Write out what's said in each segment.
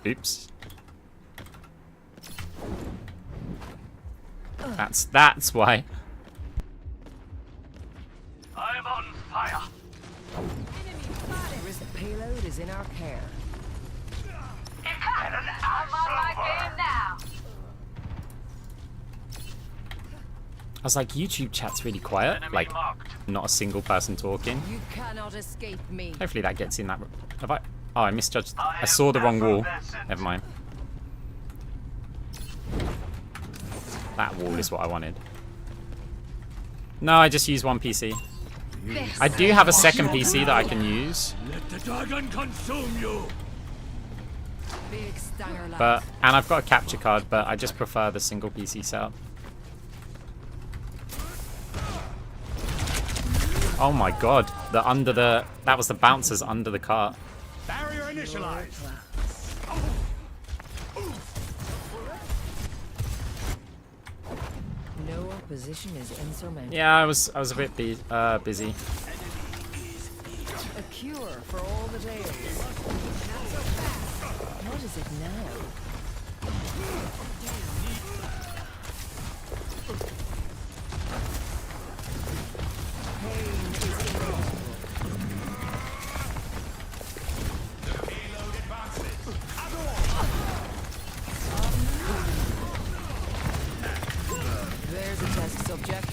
Oops. That's why. I'm on fire. The payload is in our care. I'm on my game now. I was like, YouTube chat's really quiet. Like, not a single person talking. You cannot escape me. Hopefully that gets in that. Have I? Oh, I misjudged. I saw the wrong wall. Never mind. That wall is what I wanted. No, I just used one PC. I do have a second PC that I can use. Let the dragon consume you. And And I've got a capture card, but I just prefer the single PC setup. Oh my god, that was the bouncers under the cart. Barrier initialized. no opposition is insurmountable. Yeah, I was a bit busy. A cure for all the tales. What is it now? Pain is inevitable. There's a test subject.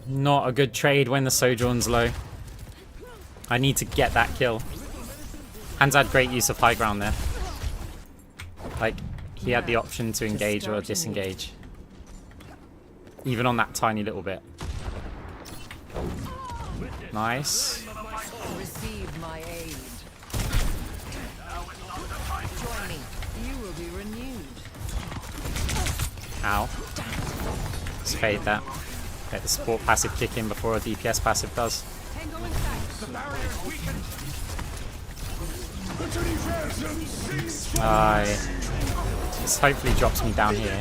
Not a good trade when the Sojourn's low. I need to get that kill. Hans had great use of high ground there. Like, he had the option to engage or disengage. Even on that tiny little bit. Nice. Receive my aid. Join me. You will be renewed. Ow. Let's fade that. Let the support passive kick in before a DPS passive does. This hopefully drops me down here.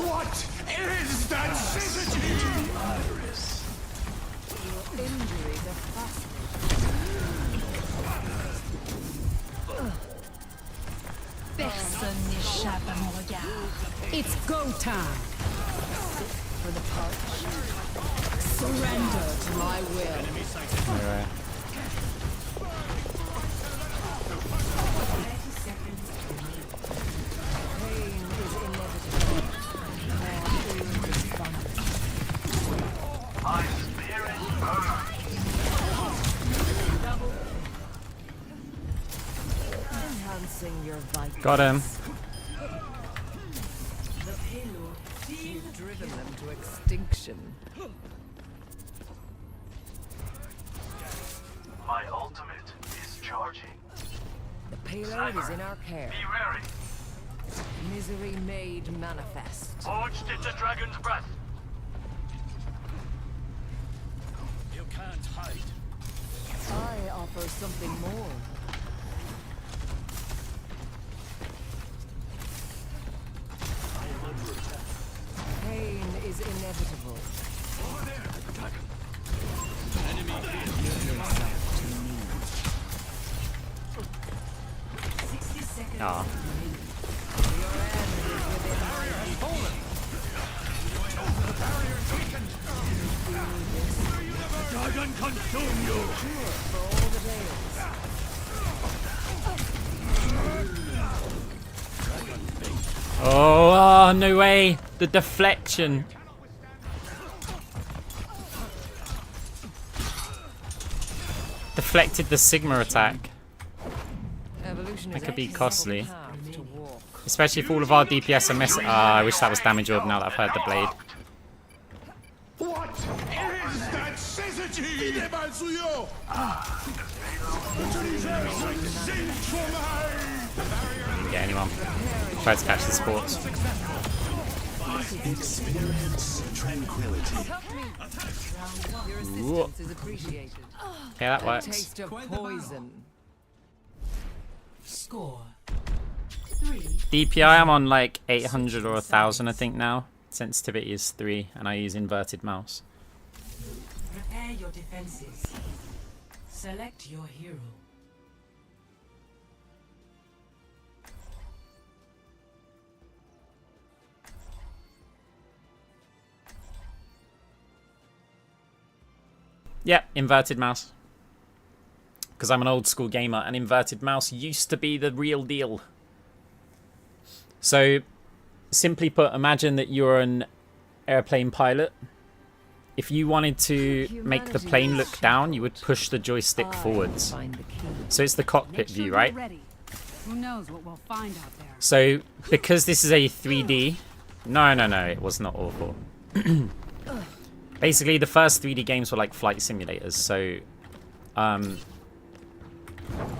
What is that syzygy? Injuries are Personne n'échappe à mon regard. It's go time. for the parched. Surrender to my will. Anyway. Pain is inevitable. Pain is vulnerable. My spirit burns. Enhancing your vitals. Got him. You've driven them to extinction. My ultimate is charging. The payload is in our care. Be wary. Misery made manifest. Forged into dragon's breath. You can't hide. I offer something more. Pain is inevitable. Over there, dragon. Enemy Yourself to me. 60 seconds. Aw. Your end is within my reach. The barrier is weakened. The dragon consume you. Cure for all the tales. Oh, no way. The deflection. Deflected the Sigma attack. Evolution That is could be a costly. path to walk. Especially if all of our DPS are missing. Ah, I wish that was damage orb now that I've heard the blade. What is that syzygy? Didn't get anyone. Tried to catch the sports. Experience tranquility. Help me. Your Ooh. assistance is appreciated. Yeah, that A works. taste of poison. Score 3. DPI, I'm on like 800 or 1000, I think now. Sensitivity is 3, and I use inverted mouse. Prepare your defenses. Select your hero. Yeah, inverted mouse. Because I'm an old school gamer, and inverted mouse used to be the real deal. So, simply put, imagine that you're an airplane pilot. If you wanted to make the plane look down, you would push the joystick forwards. So it's the cockpit view, right? Who knows what we'll find out there? So, because this is a 3D... No, it was not awful. Basically, the first 3D games were like flight simulators, so...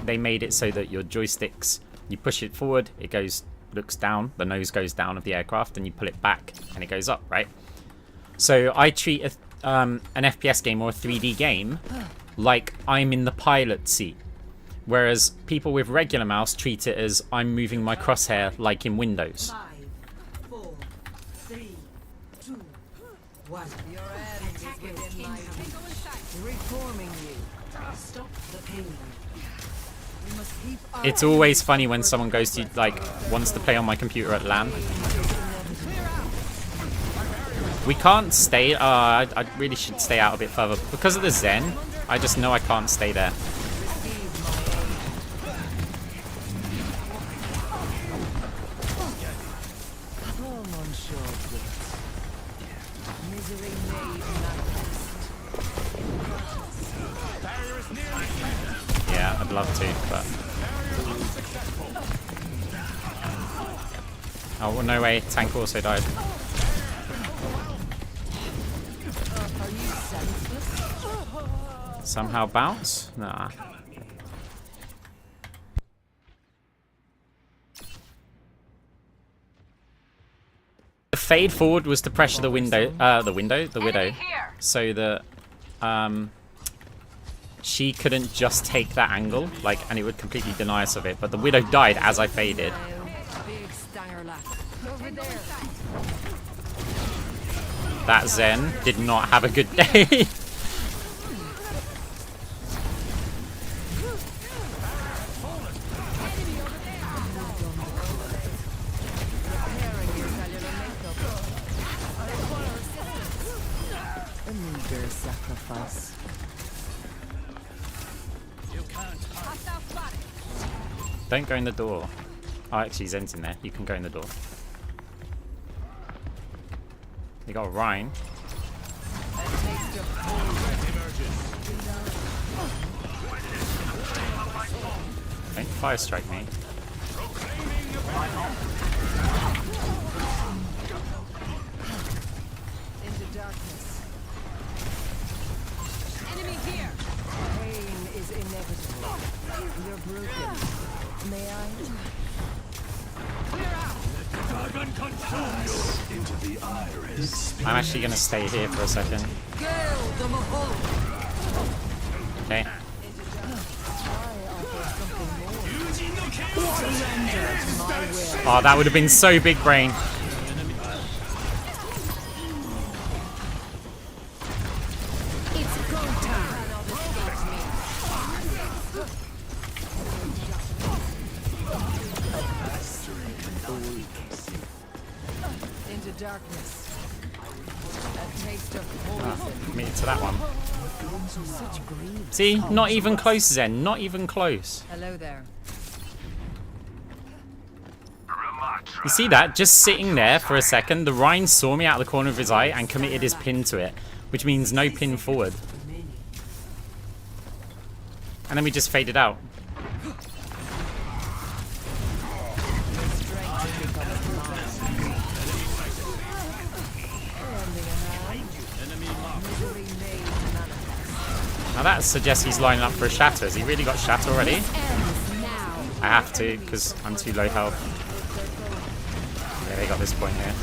they made it so that your joysticks, you push it forward, it looks down, the nose goes down of the aircraft, and you pull it back, and it goes up, right? So I treat an FPS game or a 3D game like I'm in the pilot seat. Whereas people with regular mouse treat it as I'm moving my crosshair like in Windows. 5, 4, 3, 2, 1. Your end is within my reach. Reforming you. Stop the pain. We must keep our It's always funny when someone goes to, like, wants to play on my computer at LAN. We can't stay... I really should stay out a bit further. Because of the Zen, I just know I can't stay there. Yeah, I'd love to, but... Oh, well, no way. Tank also died. Somehow bounce? Nah. The fade forward was to pressure the widow, so that she couldn't just take that angle, like, and it would completely deny us of it. But the widow died as I faded. That Zen did not have a good day. Sacrifice. Don't go in the door. Oh, actually, Zen's in there. You can go in the door. You got a Rhine. Don't fire strike me. Into darkness. Enemy here. Pain is inevitable. You're broken. May I? Dragon consume you. Into the iris. I'm actually going to stay here for a second. Gale the Mahol. Okay. Oh, that would have been so big brain. It's go time. Into darkness. A taste of poison. Committed to that one. Such greed. See? Not even close, Zen. Not even close. Hello there. You see that? Just sitting there for a second, the Rhine saw me out of the corner of his eye and committed his pin to it, which means no pin forward. And then we just faded out. Now that suggests he's lining up for a shatter. Has he really got shatter already? I have to, because I'm too low health. Yeah, they got this point here.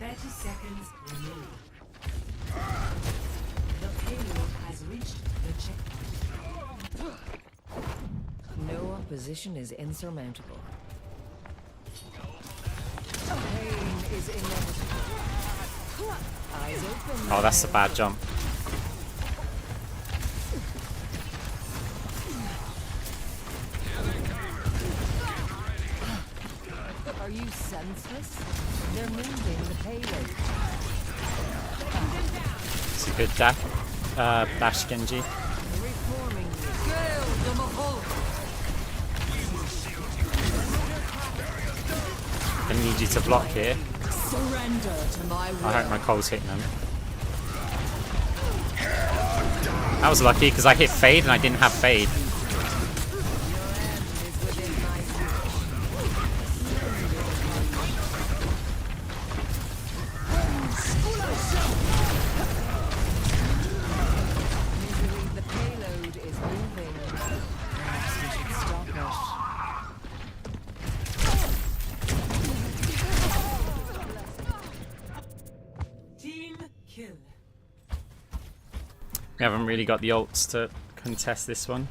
30 seconds remaining. The payload has reached the checkpoint. No opposition is insurmountable. Pain is inevitable. Eyes open. Oh, that's a bad jump. Are you senseless? They're moving the payload. It's a good dash Genji. Reforming you. Gale the Mahol. I need you to block here. Surrender to my will. I hope my Cole's hitting them. That was lucky because I hit Fade and I didn't have Fade. The payload is moving. Perhaps we should stop it. Team kill. We haven't really got the ults to contest this one.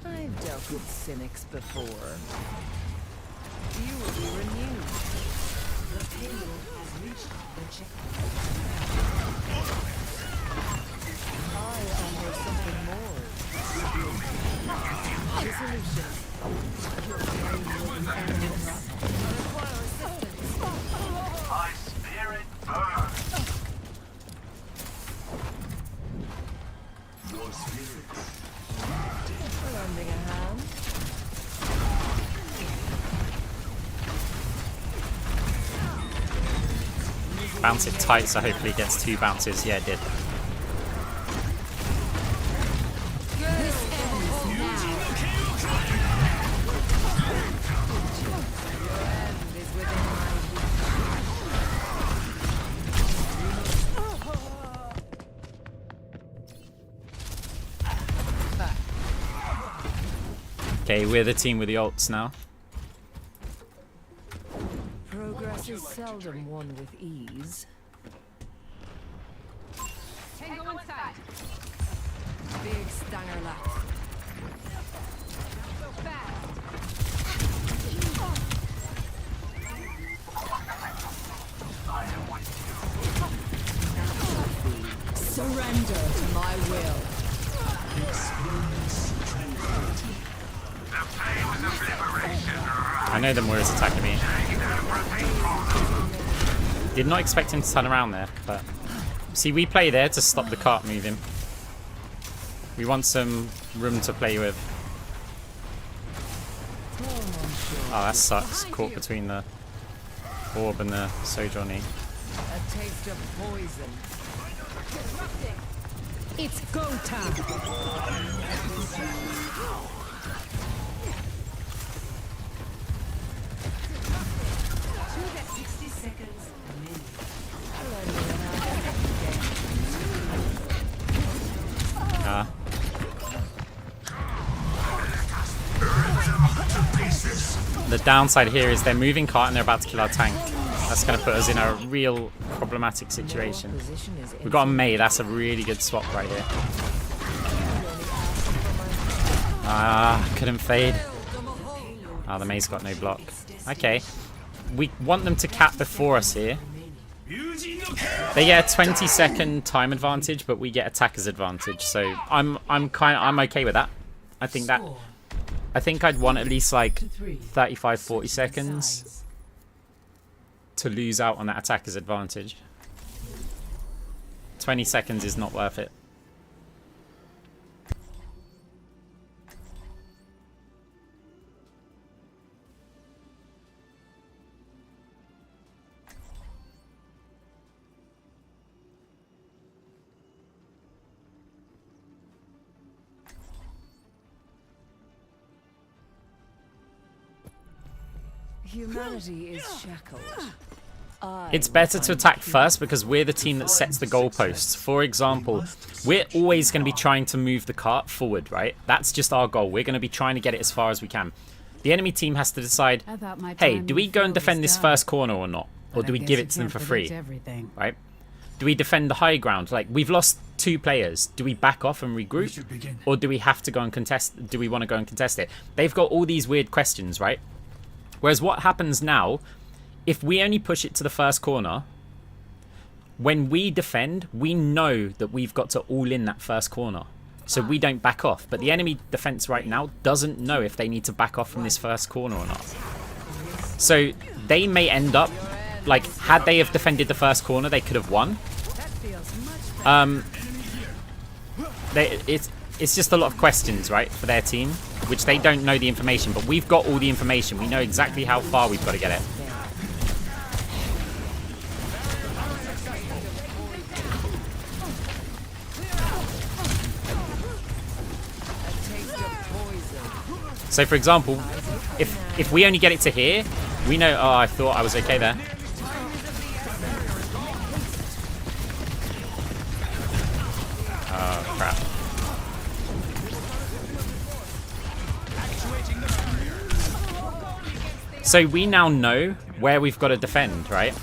I've dealt with cynics before. You will be renewed. The payload has reached the checkpoint. I offer something more. Resolution. Your brain will be endless. Require assistance. My spirit burns. Your spirit. Lending a hand. Bounce it tight so hopefully it gets 2 bounces. Yeah, it did. Okay, we're the team with the ults now. Progress is seldom won with ease. Tango inside. Big stanger left. So fast. Surrender to my will. Experience tranquility. I know the Moira's attacking me. Did not expect him to turn around there, but... See, we play there to stop the cart moving. We want some room to play with. Oh, that sucks. Caught between the orb and the Sojourner. A taste of poison. It's go time. 60 seconds remaining. The downside here is they're moving cart and they're about to kill our tank. That's going to put us in a real problematic situation. We've got a Mei. That's a really good swap right here. Couldn't fade. The Mei's got no block. Okay. We want them to cap before us here. They get a 20-second time advantage, but we get attacker's advantage. So I'm okay with that. I think I'd want at least like 35-40 seconds to lose out on that attacker's advantage. 20 seconds is not worth it. Humanity is shackled. It's better to attack first because we're the team that sets the goalposts. For example, we're always going to be trying to move the cart forward, right? That's just our goal. We're going to be trying to get it as far as we can. The enemy team has to decide, hey, do we go and defend this first corner or not? Or do we give it to them for free? Right? Do we defend the high ground? Like, we've lost 2 players. Do we back off and regroup? Or do we have to go and contest? Do we want to go and contest it? They've got all these weird questions, right? Whereas what happens now, if we only push it to the first corner, when we defend, we know that we've got to all in that first corner. So we don't back off. But the enemy defense right now doesn't know if they need to back off from this first corner or not. So they may end up, like, had they have defended the first corner, they could have won. It's just a lot of questions, right, for their team, which they don't know the information, but we've got all the information. We know exactly how far we've got to get it. So, for example, if we only get it to here, we know... Oh, I thought I was okay there. Oh, crap. So we now know where we've got to defend, right?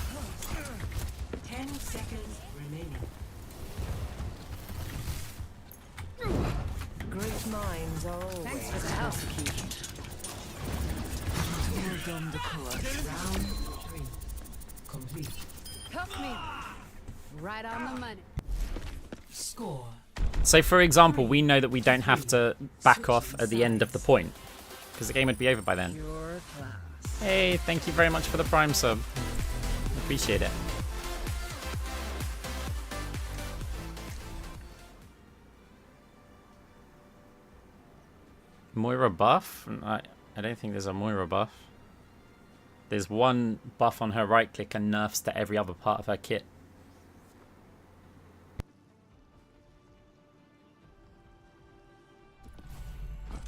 10 seconds remaining. Great minds are always housekeeping. Well done, the course. Round 3 complete. Help me. Right on the money. Score. So, for example, we know that we don't have to back off at the end of the point, because the game would be over by then. Your class. Hey, thank you very much for the Prime sub. Appreciate it. Moira buff? I don't think there's a Moira buff. There's one buff on her right click and nerfs to every other part of her kit.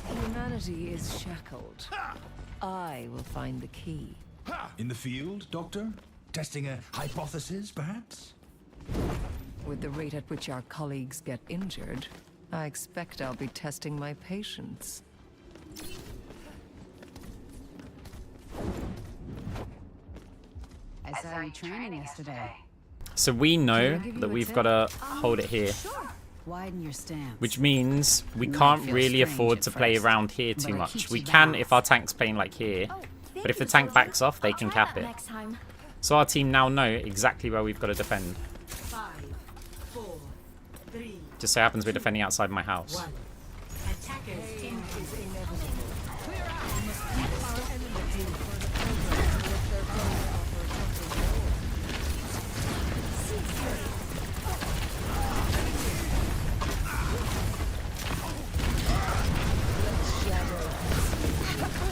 Humanity is shackled. I will find the key. In the field, Doctor? Testing a hypothesis, perhaps? With the rate at which our colleagues get injured, I expect I'll be testing my patience. I saw you training yesterday. So we know that we've got to hold it here, Widen your stance. which means we Might can't feel really strange afford at to play first, around here but too it much. keeps We you can if balanced. our tank's playing like here, but if the tank backs off, they can cap it. So our team now know exactly where we've got to defend. 5, 4, 3, Just so happens we're defending outside my house. 1. Attackers in is inevitable. We must keep our enemy for the program to let their foes offer something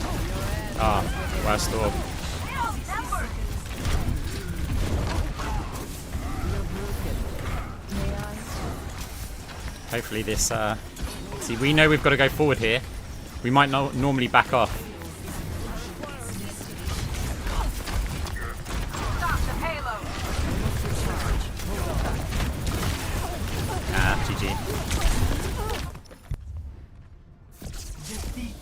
more. Ah, worst orb. Hopefully this, see, we know we've got to go forward here. We might not normally back off. Stop the payload. Ah, GG. Defeat.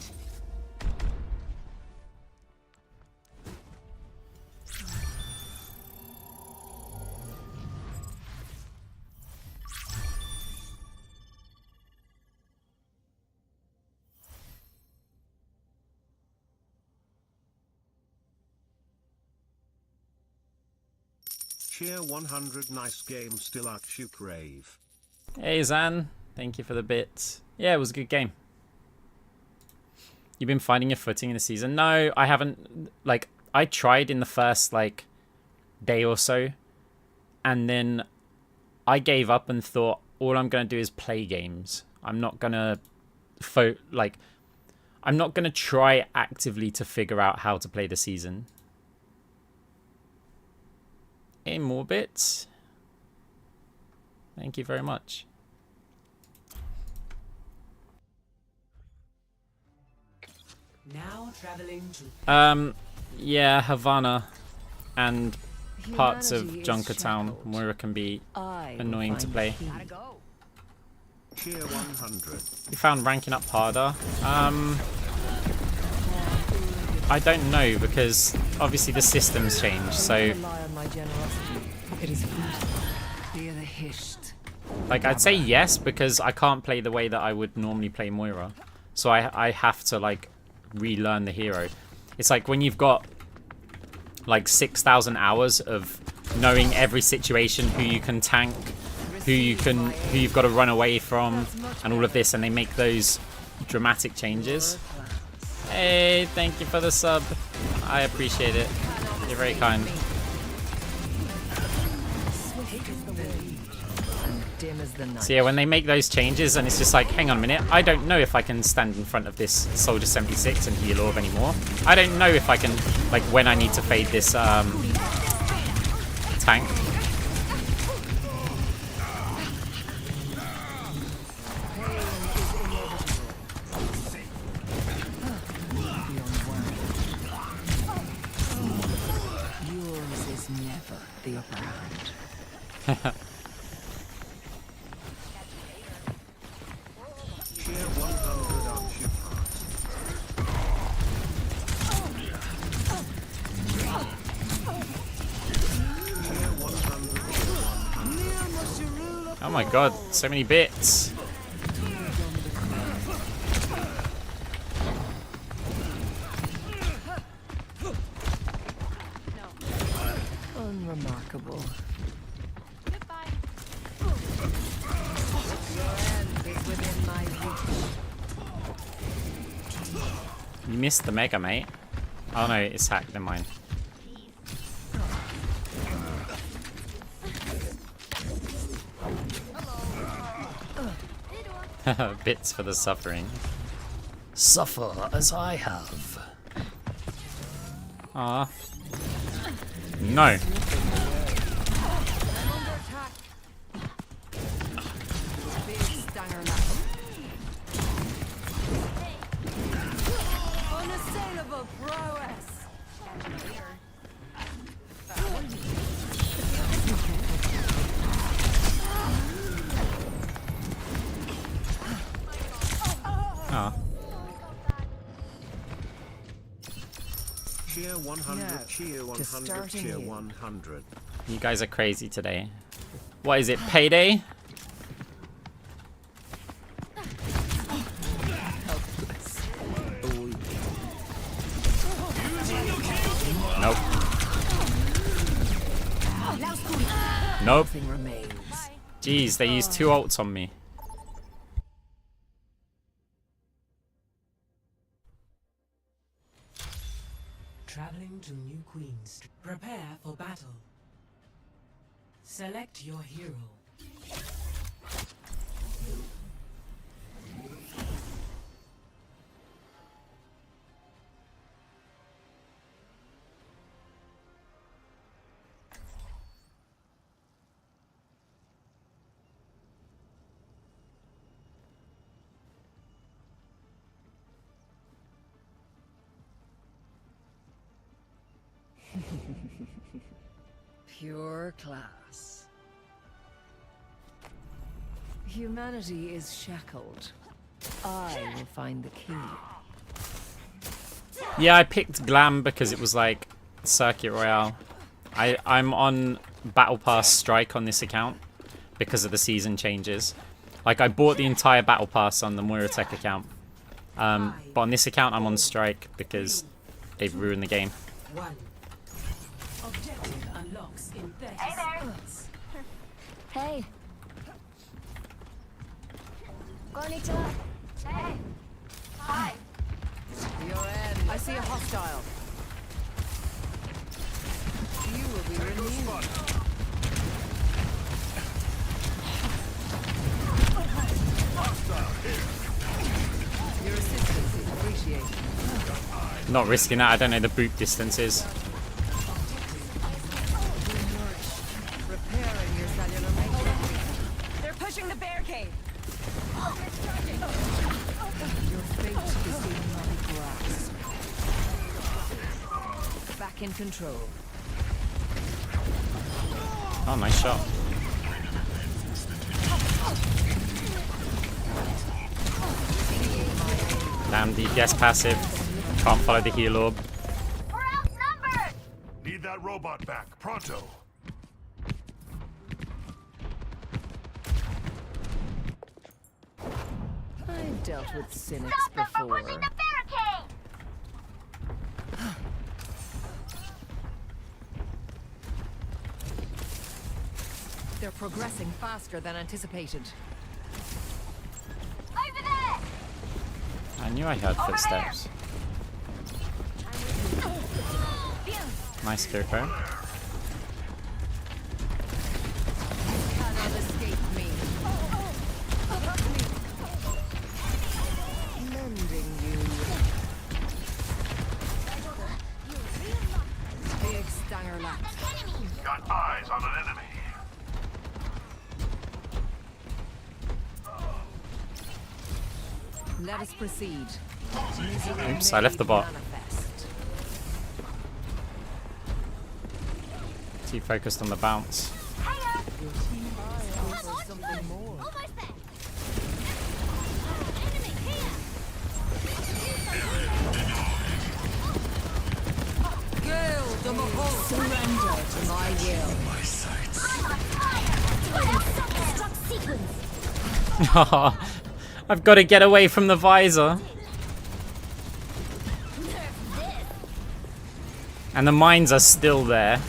Cheer 100, nice game, still out shoot rave. Hey Zan, thank you for the bits. Yeah, it was a good game. You've been finding your footing in the season? No, I haven't. Like, I tried in the first, like, day or so. And then I gave up and thought, all I'm going to do is play games. I'm not going to, I'm not going to try actively to figure out how to play the season. Hey, more bits. Thank you very much. Now traveling to Yeah, Havana and parts of Humanity is Junkertown, shackled. Moira can be I will annoying to find play. the key. Cheer 100. We found ranking up harder. I don't know because obviously the system's changed. So, Rely on my generosity. It is fear the hished. like, I'd say yes because I can't play the way that I would normally play Moira. So I have to like relearn the hero. It's like when you've got like 6,000 hours of knowing every situation, who you can tank, who you've got to run away from, and all of this, and they make those dramatic changes. Hey, thank you for the sub. I appreciate it. You're very kind. Swift is the way, and dim the night. So yeah, when they make those changes and it's just like, hang on a minute, I don't know if I can stand in front of this Soldier 76 and heal orb anymore. I don't know if I can, like, when I need to fade this tank. Yours is never the upper hand. Cheer 100 on shoot pass. Cheer 100, cheer 100. Oh my god, so many bits. Unremarkable. Goodbye. Your end is within my reach. You missed the mega, mate. Oh no, it's hacked, never mind. Bits for the suffering. Suffer as I have. Ah. No. Big stanger knuckle. Unassailable prowess. Ah. Cheer 100, Yeah, cheer 100, starting cheer you. 100. You guys are crazy today. What is it, payday? Nope. Nope. Nothing remains. Jeez, they used 2 ults on me. Traveling to New Queens. Prepare for battle. Select your hero. Pure class. Humanity is shackled. I will find the key. Yeah, I picked Glam because it was like Circuit Royale. I'm on Battle Pass Strike on this account because of the season changes. Like, I bought the entire Battle Pass on the Moira Tech account. But on this account, I'm on Strike because they've ruined the game. One. Objective unlocks in 30 Hey there. seconds. Hey, Konnichiwa. Hey. Hi. Your end. I see a hostile. You will be renewed. Your assistance is appreciated. Not risking that, I don't know the boot distances. Repairing your cellular matrix. They're pushing the barricade. Your fate is in my grasp. Back in control. Oh, nice shot. Damn DPS passive. Can't follow the heal orb. We're outnumbered! Need that robot back, pronto. I've dealt with cynics Stop them from before. pushing the barricade! They're progressing faster than anticipated. Over there! I knew I heard footsteps. Nice Coco. Cannot escape me. Let us proceed. Oops, I left the bot. Manifest. Too focused on the bounce. Something more. Almost there. Enemy here. Kill the Mahal. Surrender to my will. I've got to get away from the visor. And the mines are still there.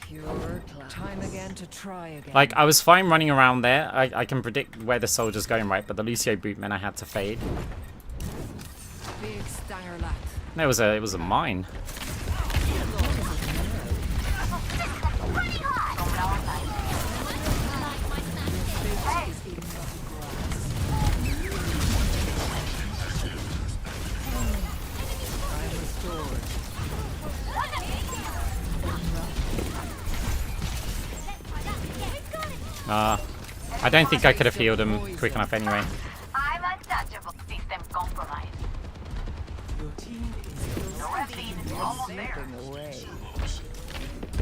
Pure time again to try again. Like, I was fine running around there. I can predict where the soldier's going, right? But the Lucio boot meant I had to fade. Big stanger lat. No, it was a mine. I don't think I could have healed him quick enough anyway. I'm untouchable. System compromised. Slipping away.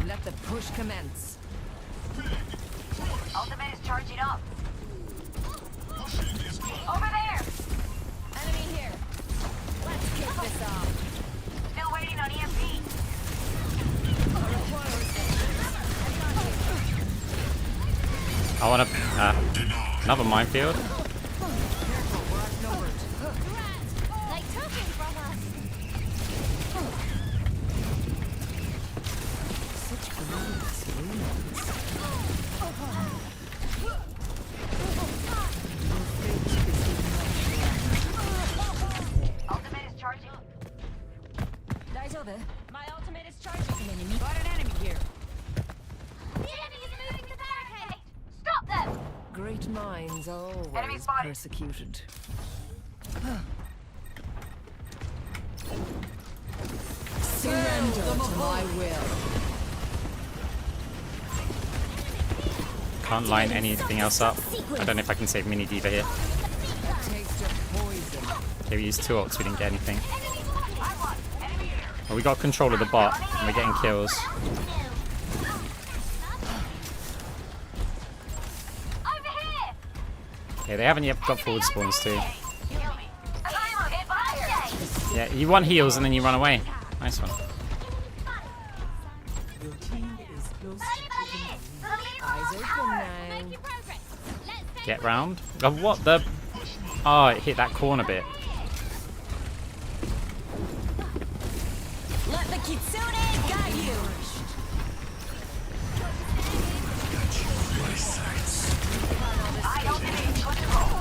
Let the push commence. Ultimate is charging up. Over there. Enemy here. Let's kick this off. Still waiting on EMP. I want to... another minefield. They took it from us. Ultimate is charging. My ultimate is charging. Got an enemy here. The enemy is moving the barricade. Stop them. Great minds are Enemy always spotted. persecuted. Surrender to my will. Can't line anything else up. I don't know if I can save Mini Diva here. A taste of poison. Okay, we used 2 ults, we didn't get anything. Well, we got control of the bot, and we're getting kills. Over here. Yeah, they haven't yet got forward spawns too. Kill me. I'm hit by fire. Yeah, you want heals and then you run away. Nice one. Eyes open now. Making progress. Let's Get round. Oh, what the... Oh, it hit that corner bit. let the kitsune guide you. I don't need control.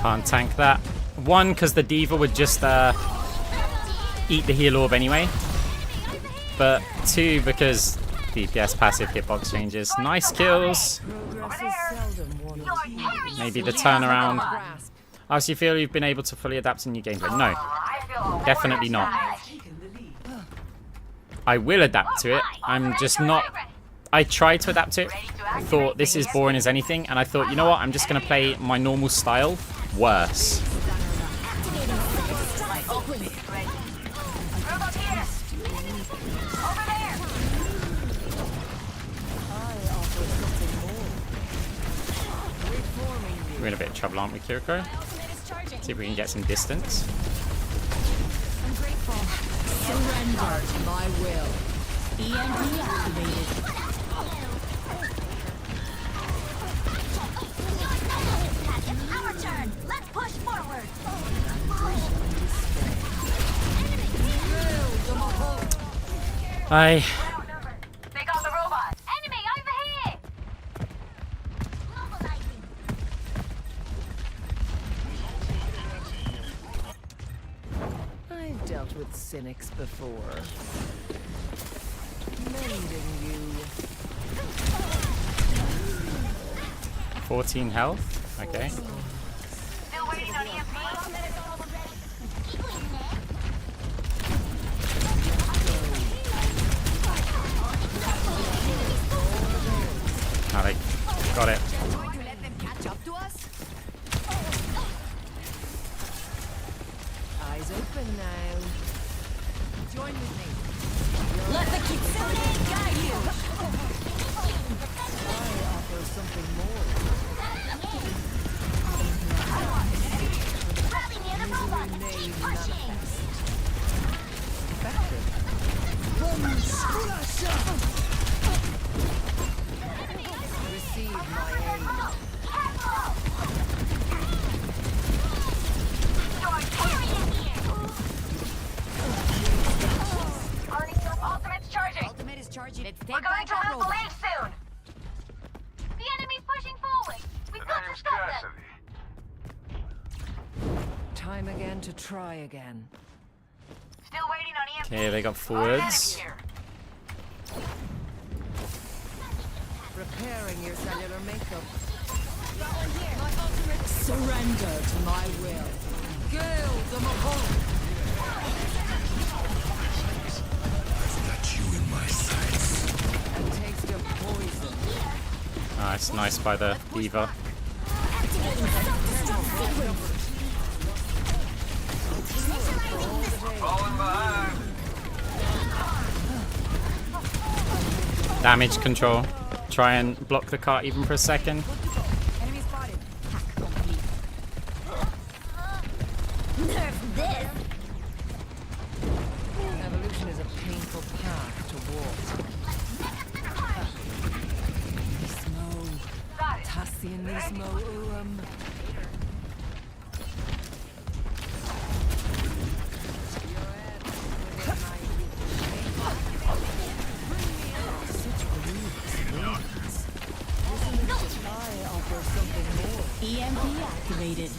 Can't tank that. 1, because the Diva would just eat the heal orb anyway. But 2, because DPS passive hitbox changes. Nice kills. Progress is seldom one of these. Maybe the turnaround. Grasp. Oh, so you feel you've been able to fully adapt to new gameplay? No, I feel definitely not. I will adapt to it. I'm just not... I tried to adapt to it. I thought this is boring as anything. And I thought, you know what? I'm just going to play my normal style worse. We're in a bit of trouble, aren't we, Kiriko? See if we can get some distance. Surrender to my will. EMP activated. It's our turn. Let's push forward. I... They got the robot. Enemy over here. I've dealt with cynics before. Mending you. 14 health. Okay. Still waiting on EMP. Got it. Going to let them catch up to us? Eyes open now. Join with me. Let the kitsune guide you. I offer something more. Rally near the robot. Keep pushing. Effective. Receive my aid. Careful! You're carrying here! Arnie Soap ultimate's charging. Ultimate is charging. Let's take We're going back to our lose the robot. lead soon. The enemy's pushing forward. We've got to stop them. Time again to try again. Still waiting on EMP. Okay, they got forwards. Repairing your cellular makeup. Surrender to my will. Gale the Mahone. Got you in my sights. A taste of poison. Nice, nice by the diva. Activating self-destruct sequence. Damage control. Try and block the cart even for a second. Enemy spotted. Hack complete. Nerf this. Evolution is a painful path to walk. Nismo. Got it. Tassian Nismo Uam. I offer something more. EMP activated.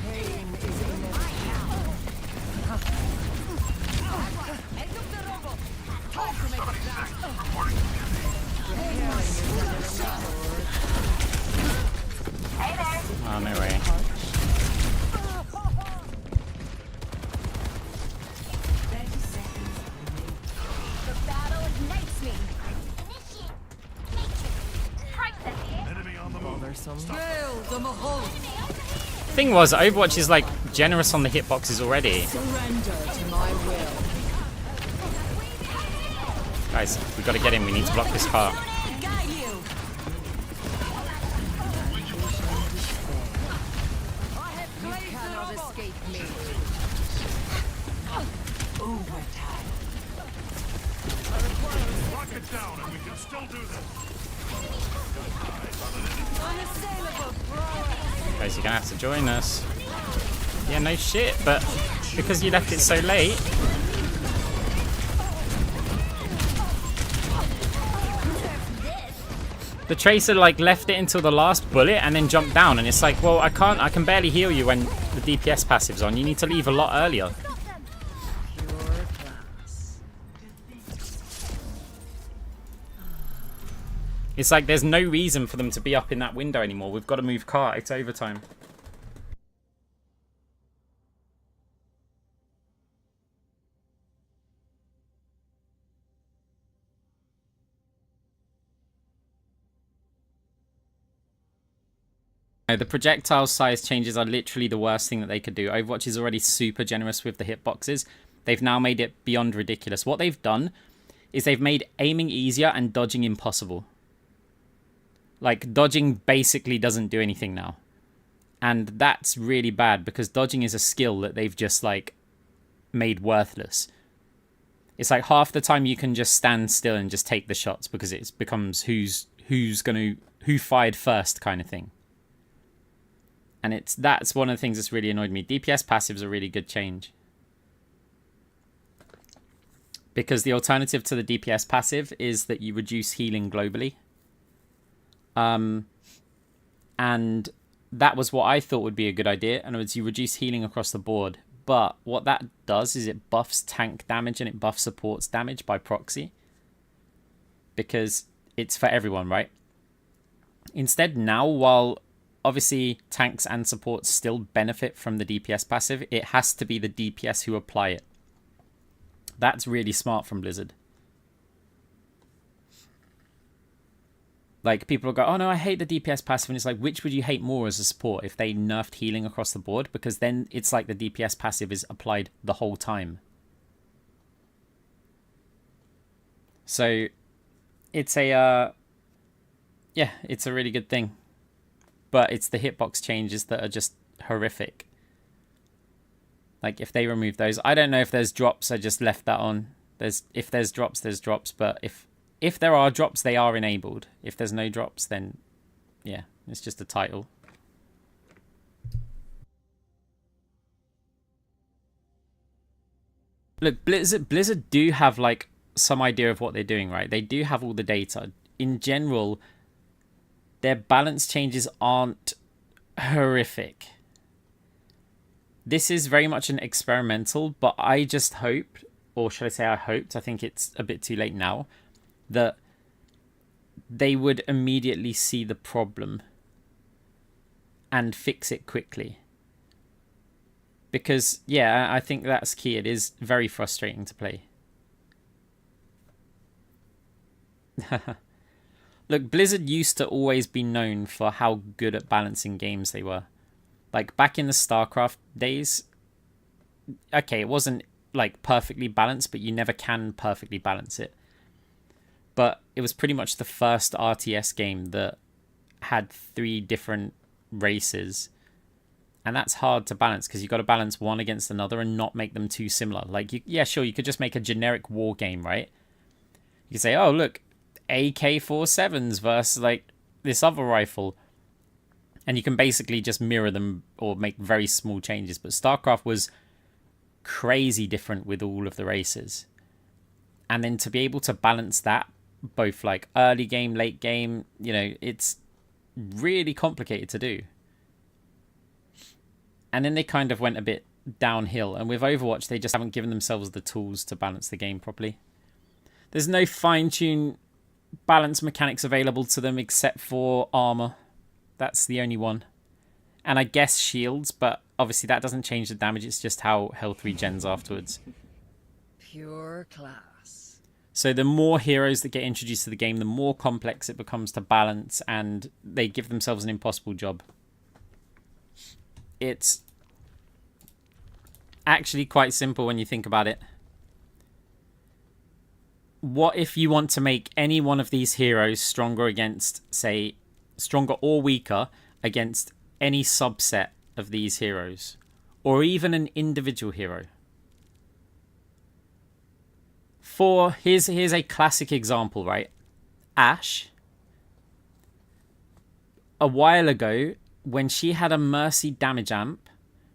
Pain is inevitable. Oh, no way. The battle ignites me. Initiate. Matrix. Priceless here. Enemy on the move. Bothersome. Gale the Mahone. Thing was, Overwatch is like generous on the hitboxes already. Surrender to my will. Guys, we gotta get in. We need to block this cart. Guide you. You cannot escape me. Overtime. Lock it down and we can still do this. Unassailable prowess. Guys, you're gonna have to join us. Yeah, no shit, but because you left it so late. The Tracer like left it until the last bullet and then jumped down, and it's like, well, I can barely heal you when the DPS passive's on. You need to leave a lot earlier. Pure class. It's like there's no reason for them to be up in that window anymore. We've got to move cart. It's overtime. The projectile size changes are literally the worst thing that they could do. Overwatch is already super generous with the hitboxes. They've now made it beyond ridiculous. What they've done is they've made aiming easier and dodging impossible. Like, dodging basically doesn't do anything now. And that's really bad because dodging is a skill that they've just, like, made worthless. It's like half the time you can just stand still and just take the shots because it becomes who fired first kind of thing. And that's one of the things that's really annoyed me. DPS passive's a really good change. Because the alternative to the DPS passive is that you reduce healing globally. And that was what I thought would be a good idea. In other words, you reduce healing across the board. But what that does is it buffs tank damage and it buffs supports damage by proxy. Because it's for everyone, right? Instead, now, while obviously tanks and supports still benefit from the DPS passive. It has to be the DPS who apply it. That's really smart from Blizzard. Like, people will go, oh no, I hate the DPS passive. And it's like, which would you hate more as a support? If they nerfed healing across the board? Because then it's like the DPS passive is applied the whole time. So, it's a, yeah, it's a really good thing. But it's the hitbox changes that are just horrific. Like, if they remove those, I don't know if there's drops, I just left that on. If there's drops, there's drops, but if there are drops, they are enabled. If there's no drops, then yeah, it's just a title. Look, Blizzard do have like some idea of what they're doing, right? They do have all the data. In general, their balance changes aren't horrific. This is very much an experimental, but I just hoped, or should I say I hoped, I think it's a bit too late now, that they would immediately see the problem and fix it quickly. Because, yeah, I think that's key. It is very frustrating to play. Look, Blizzard used to always be known for how good at balancing games they were. Like, back in the StarCraft days, okay, it wasn't, like, perfectly balanced, but you never can perfectly balance it. But it was pretty much the first RTS game that had 3 different races. And that's hard to balance, because you've got to balance one against another and not make them too similar. Like, yeah, sure, you could just make a generic war game, right? You could say, oh, look, AK-47s versus, like, this other rifle. And you can basically just mirror them or make very small changes. But StarCraft was crazy different with all of the races. And then to be able to balance that, both like early game, late game, you know, it's really complicated to do. And then they kind of went a bit downhill. And with Overwatch, they just haven't given themselves the tools to balance the game properly. There's no fine-tune balance mechanics available to them except for armor. That's the only one. And I guess shields, but obviously that doesn't change the damage. It's just how health regens afterwards. Pure class. So the more heroes that get introduced to the game, the more complex it becomes to balance, and they give themselves an impossible job. It's actually quite simple when you think about it. What if you want to make any one of these heroes stronger against, say, stronger or weaker against any subset of these heroes, or even an individual hero? Here's a classic example, right? Ashe, a while ago, when she had a Mercy damage amp,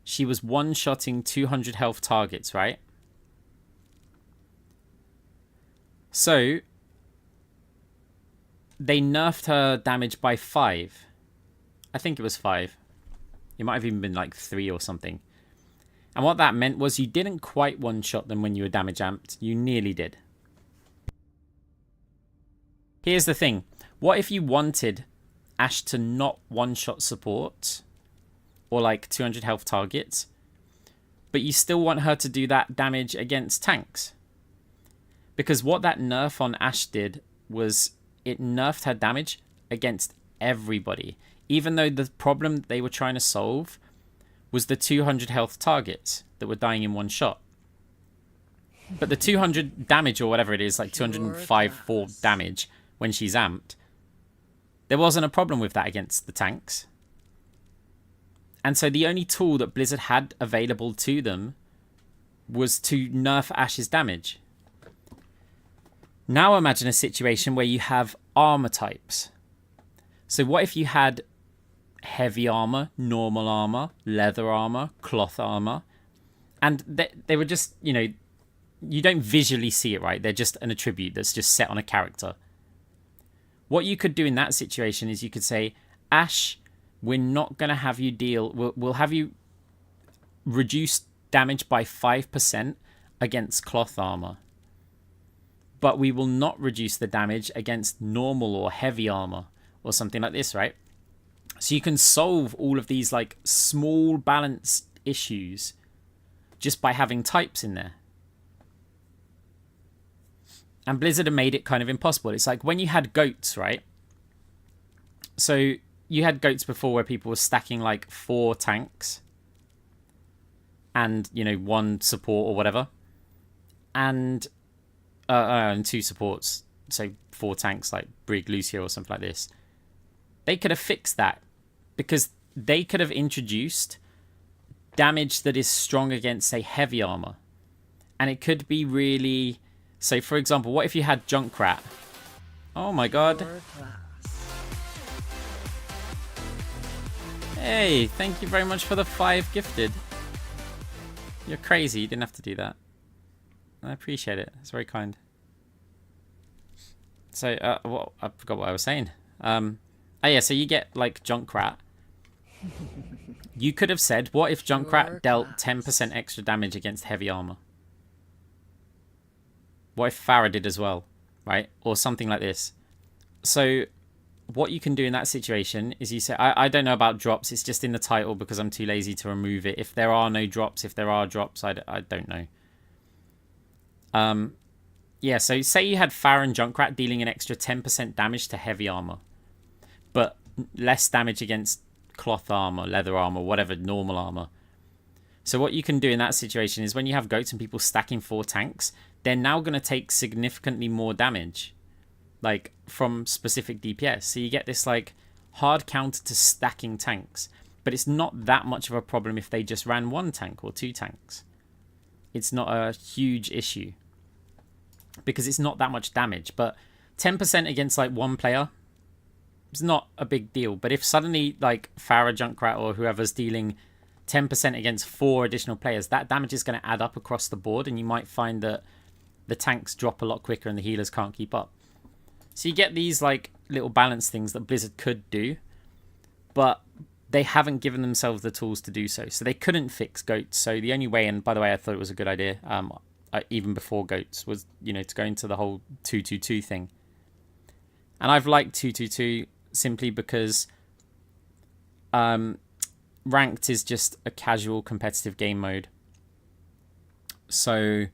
she was one-shotting 200 health targets, right? So they nerfed her damage by 5. I think it was 5. It might have even been like 3 or something. And what that meant was you didn't quite one-shot them when you were damage amped. You nearly did. Here's the thing. What if you wanted Ashe to not one-shot support, or like 200 health targets, but you still want her to do that damage against tanks? Because what that nerf on Ashe did was it nerfed her damage against everybody. Even though the problem they were trying to solve was the 200 health targets that were dying in one shot. But the 200 damage, or whatever it is, like 205 4 damage when she's amped, there wasn't a problem with that against the tanks. And so the only tool that Blizzard had available to them was to nerf Ashe's damage. Now imagine a situation where you have armor types. So what if you had heavy armor, normal armor, leather armor, cloth armor, and they were just, you know, you don't visually see it, right? They're just an attribute that's just set on a character. What you could do in that situation is you could say, Ashe, we're not going to have you deal, we'll have you reduce damage by 5% against cloth armor, but we will not reduce the damage against normal or heavy armor or something like this, right? So you can solve all of these like small balance issues just by having types in there. And Blizzard have made it kind of impossible. It's like when you had goats, right? So you had goats before where people were stacking like 4 tanks and, you know, 1 support or whatever. And 2 supports. So 4 tanks like Brig, Lucio or something like this. They could have fixed that because they could have introduced damage that is strong against, say, heavy armor. And it could be really... So, for example, what if you had Junkrat? Oh my god. Hey, thank you very much for the 5 gifted. You're crazy, you didn't have to do that. I appreciate it, it's very kind. So, well, I forgot what I was saying. Oh yeah, so you get, like, Junkrat. You could have said, what if Junkrat dealt 10% extra damage against heavy armor? What if Farah did as well, right? Or something like this. So what you can do in that situation is you say, I don't know about drops. It's just in the title because I'm too lazy to remove it. If there are no drops, if there are drops, I don't know. Yeah, so say you had Farah and Junkrat dealing an extra 10% damage to heavy armor. But less damage against cloth armor, leather armor, whatever, normal armor. So what you can do in that situation is when you have goats and people stacking 4 tanks, they're now going to take significantly more damage, like from specific DPS. So you get this like hard counter to stacking tanks, but it's not that much of a problem if they just ran 1 tank or 2 tanks. It's not a huge issue because it's not that much damage, but 10% against like 1 player, it's not a big deal. But if suddenly like Farah, Junkrat or whoever's dealing 10% against 4 additional players, that damage is going to add up across the board, and you might find that the tanks drop a lot quicker and the healers can't keep up. So you get these like little balance things that Blizzard could do, but they haven't given themselves the tools to do so. So they couldn't fix goats. So the only way, and by the way, I thought it was a good idea, even before goats, was, you know, to go into the whole 2-2-2 thing. And I've liked 2-2-2 simply because ranked is just a casual competitive game mode. So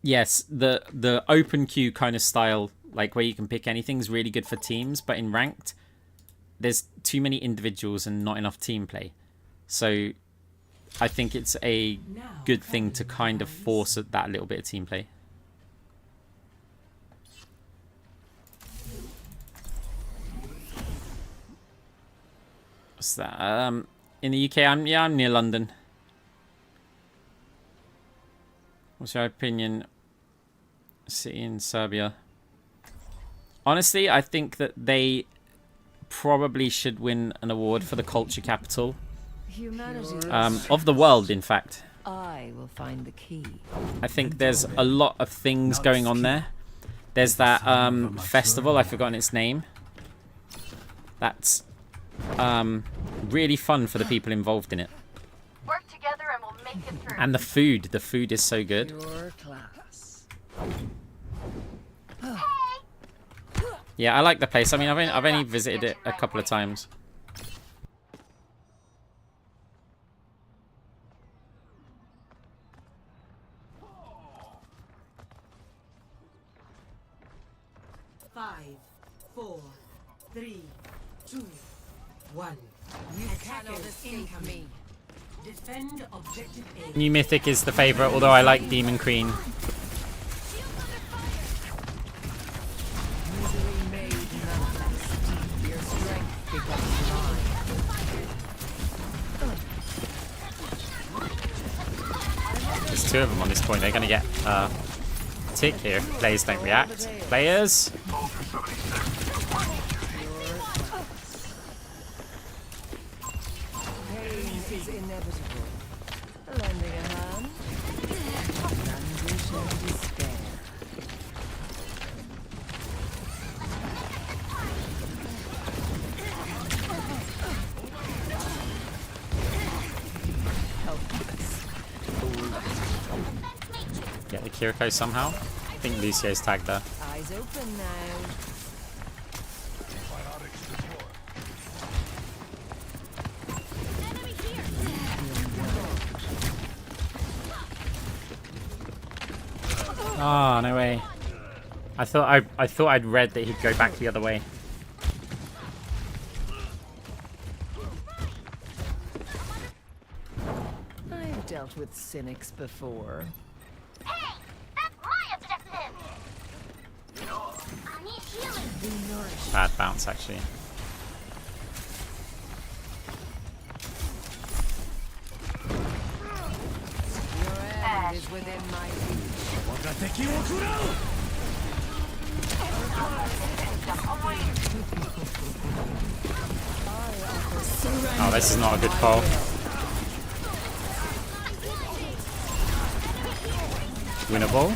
yes, the open queue kind of style, like where you can pick anything, is really good for teams, but in ranked there's too many individuals and not enough team play. So I think it's a good thing to kind of force that little bit of team play. What's that? In the UK, I'm near London. What's your opinion? City in Serbia. Honestly, I think that they probably should win an award for the culture capital of the world, in fact. I will find the key. I think there's a lot of things going on there. There's that festival, I've forgotten its name. That's really fun for the people involved in it. Work together and we'll make it through. And the food is so good. Your class. Yeah, I like the place. I mean, I've only visited it a couple of times. Five, 4, 3, 2, 1. Attackers incoming. Defend objective A. New Mythic is the favourite, although I like Demon Queen. Misery made manifest. Your strength becomes mine. There's 2 of them on this point. They're going to get tick here. Players don't react. Players. Pain is inevitable. Lending a hand. Languish and despair. Get the Kiriko somehow. I think Lucio's tagged there. Eyes open now. Oh, no way. I thought I'd read that he'd go back the other way. I've dealt with cynics before. Hey, that's my objective. I need healing. Be nourished. Bad bounce, actually. Your end is within my reach. Oh, this is not a good call. Winnable.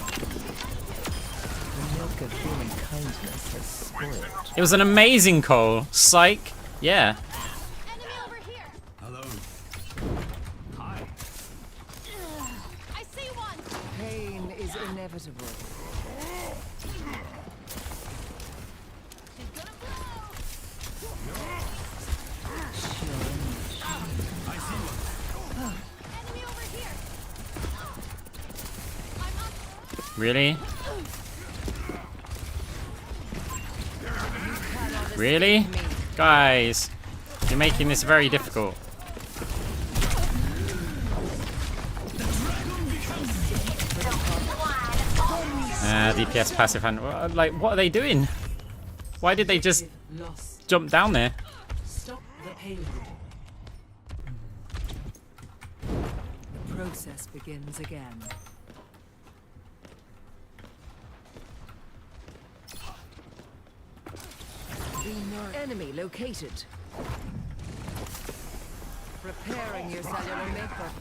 The milk of human kindness has spoiled. It was an amazing call. Psych. Yeah. Enemy over here. Hello. I see one. Pain is inevitable. She's gonna blow. Enemy over here. I'm up. Really? Really? Guys, you're making this very difficult. DPS passive hand. Like, what are they doing? Why did they just Lost. jump down there? Stop the payload. The process begins again. Enemy located. Preparing your cellular makeup.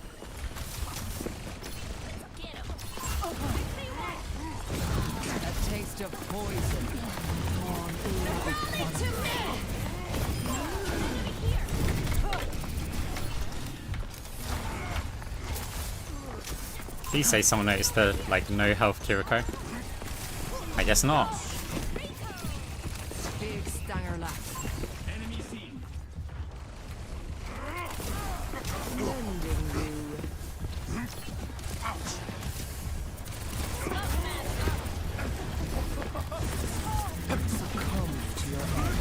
A taste of poison. Please say someone noticed the, like, no health Kiriko. I guess not. Big stanger lass. Enemy seen. Blending you. Succumb to your end.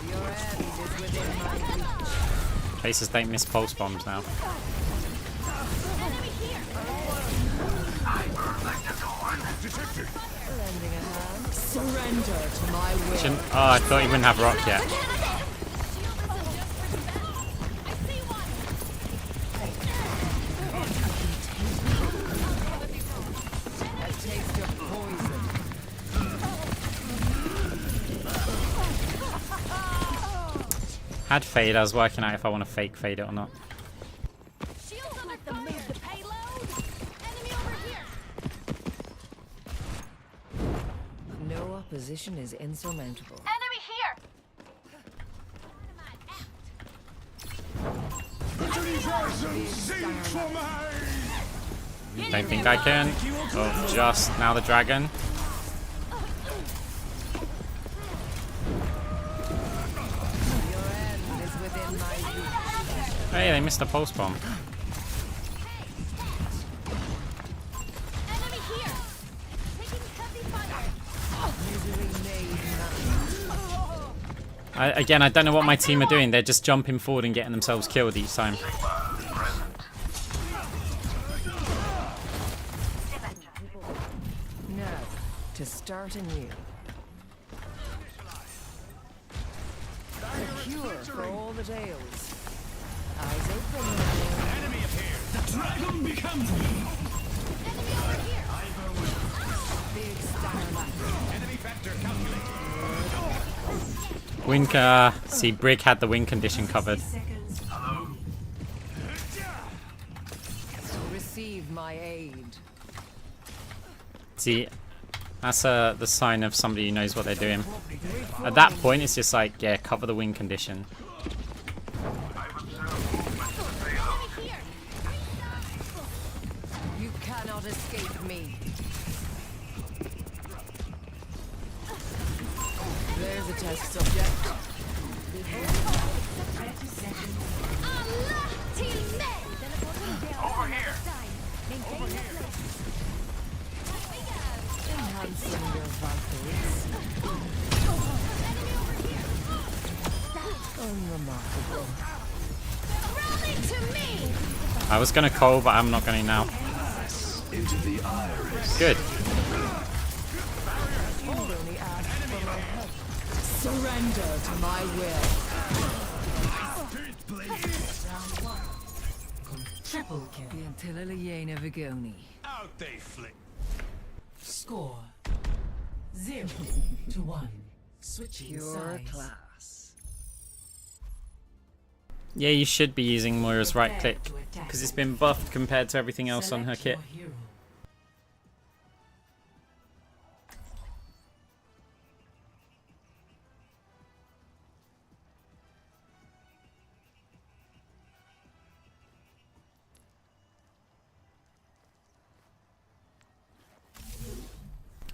Your end is within my reach. Faces don't miss pulse bombs now. Lending a hand. Surrender to my will. Shouldn't, oh, I thought he wouldn't have rock yet. A taste of poison. Had fade, I was working out if I want to fake fade it or not. Shields under fire. The payload. Enemy over here. No opposition is insurmountable. Enemy here. Don't think I can. Oh, just now the dragon. Your end is within my reach. Hey, they missed a pulse bomb. Enemy here. Taking heavy fire. Misery made nothing. Again, I don't know what my team are doing. They're just jumping forward and getting themselves killed each time. Now, to start anew. A cure for all the tales. Eyes open. Enemy appeared. Big stanger lass. Enemy factor calculated. Win, see, Brig had the win condition covered. Receive my aid. See, that's the sign of somebody who knows what they're doing. At that point, it's just like, yeah, cover the win condition. You cannot escape me. There's a test subject. Allah, teammate. Over here. Enhancing your vitals. Unremarkable. Rally to me! I was gonna call, but I'm not gonna now. Into the iris. Good. Only ask for my help. Surrender to my will. Triple kill. The Antillia Vigoni. Out they flick. Score 0-1. Switching Pure sides. Class. Yeah, you should be using Moira's right click because it's been buffed compared to everything else on her kit. Select your hero.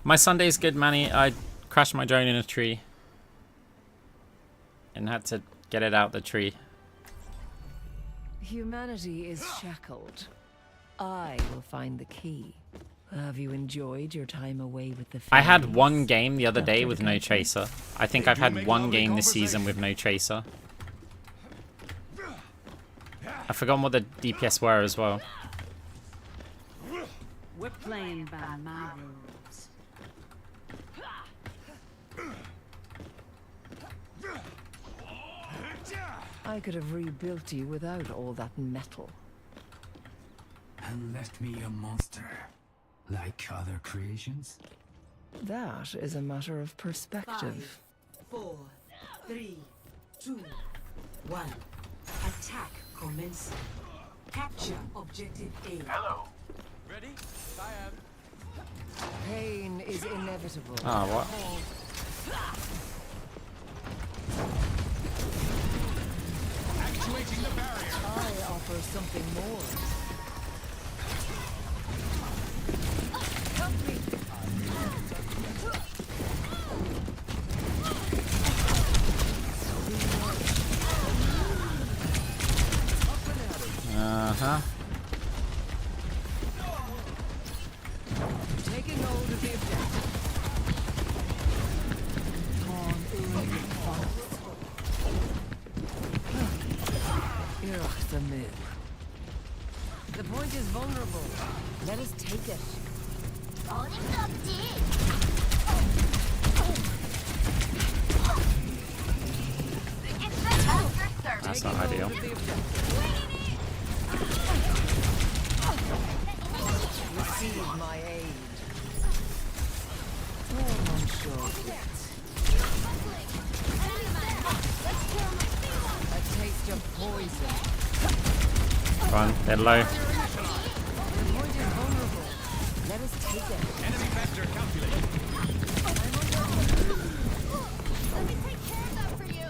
My Sunday's good, Manny. I crashed my drone in a tree and had to get it out the tree. Humanity is shackled. I will find the key. Have you enjoyed your time away with the I had fairies? one game the other day Dr. with no Decanter? chaser. I think I've had one game this season with no chaser. I forgot what the DPS were as well. We're playing by my rules. I could have rebuilt you without all that metal. And left me a monster. Like other creations? That is a matter of perspective. 4, 3, 2, 1. Attack commencing. Capture objective A. Hello. Pain is inevitable. Ah, what? Actuating the barrier. I offer something more. Help me. Uh-huh. Taking hold of the objective. The point is vulnerable. Let us take it. That's not ideal. Receive my aid. Oh, I'm sure. A taste of poison. Run, they're low. The point is vulnerable. Let us take it. Enemy vector calculated. Let me take care of that for you.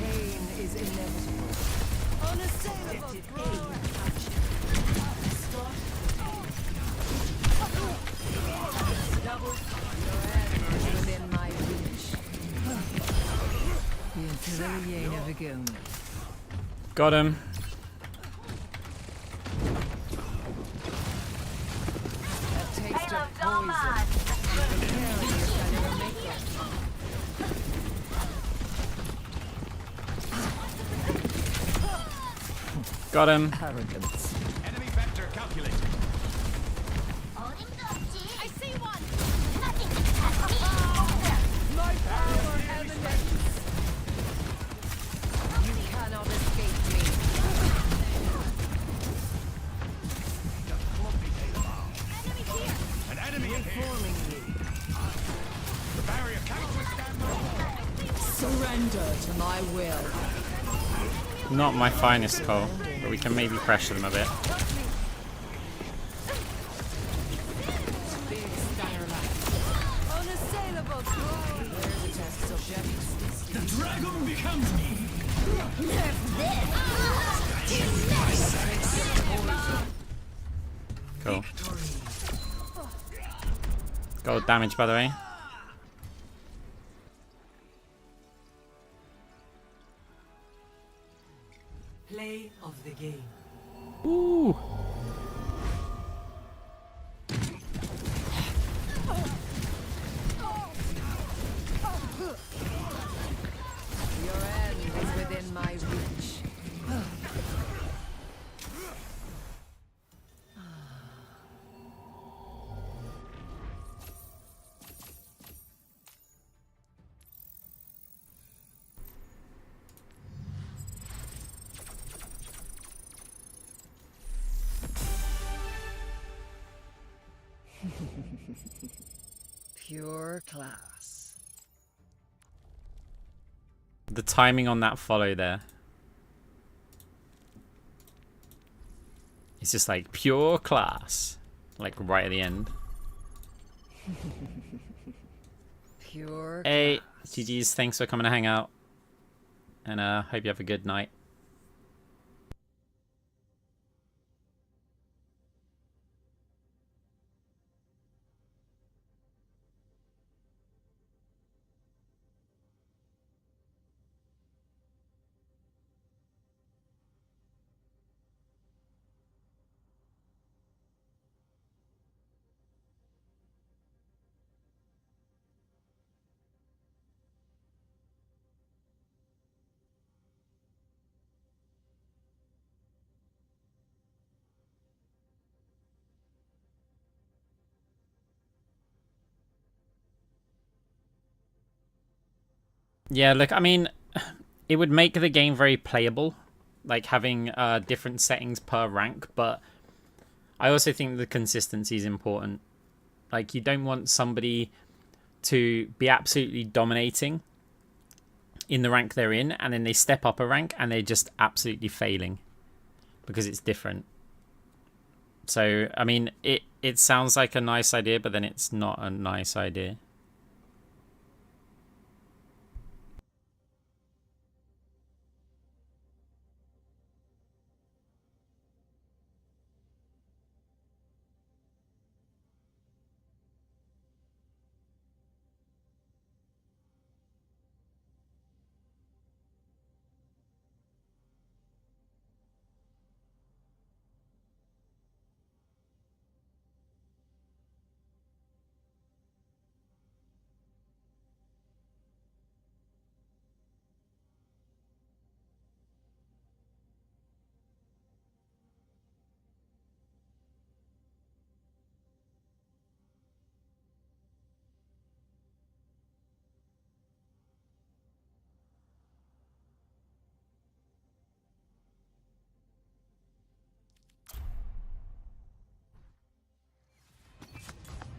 Pain is inevitable. Unassailable growth. Double. Your end is within my reach. The Antillia Vigoni. Got him. A taste of poison. Precarious and your maker. Got him. Arrogance. Enemy vector calculated. I see one. My power emanates. You cannot escape me. An enemy in here. Forming you. The barrier can't withstand my Surrender to my will. Not my finest call, but we can maybe pressure them a bit. Big starlight. Unassailable throne. Where's the test subject? The dragon becomes me! Cool. Gold damage, by the way. Play the game. Ooh. Your end is within my reach. Pure class. The timing on that follow there. It's just like pure class. Like right at the end. Pure Hey, class. GG's, thanks for coming to hang out. And hope you have a good night. Yeah, look, I mean, it would make the game very playable, like having different settings per rank, but I also think the consistency is important. Like, you don't want somebody to be absolutely dominating in the rank they're in, and then they step up a rank and they're just absolutely failing because it's different. So, I mean, it sounds like a nice idea, but then it's not a nice idea.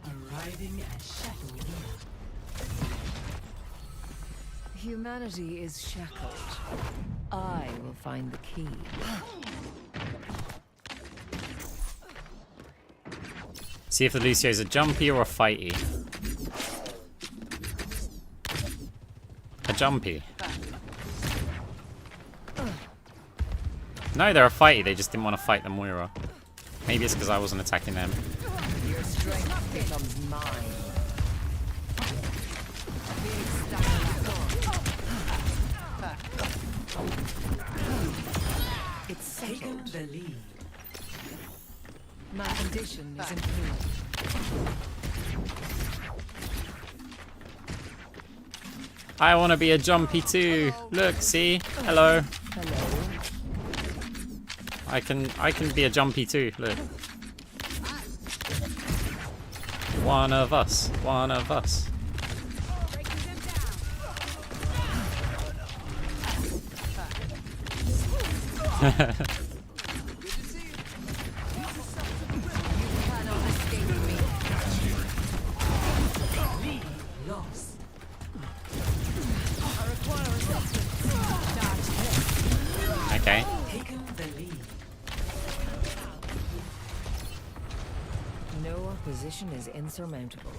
Arriving at Shadow. Humanity is shackled. I will find the key. See if the Lucio's a jumpy or a fighty. A jumpy. No, they're a fighty. They just didn't want to fight the Moira. Maybe it's because I wasn't attacking them. Your strength becomes mine. It's Taken settled. the lead. My condition is improved. I want to be a jumpy too. Look, see? Hello. Hello. I can be a jumpy too. Look. One of us. One of us. Lost. Okay. Taken the lead. No opposition is insurmountable.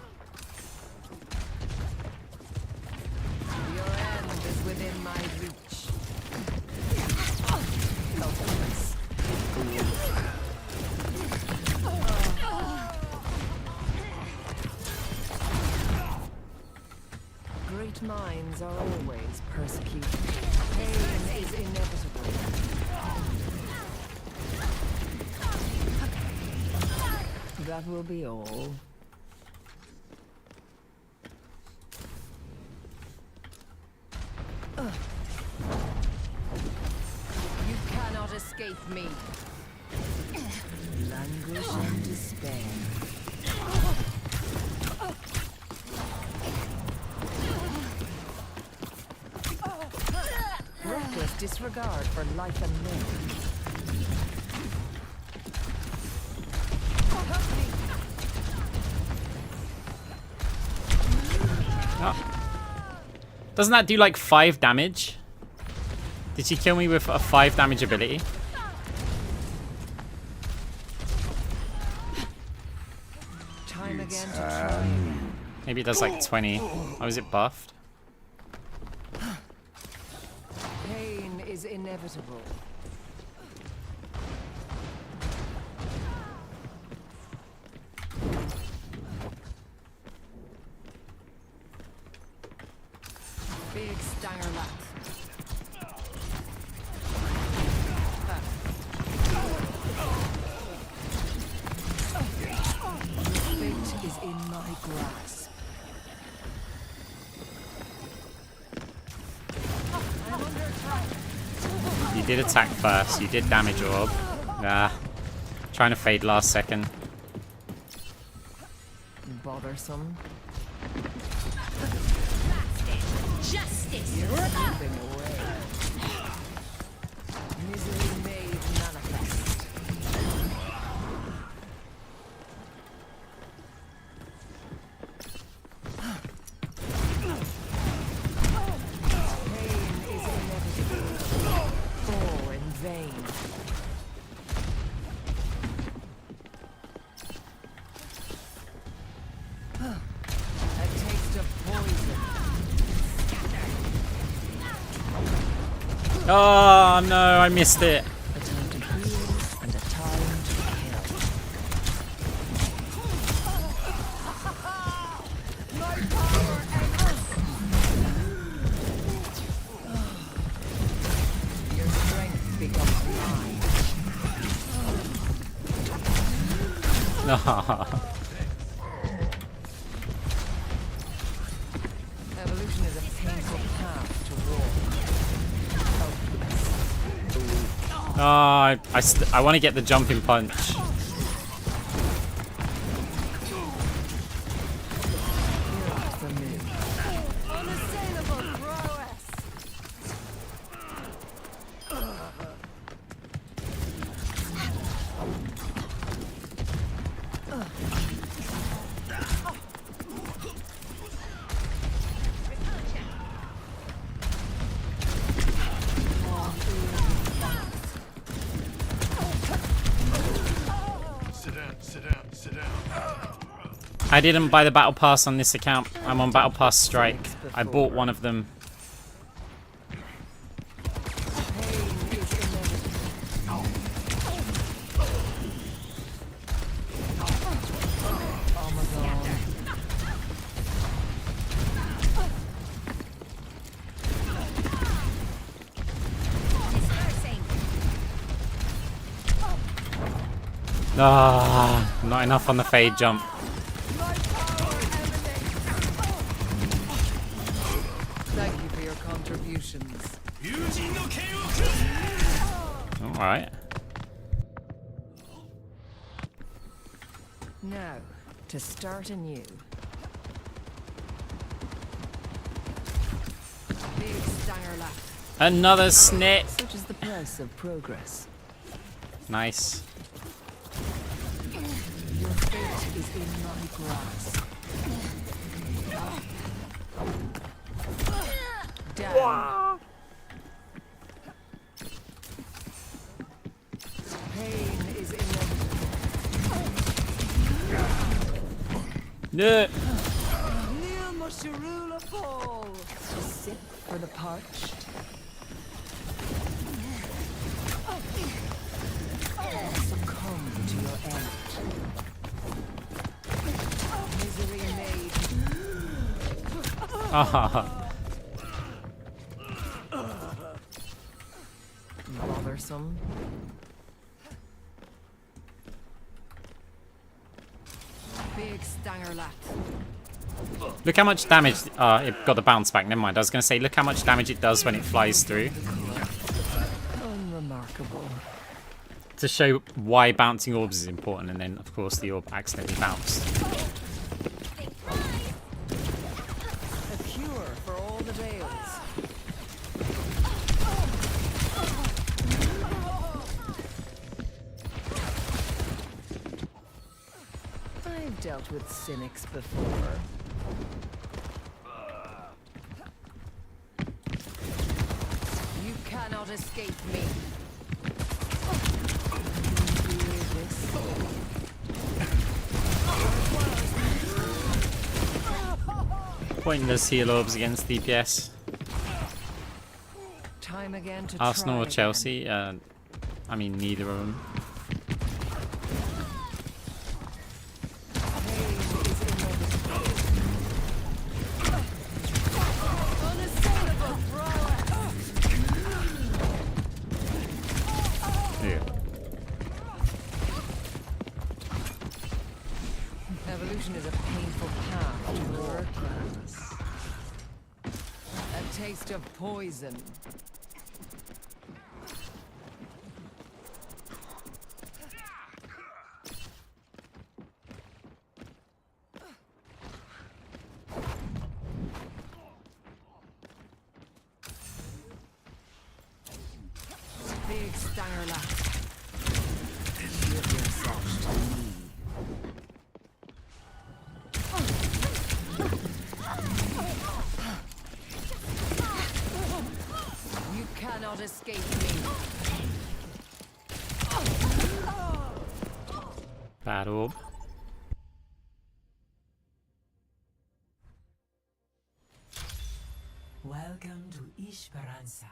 Your end is within my reach. Helpless. Great minds are always persecuted. Pain is inevitable. that will be all. You cannot escape me. Languish and despair. Reckless disregard for life and limb. Doesn't that do like 5 damage? Did she kill me with a 5 damage ability? Time again to try again. Maybe it does like 20. Oh, is it buffed? Pain is inevitable. Big Stinger lap. Fate is in my grasp. You did attack first. You did damage orb. Ah, trying to fade last second. Bothersome. Justice! Moving away. Misery made manifest. Pain is inevitable. All in vain. A taste of poison. Oh no, I missed it. A time to heal and a time to kill. Your strength becomes mine. Evolution is a painful path to war. Oh, I want to get the jumping punch. For me. Unassailable prowess. Sit down, sit down, sit down. I didn't buy the battle pass on this account. I'm on battle pass strike. I bought one of them. Pain is inevitable. Amazon. Dispersing. Ah, not enough on the fade jump. Thank you for your contributions. Alright. Now, to start anew. Big Stinger lap. Another snit. Such is the price of progress. Nice. Your fate is in my grasp. Down. Pain is inevitable. No. Neil Mushirula fall. A sip for the parched. Succumb to your end. Misery made. Ah. Bothersome. Stanger lat. Look how much damage. It got the bounce back. Never mind. I was going to say, look how much damage it does when it flies through. Unremarkable. To show why bouncing orbs is important, and then, of course, the orb accidentally bounced. A cure for all the tales. I've dealt with cynics before. You cannot escape me. Pointless heal orbs against DPS. Time again to Arsenal try or again. Chelsea? I mean, neither of them. Evolution is a painful path to lower class. A taste of poison. Big stanger lap. Give yourself to me. You cannot escape me. Bad orb. Welcome to Esperanza.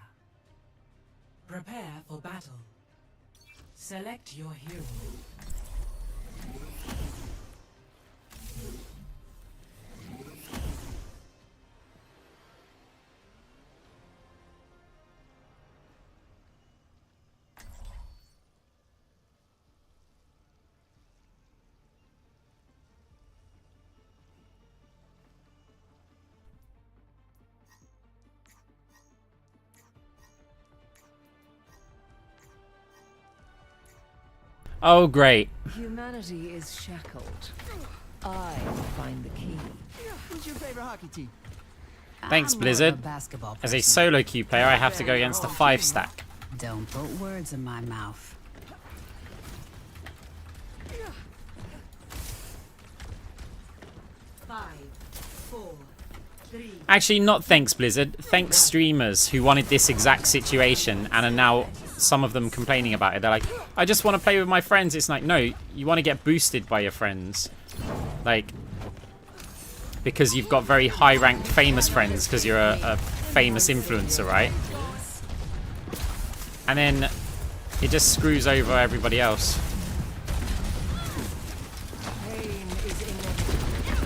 Prepare for battle. Select your hero. Oh, great. Humanity is shackled. I find the key. Who's your favorite hockey team? Thanks, I'm more of Blizzard. a basketball As a person. solo queue player, I have to go against a 5-stack. Don't put words in my mouth. Actually, not thanks, Blizzard. Thanks, streamers who wanted this exact situation and are now, some of them, complaining about it. They're like, I just want to play with my friends. It's like, no, you want to get boosted by your friends. Like, because you've got very high-ranked famous friends because you're a famous influencer, right? And then it just screws over everybody else. Pain is inevitable.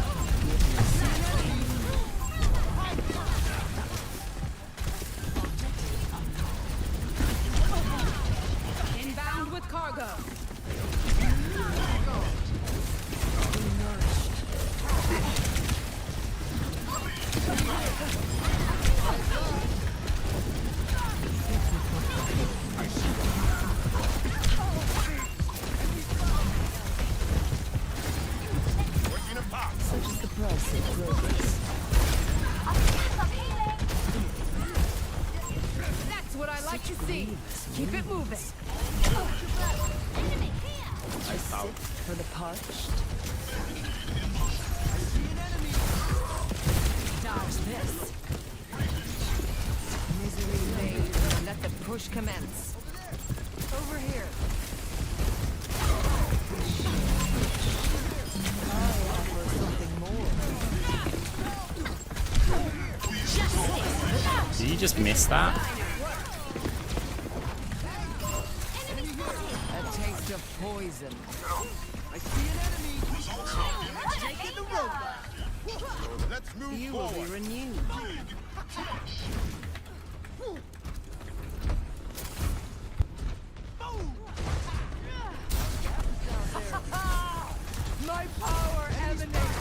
Inbound with cargo. Such is the price of progress. That's what I like to see. Keep it moving. I sit for the parched. Dodge this. Misery made. Let the push commence. Over here. I offer something more. Did you just miss that? A taste of poison. I see an enemy. Taking the road back. Let's move You will be forward. renewed. My power emanates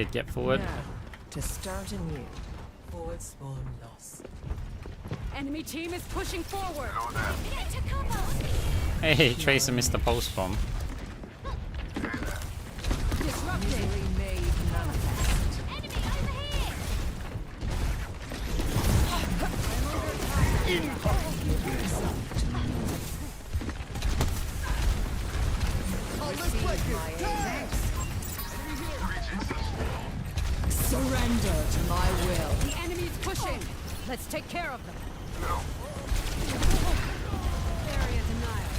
did get forward. Now, to start anew. Forward spawn lost. Enemy team is pushing forward. Get to cover. Hey, Tracer missed the pulse bomb. Disrupting. Misery made manifest. Enemy over here. Receive my aid. Surrender. To my will. The enemy is pushing. Let's take care of them. Area denial.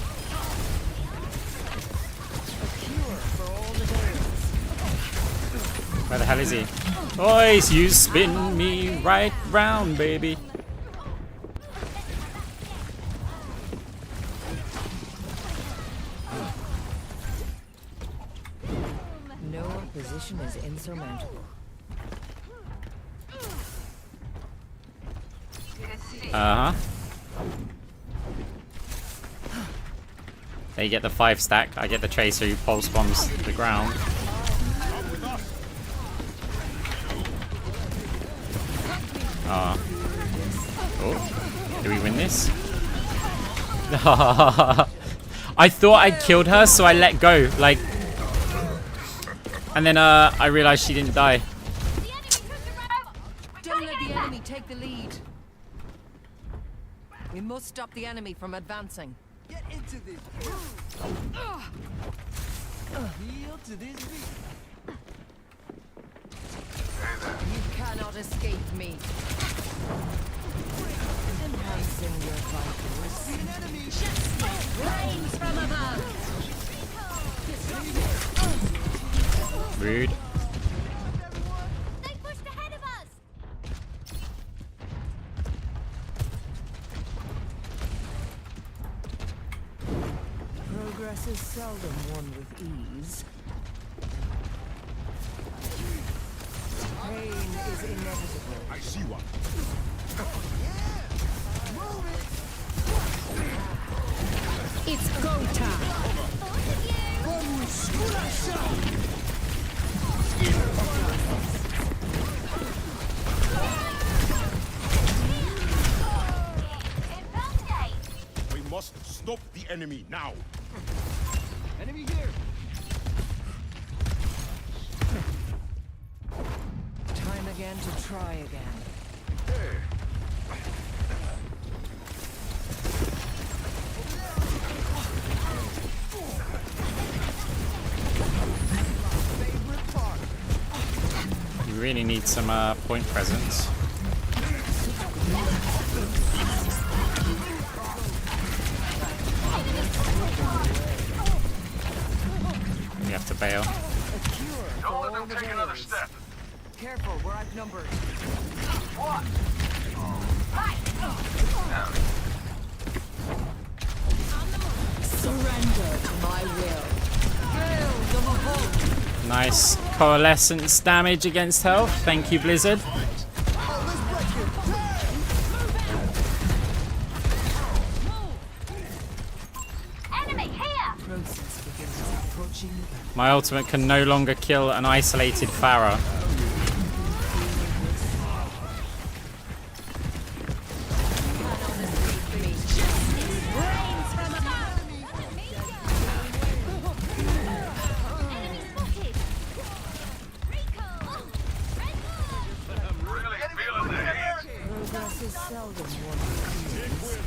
A cure for all the days. Where the hell is he? Boys, you spin me right round, baby. No opposition is insurmountable. Uh-huh. They get the 5 stack. I get the Tracer who pulse bombs the ground. Oh. Do we win this? I thought I'd killed her, so I let go. Like, and then I realized she didn't die. Don't let the enemy take the lead. We must stop the enemy from advancing. Get into this. Heel to this beat. You cannot escape me. Enhancing your vitals. See an enemy. Flames from above. Rude. They pushed ahead of us. Progress is seldom won with ease. Pain is inevitable. I see one. It's go time. We must stop the enemy now. Enemy here. Time again to try again. Favorite part. You really need some point presence. We have to bail. A cure for all the days. Careful, we're outnumbered. Surrender. To my will. Hail the Mahal. Nice coalescence damage against health. Thank you, Blizzard. Enemy here. Process begins approaching the back. My ultimate can no longer kill an isolated Pharah. Flames from above. Enemy spotted. Recall. Progress is seldom won with ease.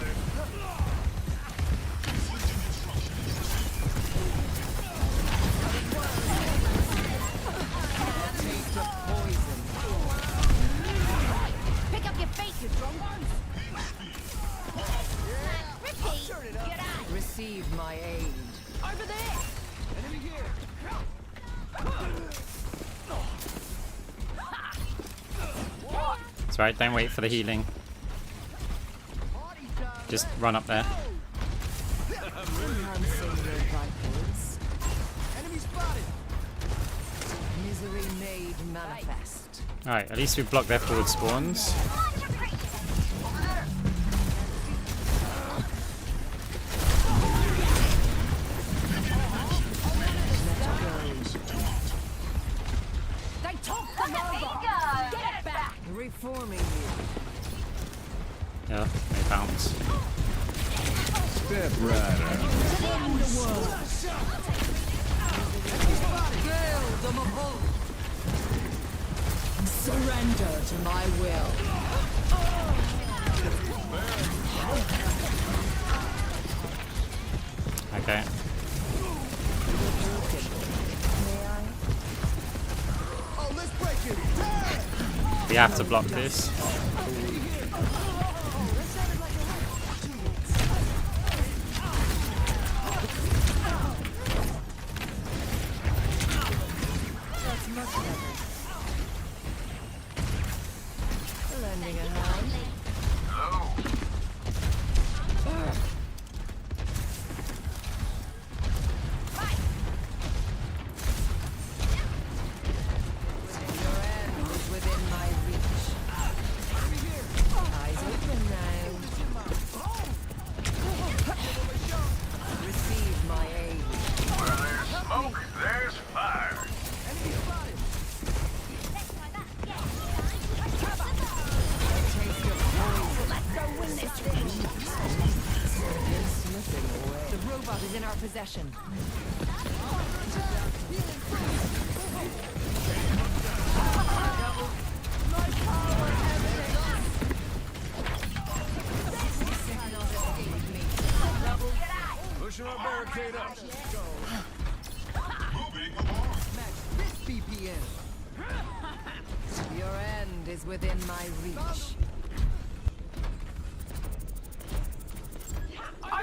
Taste of poison. Pick up your feet, you strong ones. Repeat. Get out. Receive my aid. Over there. Enemy here. It's right, don't wait for the healing. Party time. Just run up there. Enhancing your vitals. Enemy spotted. Misery made manifest. Alright, at least we blocked their forward spawns. They talk Reforming you. Yeah, they bounce. Step right up. Kill them all. Surrender to my will. Okay. Oh, let's break it. We have to block this. That's much better. Lending a hand. Your end is within my reach. Eyes open now. Receive my aid. Where there's smoke, there's fire. Taste of poison. Slipping away. The robot is in our possession. Pushing our barricade up. This BPM. Your end is within my reach.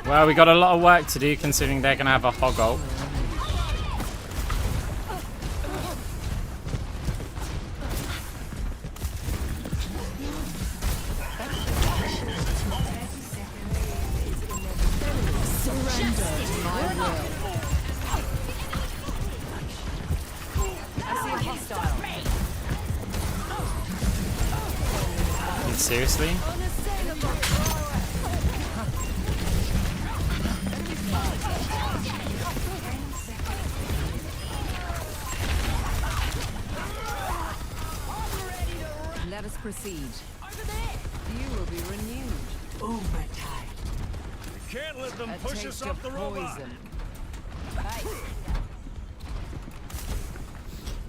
Well, we got a lot of work to do considering they're going to have a hog ult. Surrender to my will. I see a hostile. Seriously? Let us proceed. You will be renewed. Overtime. Can't let them A push us taste off of the robot. poison.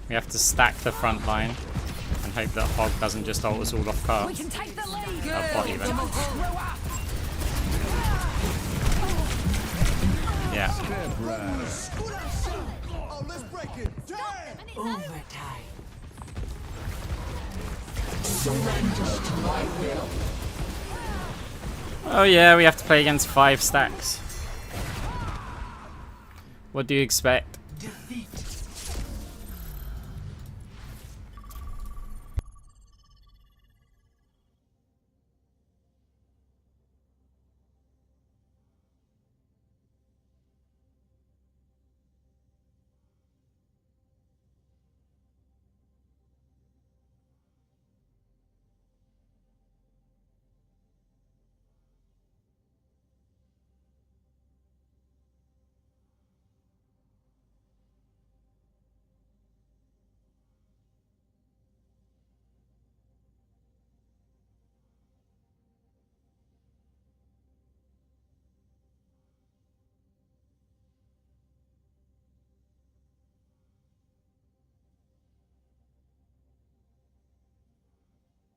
We have to stack the front line and hope that hog doesn't just ult us all off We cart. can take the lead. Bot even. Yeah. Step right up. Oh, let's break it. Damn. Overtime. Oh yeah, we have to play against 5 stacks. What do you expect?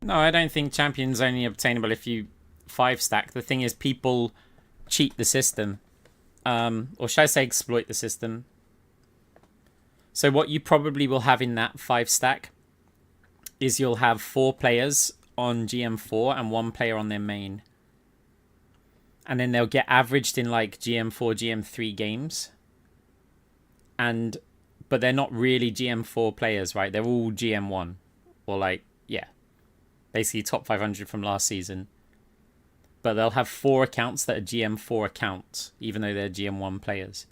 No, I don't think champion's only obtainable if you 5 stack. The thing is, people cheat the system. Or should I say exploit the system? So what you probably will have in that 5 stack is you'll have 4 players on GM4 and 1 player on their main. And then they'll get averaged in like GM4, GM3 games. But they're not really GM4 players, right? They're all GM1. Or like, yeah. Basically top 500 from last season. But they'll have 4 accounts that are GM4 accounts, even though they're GM1 players.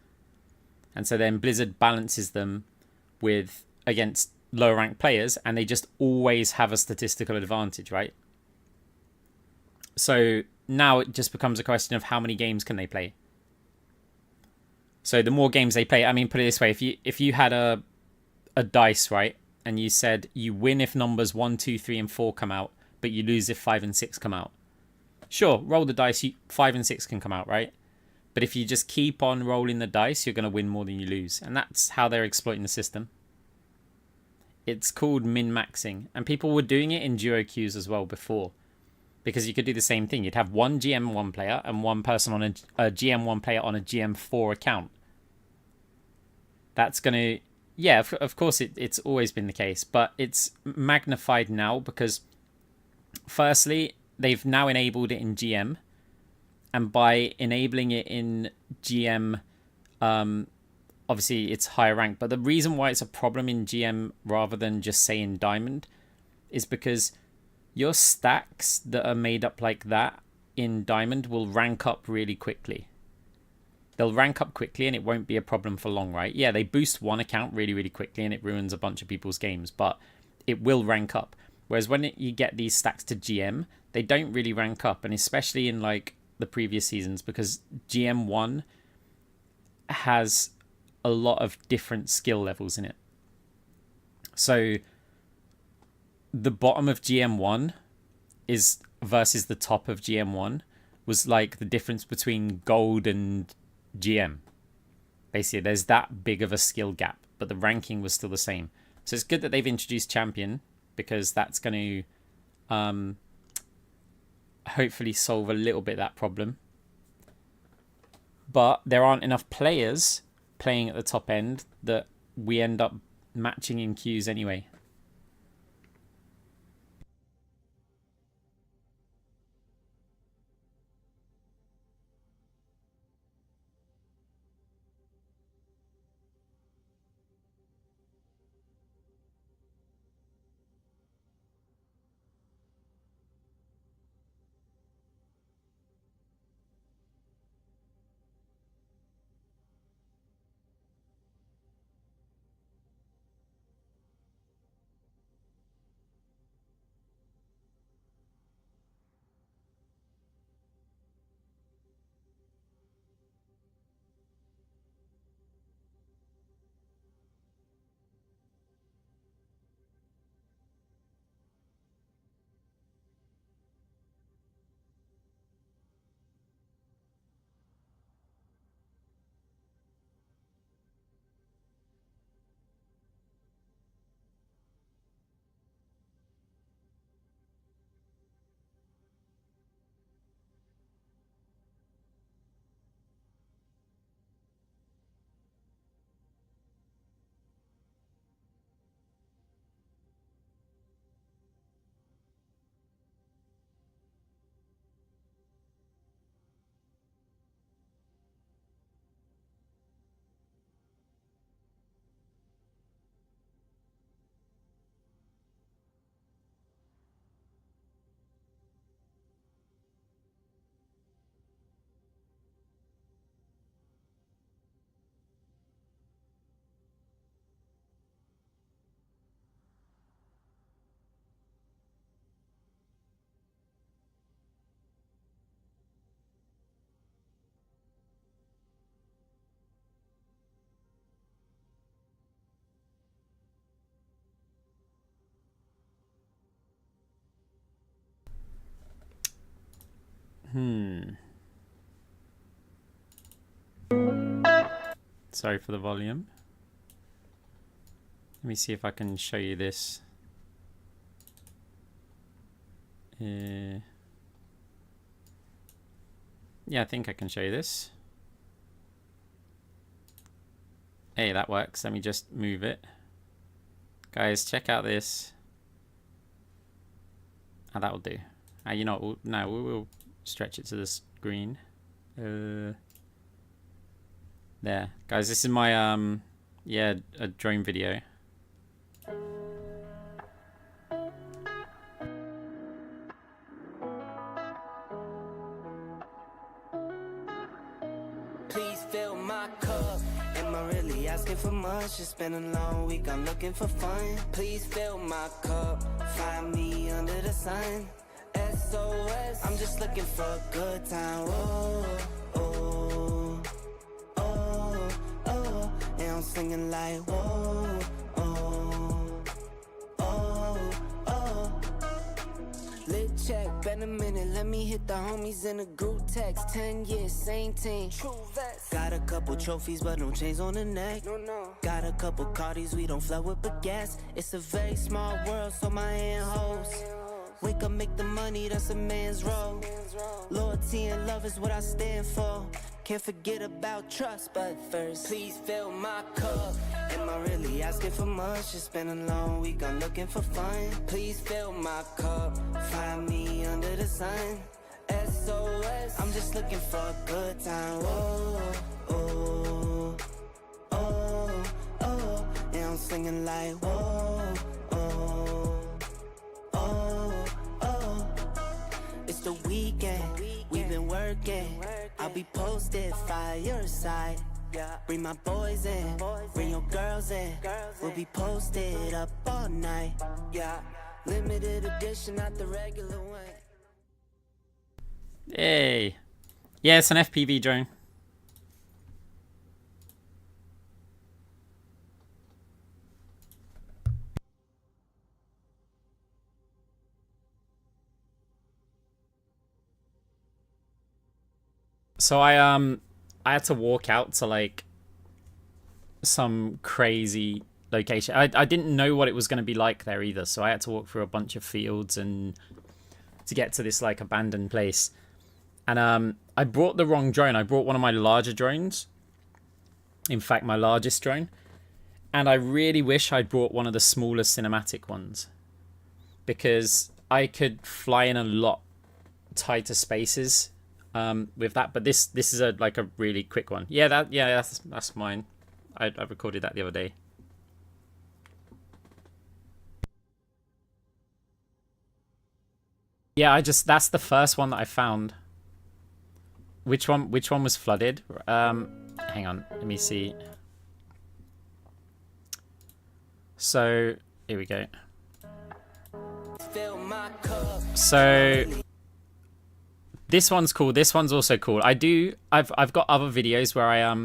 And so then Blizzard balances them with against lower ranked players, and they just always have a statistical advantage, right? So now it just becomes a question of how many games can they play. So the more games they play, I mean, put it this way, if you had a dice, right, and you said you win if numbers 1, 2, 3, and 4 come out, but you lose if 5 and 6 come out. Sure, roll the dice, 5 and 6 can come out, right? But if you just keep on rolling the dice, you're going to win more than you lose. And that's how they're exploiting the system. It's called min-maxing. And people were doing it in duo queues as well before. Because you could do the same thing. You'd have one GM1 player and one person on a GM1 player on a GM4 account. That's going to... Yeah, of course it's always been the case. But it's magnified now because... Firstly, they've now enabled it in GM. And by enabling it in GM, obviously it's higher rank. But the reason why it's a problem in GM rather than just say in Diamond is because your stacks that are made up like that in Diamond will rank up really quickly. They'll rank up quickly and it won't be a problem for long, right? Yeah, they boost one account really, really quickly and it ruins a bunch of people's games, but it will rank up. Whereas when you get these stacks to GM, they don't really rank up, and especially in like the previous seasons, because GM1 has a lot of different skill levels in it. So the bottom of GM1 is versus the top of GM1 was like the difference between gold and GM. Basically, there's that big of a skill gap, but the ranking was still the same. So it's good that they've introduced champion, because that's going to hopefully solve a little bit that problem. But there aren't enough players playing at the top end that we end up matching in queues anyway. Sorry for the volume. Let me see if I can show you this. Yeah, I think I can show you this. Hey, that works. Let me just move it. Guys, check out this. Oh, that'll do. You know, no, we will stretch it to the screen. There, guys, this is my yeah, a drone video. Please fill my cup. Am I really asking for much? It's been a long week, I'm looking for fun. Please fill my cup. Find me under the sun. SOS, I'm just looking for a good time. Oh, oh, oh, oh. And I'm singing like, whoa, oh. Lit check, been a minute, let me hit the homies in a group text. 10 years, same team. Got a couple trophies, but no chains on the neck. Got a couple Cardis, we don't flood with baguettes. It's a very small world, so my hand holds. Wake up, make the money, that's a man's role. Loyalty and love is what I stand for. Can't forget about trust, but first, please fill my cup. Am I really asking for much? It's been a long week, I'm looking for fun. Please fill my cup, find me under the sun. SOS, I'm just looking for a good time. Oh, oh, oh, oh. And I'm singing like, whoa, oh, oh, oh. It's the weekend, we've been working. I'll be posted, fireside. Bring my boys in, bring your girls in. We'll be posted up all night. Yeah, limited edition, not the regular one. Hey. Yeah, it's an FPV drone. So I had to walk out to like some crazy location. I didn't know what it was going to be like there either, so I had to walk through a bunch of fields and to get to this like abandoned place. And I brought the wrong drone. I brought one of my larger drones. In fact, my largest drone. And I really wish I'd brought one of the smaller cinematic ones, because I could fly in a lot tighter spaces with that. But this is a like a really quick one. Yeah, that's mine. I recorded that the other day. Yeah, that's the first one that I found. Which one was flooded? Hang on, let me see. So, here we go. So, this one's cool. This one's also cool. I've got other videos where I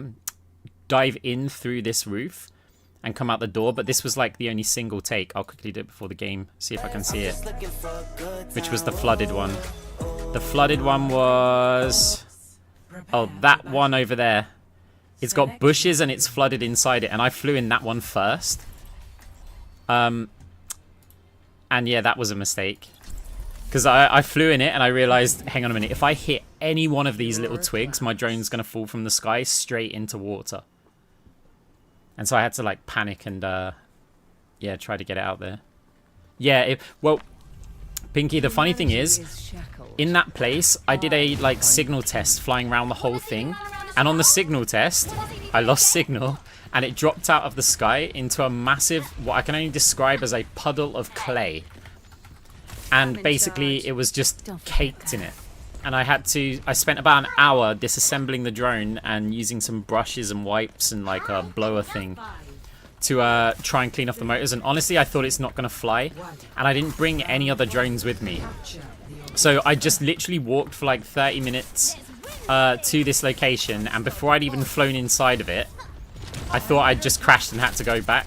dive in through this roof and come out the door, but this was like the only single take. I'll quickly do it before the game, see if I can see it. Which was the flooded one. The flooded one was... Oh, that one over there. It's got bushes and it's flooded inside it, and I flew in that one first. And yeah, that was a mistake. Because I flew in it and I realized, hang on a minute, if I hit any one of these little twigs, my drone's going to fall from the sky straight into water. And so I had to like panic and yeah, try to get it out there. Yeah, well, Pinky, the funny thing is, in that place, I did a like signal test flying around the whole thing. And on the signal test, I lost signal and it dropped out of the sky into a massive, what I can only describe as a puddle of clay. And basically it was just caked in it. And I spent about an hour disassembling the drone and using some brushes and wipes and like a blower thing to try and clean off the motors. And honestly, I thought it's not going to fly. And I didn't bring any other drones with me. So I just literally walked for like 30 minutes to this location. And before I'd even flown inside of it, I thought I'd just crashed and had to go back.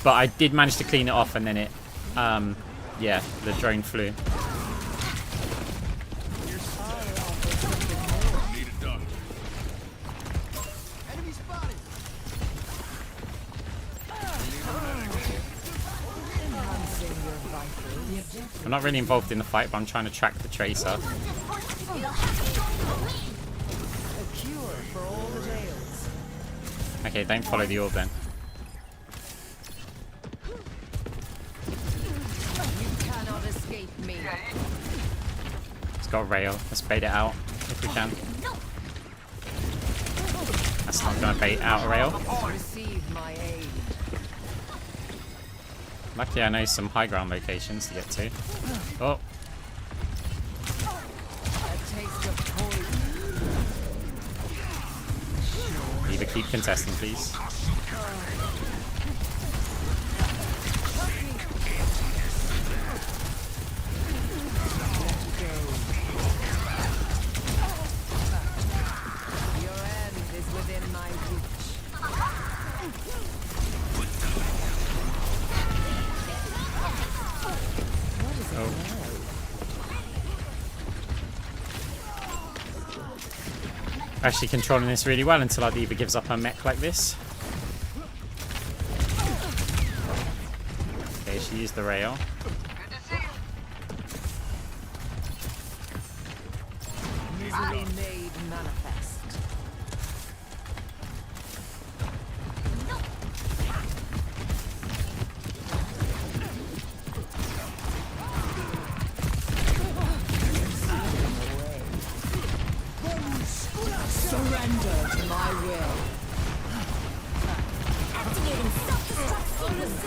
But I did manage to clean it off, and then it, yeah, the drone flew. I'm not really involved in the fight, but I'm trying to track the tracer. Okay, don't follow the orb then. It's got a rail. Let's bait it out if we can. That's not going to bait out a rail. Luckily, I know some high ground locations to get to. Oh. Either keep contesting, please. Actually controlling this really well until our D.Va gives up her mech like this. Okay, she used the rail. Misery made manifest. Surrender to my will. Activating self-destruct sequence.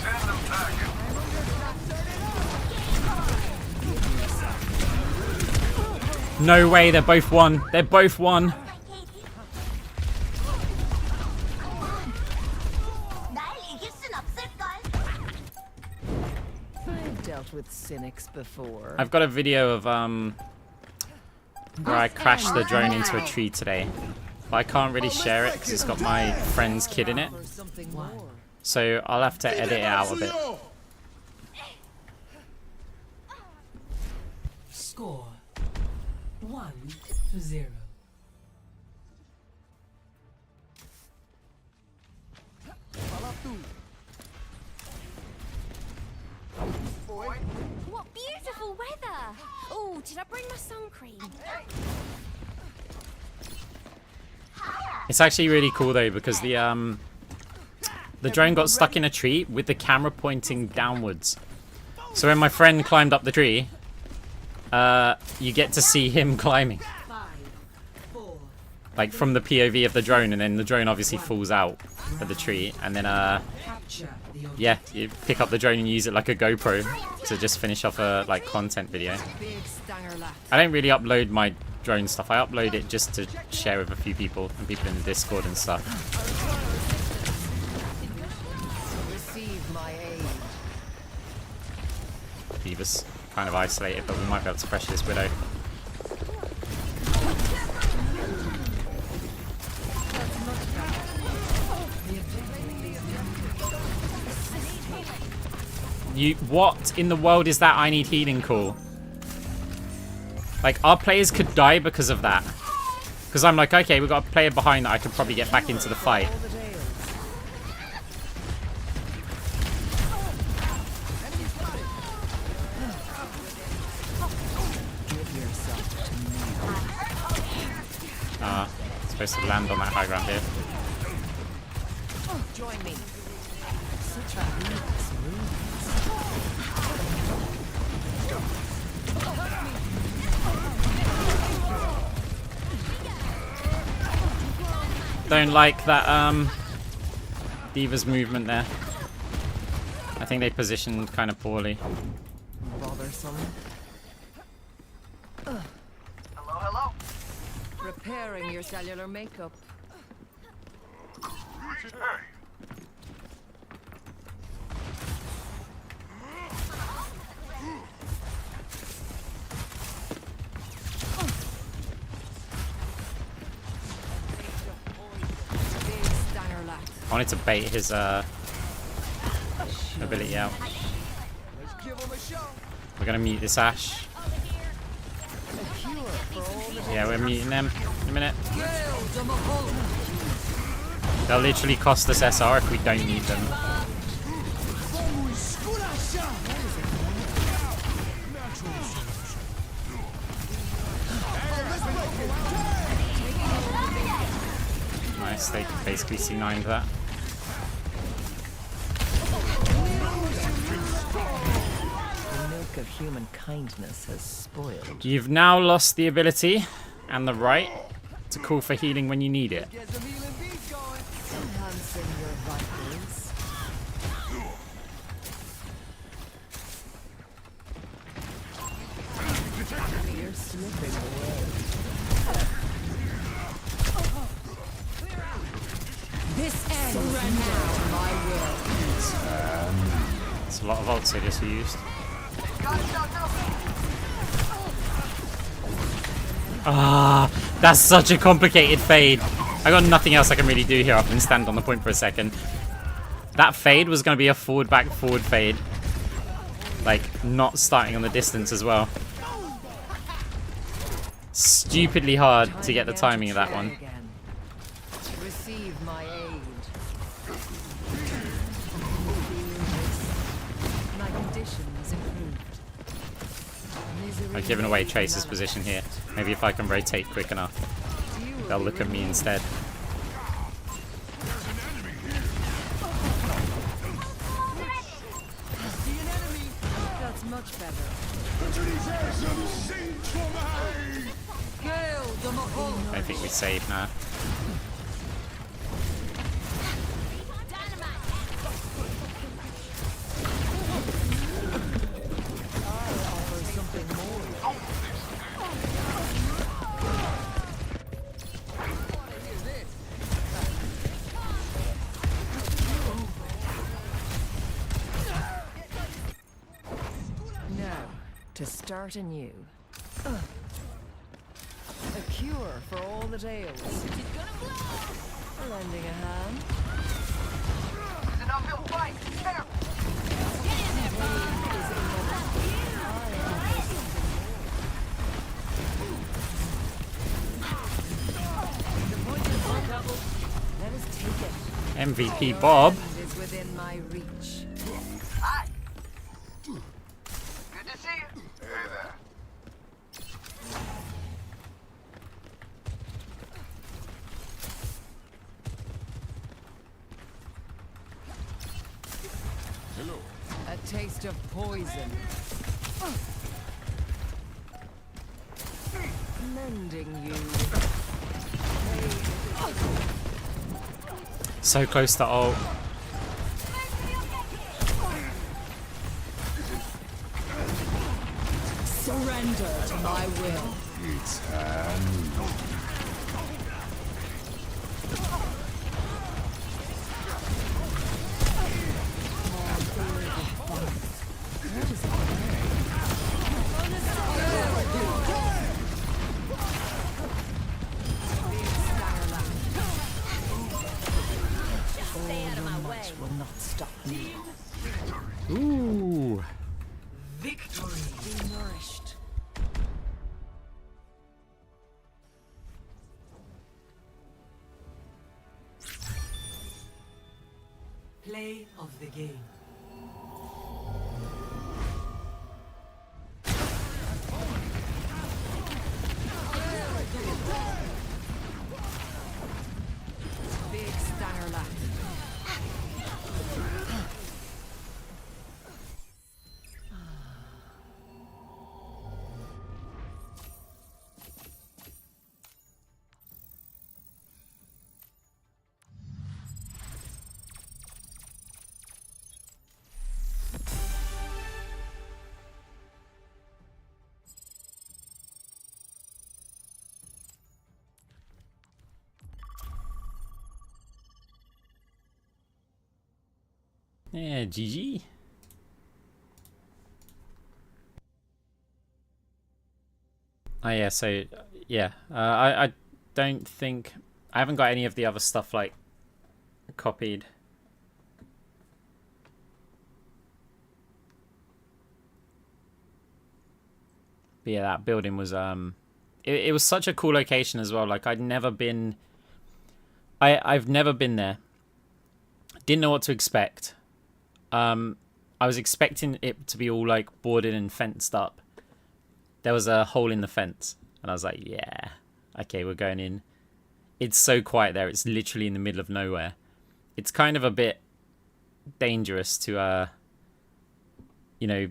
Send them packing. No way, they're both one. They're both one. I've dealt with cynics before. I've got a video of where I crashed the drone into a tree today. But I can't really share it because it's got my friend's kid in it. For something more. So I'll have to edit it out a bit. Score 1-0. What beautiful weather! Oh, did I bring my sun cream? It's actually really cool though because the drone got stuck in a tree with the camera pointing downwards. So when my friend climbed up the tree, you get to see him climbing. 5, 4, Like from the POV of the drone, and then the drone obviously falls out of the tree, and then capture the yeah, you pick up the drone and use it like a GoPro to just finish off a like content video. big stanger lap. I don't really upload my drone stuff. I upload it just to share with a few people and people in the Discord and stuff. Receive my aid. D.Va's kind of isolated, but we might be able to pressure this Widow. What in the world is that I need healing call? Like, our players could die because of that. Because I'm like, okay, we've got a player behind that I could probably get back into the fight. All the tales. Give yourself to me. Supposed to land on that high ground here. Join me. Such a weakness, Don't like that D.Va's movement there. I think they positioned kind of poorly. bothersome. Hello? Repairing your cellular makeup. Hey, Big stanger lap. I wanted to bait his ability out. Let's give him a show. We're gonna mute this Ashe. Yeah, we're muting them in a minute. They'll literally cost us SR if we don't mute them. Nice, they basically C9'd that. The milk of human kindness has spoiled. You've now lost the ability and the right to call for healing when you need it. Get some healing beats going. Enhancing your vitals. You're slipping away. This ends now my will. It's a lot of ults they just used. Ah, that's such a complicated fade. I got nothing else I can really do here other than stand on the point for a second. That fade was going to be a forward back forward fade. Like, not starting on the distance as well. stupidly hard to get the timing of that one. Again. Receive my aid. My condition is improved. Misery I've given away may Tracer's manifest. position here. Maybe if I can rotate quick enough, You will they'll be look at me relieved. instead. See an enemy. That's much better. Gale the Mahal. I think we save now. Or something more. Now, to start anew. A cure for all that ails. Lending a hand. Let us take it. MVP Bob. End is within my reach. Good to see you. Hey there. A taste of poison. Mending you. So close to ult. Surrender to my will. Stay out of my way. Will not stop me. Ooh. Victory. Be nourished. Play of the game. Big Stanger lap. Yeah, GG. Oh yeah, so yeah, I don't think I haven't got any of the other stuff like copied. But yeah, that building was it was such a cool location as well. Like I've never been there. Didn't know what to expect. I was expecting it to be all like boarded and fenced up. There was a hole in the fence, and I was like, yeah, okay, we're going in. It's so quiet there. It's literally in the middle of nowhere. It's kind of a bit dangerous to, you know,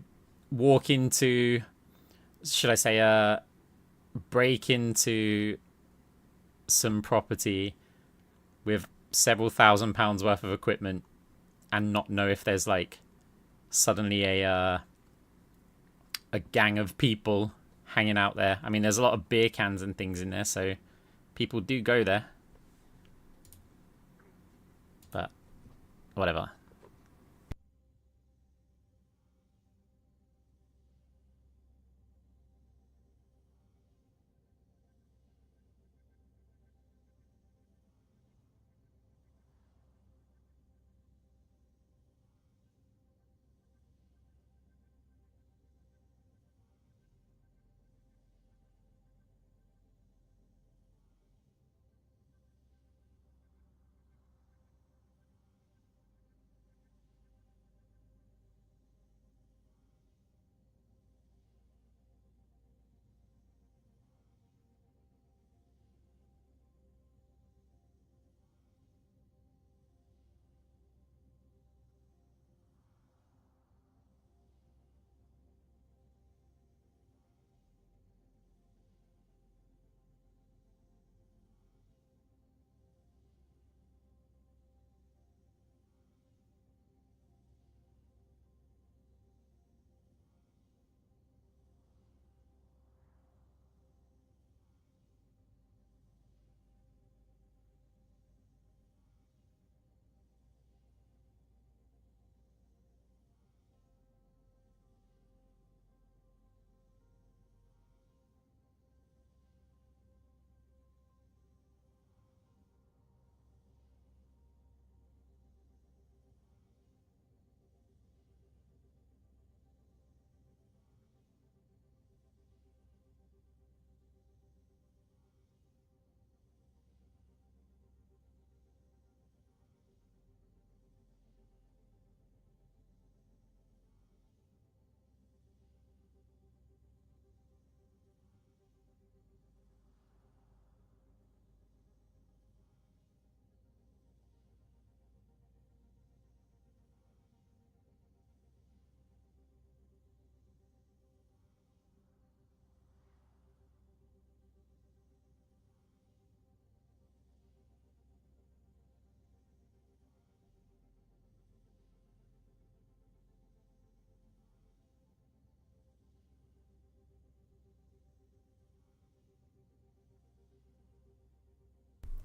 walk into, should I say, break into some property with several £1,000s worth of equipment and not know if there's like suddenly a gang of people hanging out there. I mean, there's a lot of beer cans and things in there, so people do go there. But whatever.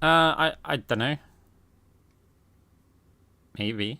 I don't know. Maybe.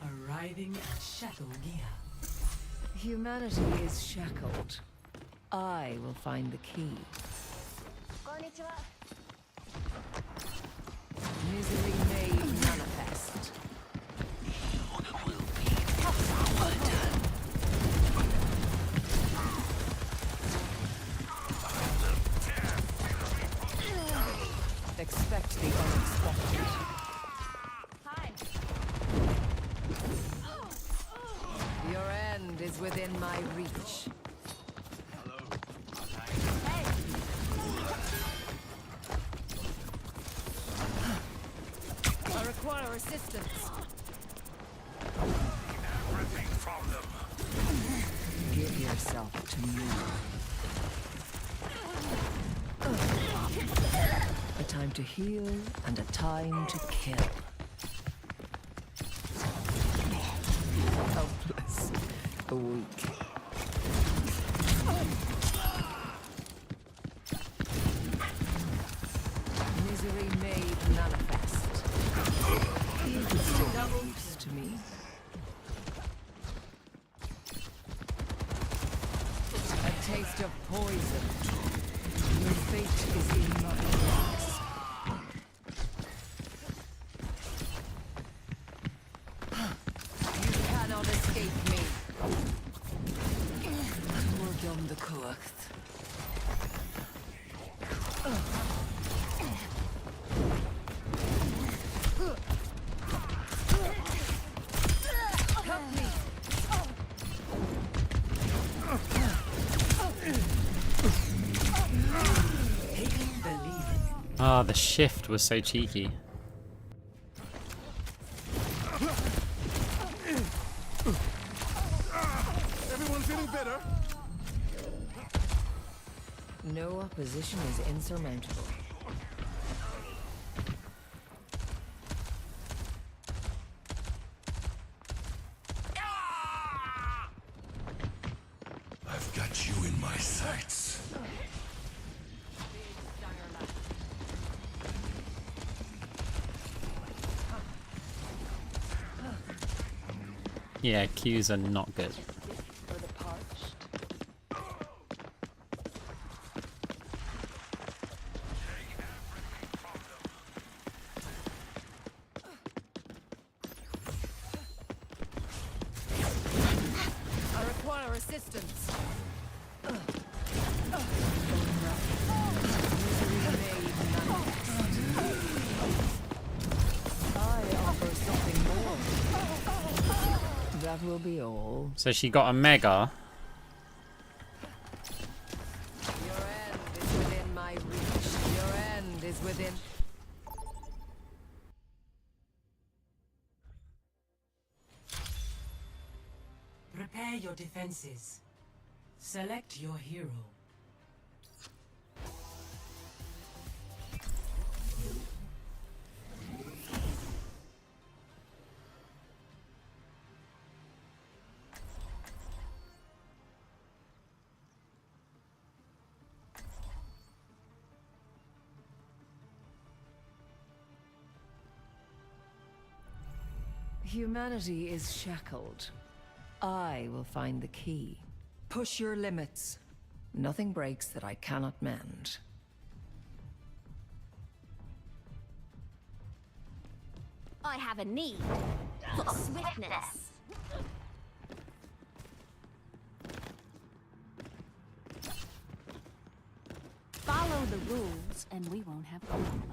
Arriving at Shadow Gear. Humanity is shackled. I will find the key. Misery made manifest. Expect the unexpected. Hi. Your end is within my reach. I require assistance. Everything from them. Give yourself to me. A time to heal and a time to kill. Helpless, weak. Misery made manifest. You can still be use to me. A taste of poison. Your fate is in my grasp. You cannot escape me. Morgum the Coacht. Help me. Oh, the shift was so cheeky. Everyone feeling better? No opposition is insurmountable. I've got you in my sights. Yeah, Qs are not good. I require assistance. I offer something more. That will be all. So she got a mega. Your end is within my reach. Your end is within. Prepare your defenses. Select your hero. Humanity is shackled. I will find the key. Push your limits. Nothing breaks that I cannot mend. I have a need for swiftness. Follow the rules and we won't have a problem.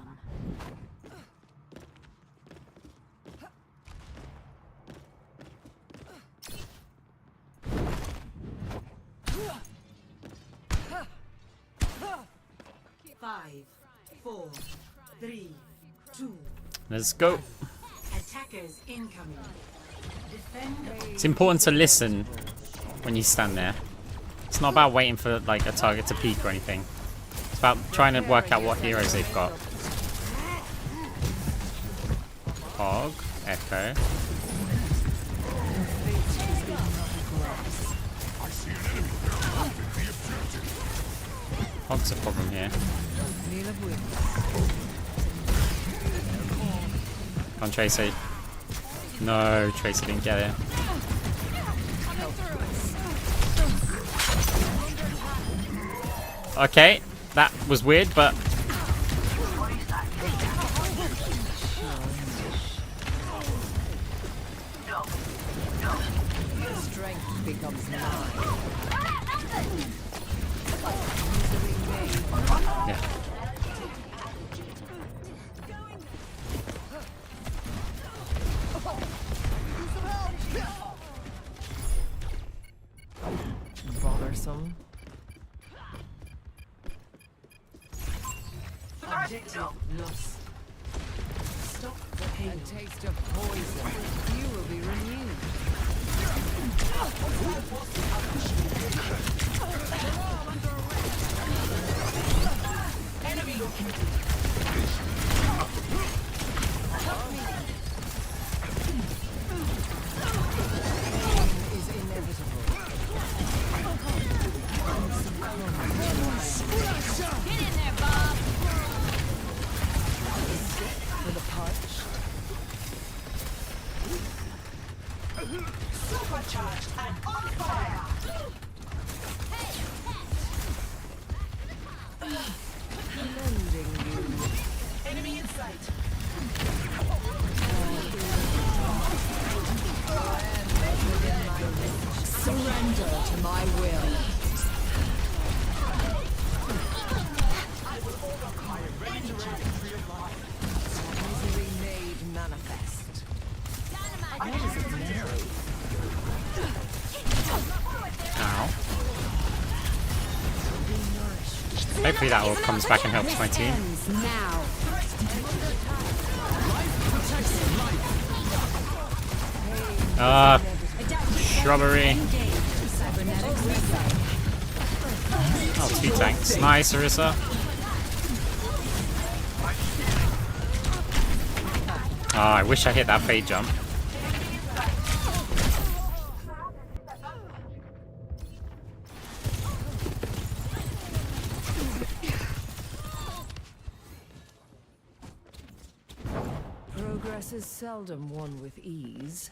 Five, 4, 3, 2. Let's go. Attackers incoming. Defend. It's important to listen when you stand there. It's not about waiting for like a target to peek or anything. It's about trying to work out what heroes they've got. Hog, Echo. Hog's a problem here. Come on, Tracy. No, Tracy didn't get it. Okay, that was weird, but Strength becomes mine. yeah. Bothersome. Objective lost. Stop the pain. A taste of poison. You will be renewed. Enemy Is inevitable. Get in there, Bob. For the punch. supercharged and on fire. Lending you. Enemy in sight. Surrender to my will. Misery made manifest. Ow. Hopefully that all comes back and helps my team. Ends now. Shrubbery. Oh, 2 tanks. Nice, Orisa. Oh, I wish I hit that fade jump. Progress is seldom won with ease.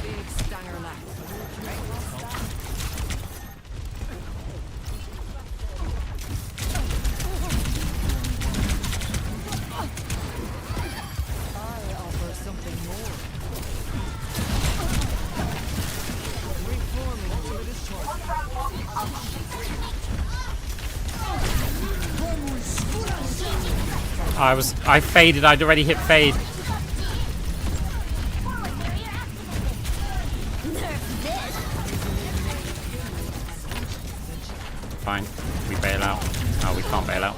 Big stanger I offer something more. Reforming to the destroyer. I faded, I'd already hit fade. Fine, we bail out. Oh, we can't bail out.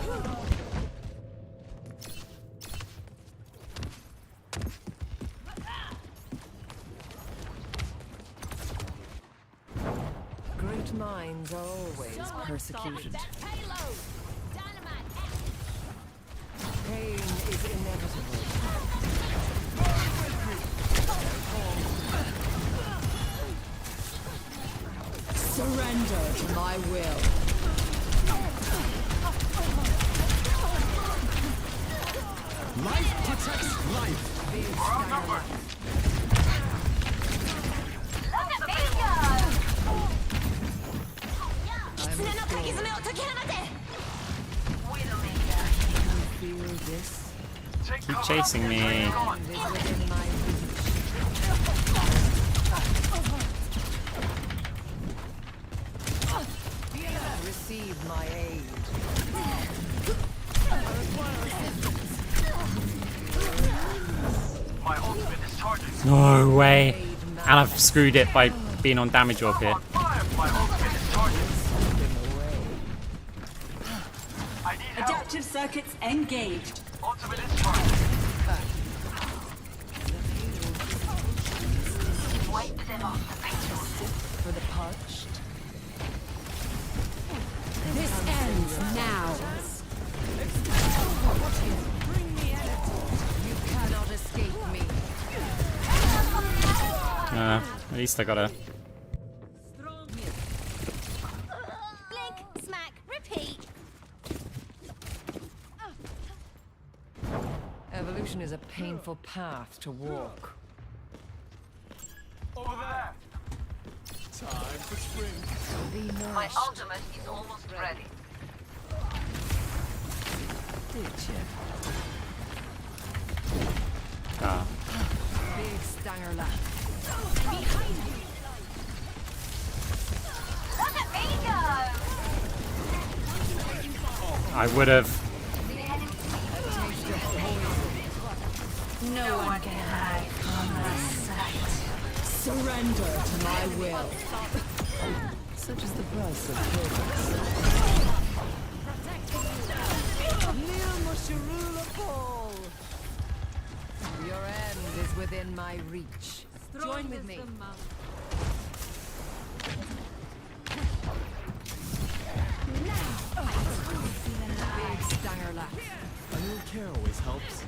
Great minds are always persecuted. Payload. Dynamite. Pain is inevitable. Surrender to my will. Life protects life. Look at me go. 狐の鍵爪を解き放て。chasing me. End is within my reach. Receive my aid. My ultimate is charging. No way. And I've screwed it by being on damage orb here. Fire! My ultimate is charging. I need help. Adaptive circuits engaged. Ultimate is charging. Wipe them off the paint. For the parched. This ends now. Bring the energy. You cannot escape me. At least I got a... Blink, smack, repeat. Evolution is a painful path to walk. Over there. Time for spring. Be My nourished. ultimate is almost ready. Did you? Ah. Big stanger lap. Look at me go! I would have... No one can hide from my sight. Surrender to my will. Such is the price of progress. Your end is within my reach. Join with me. Big stanger lap. A little care always helps.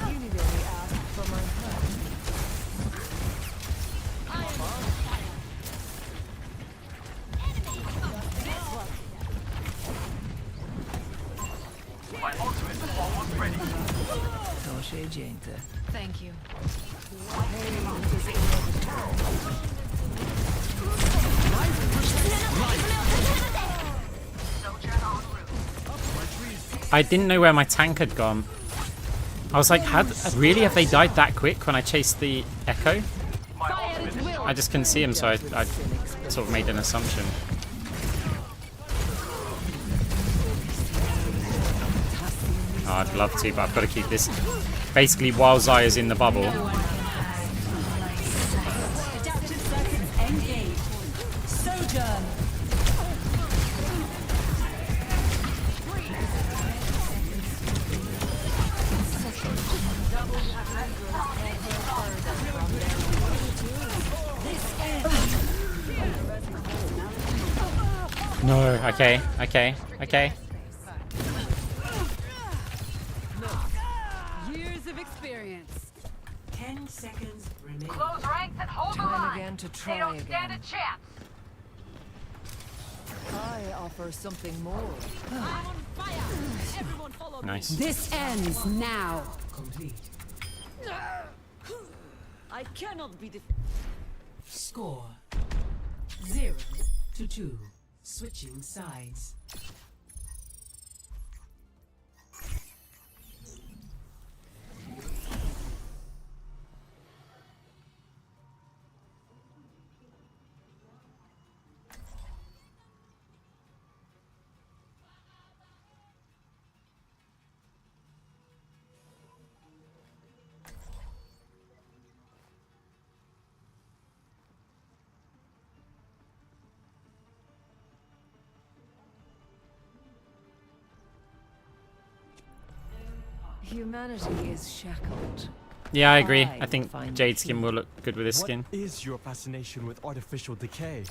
You need only ask for my help. My ultimate is almost ready. To się dziękuję. Thank you. I didn't know where my tank had gone. I was like, really? Have they died that quick when I chased the Echo? I just couldn't see him, so I sort of made an assumption. Oh, I'd love to, but I've got to keep this. Basically, while Zaya's in the bubble. Adaptive circuits engaged. Sojourn. No, okay. Years of experience. 10 seconds remaining. Close ranks and hold the Time line. again to They try don't stand a again. chance. I offer something more. Nice. This ends now. Complete. I cannot be Score 0-2. Switching sides. Humanity is shackled. Yeah, I agree. I I think find Jade skin will look good with this What skin. is your fascination with artificial decay?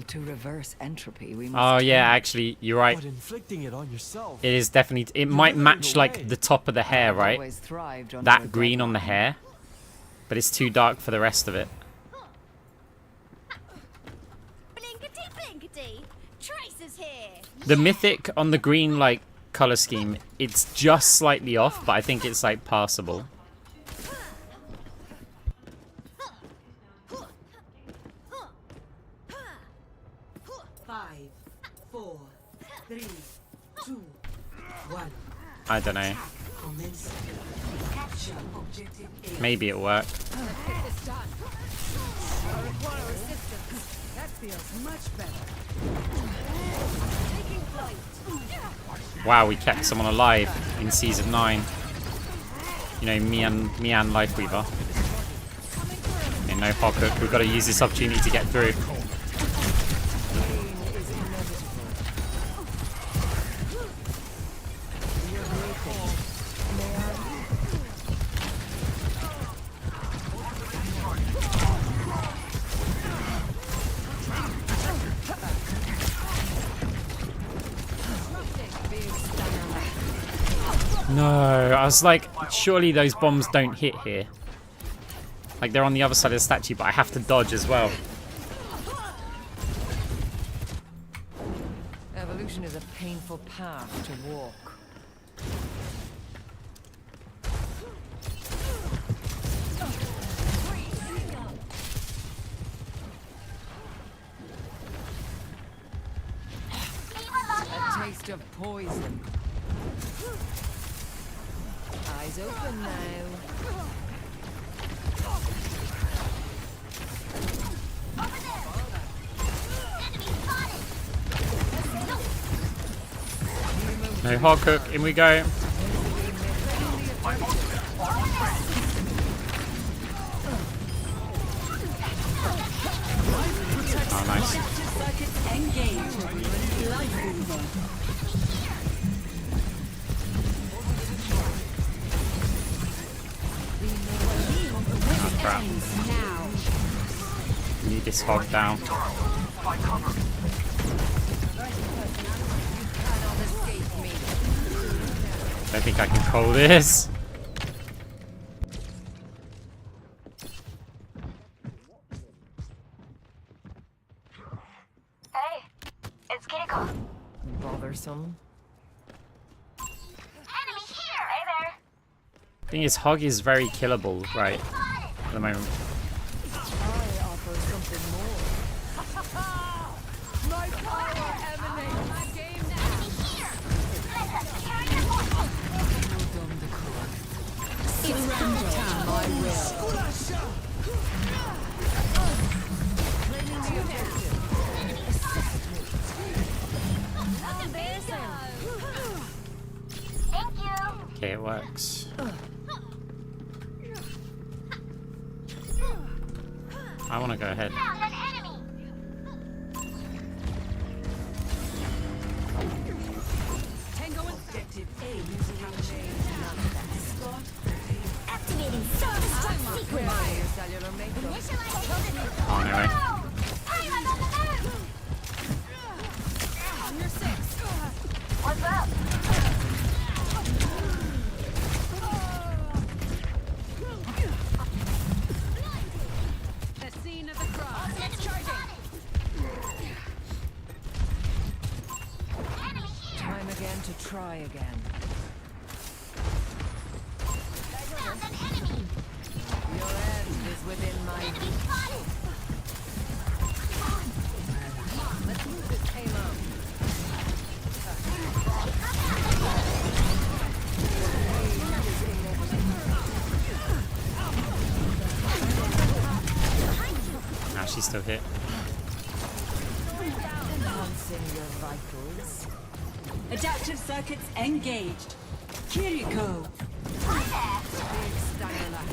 To reverse entropy, we must. Oh yeah, actually, you're right. But inflicting it on yourself. It is definitely. It might match like the top of the hair, right? Always thrived under a That green on the deadline. hair, but it's too dark for the rest of it. Blinkety blinkety. Tracer's here. The mythic on the green like color scheme, it's just slightly off, but I think it's like passable. 5, 4, 3, 2, 1. I don't know. Commence. Capture objective A. Maybe it'll work. Let's get this done. I require assistance. That feels much better. Taking flight. Wow, we kept someone alive in season 9. You know, Mian Lifeweaver. Okay, no hog hook. We've got to use this opportunity to get through. No, I was like, surely those bombs don't hit here. Like, they're on the other side of the statue, but I have to dodge as well. Evolution is a painful path to walk. A taste of poison. Eyes open now. No hog hook, in we go. Oh, nice. Oh, crap. Need this hog down. I think I can call this. Hey, it's critical. Bothersome. Enemy here. Hey there. Thing is, hog is very killable, right? At the moment. I offer something more. My power emanates. My game now. Surrender to my will. Claiming the objective. Thank you. Okay, it works. I want to go ahead. Found an enemy. Objective A is captured. Activating self-destruct sequence. Your cellular makeup. Oh, anyway. Hey, I'm on the move. On your six. What's up? The scene of the crime. It's charging. Enemy here. Time again to try again. Found an enemy. Your end is within my Enemy reach. spotted. Let's move this payload. Now she's still hit. Enhancing your vitals. Adaptive circuits engaged. Kiriko. Big Steiner.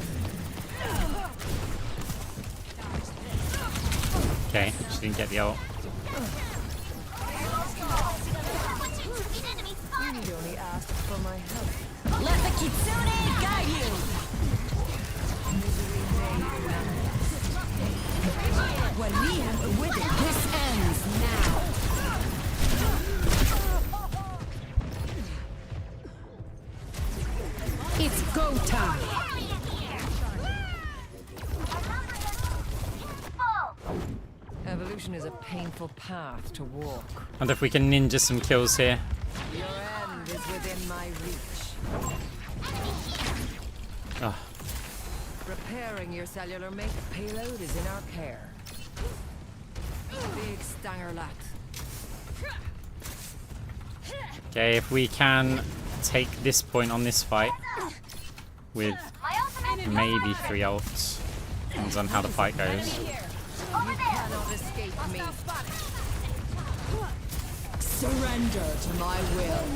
Okay, she didn't get the ult. You only asked for my help. Let the Kitsune guide you. When we have with it, this ends now. It's go time. Evolution is a painful path to walk. Wonder if we can ninja some kills here. Your end is within my reach. Oh, Repairing your cellular payload is in our care. Big Stangerlat. okay, if we can take this point on this fight with maybe 3 ults. Depends on how the fight goes. Cannot escape me. Surrender to my will.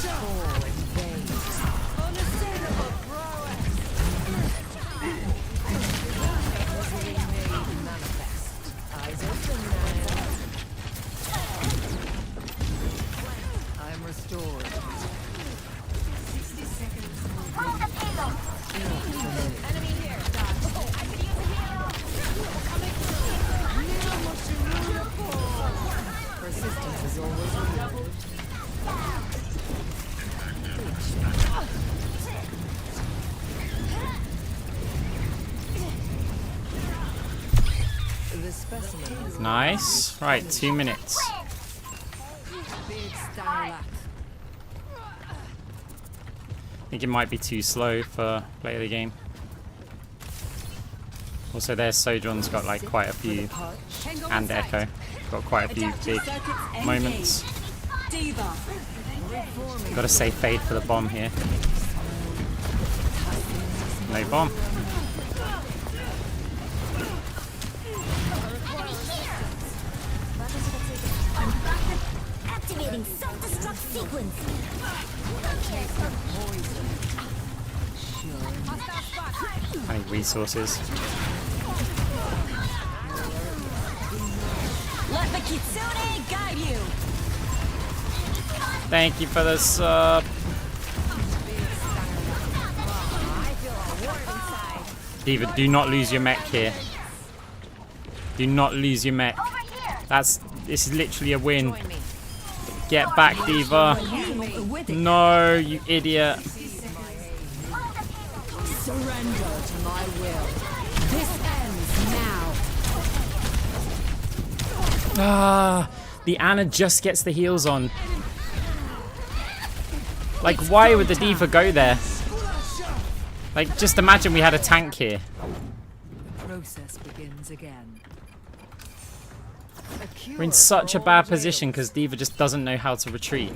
Fall in vain. Unassailable prowess. Misery made manifest. Eyes open now. I'm restored. 60 seconds. Enemy here. I could use a hero. Persistence is always rewarded. The specimen is Nice. Right, 2 minutes. big style up. I think it might be too slow for play of the game. Also, their Sojourn's got like quite a few, and Echo got quite a few big moments. Gotta say fade for the bomb here. No bomb. Activating self-destruct sequence. I need resources. Let the Kitsune guide you. Thank you for the sub. Diva, do not lose your mech here. Do not lose your mech. This is literally a win. Get back, Diva. No, you idiot. Surrender to my will. This ends now. Ah, the Ana just gets the heals on. Like, why would the Diva go there? Like, just imagine we had a tank here. The process begins again. We're in such a bad position because Diva just doesn't know how to retreat.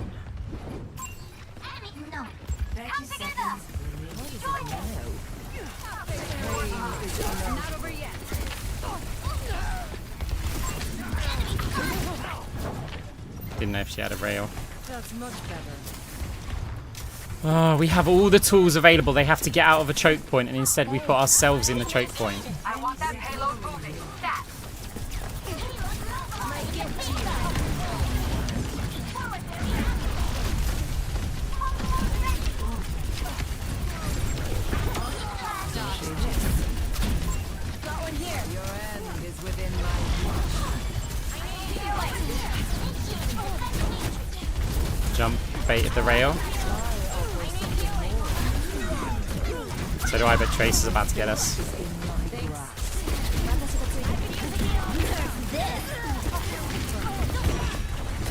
Didn't know if she had a rail. That's much better. Oh, we have all the tools available. They have to get out of a choke point, and instead we put ourselves in the choke point. I want that payload moving. Stat. Your end is within my reach. Jump, baited the rail. So do I, but Trace is about to get us.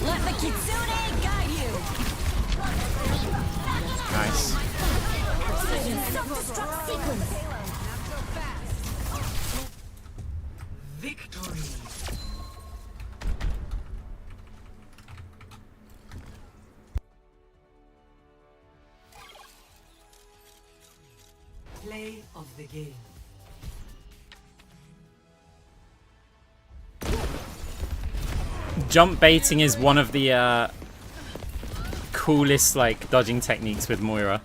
Let the Kitsune guide you. Nice. Self-destruct sequence. Victory. Play of the game. Jump baiting is one of the coolest like dodging techniques with Moira.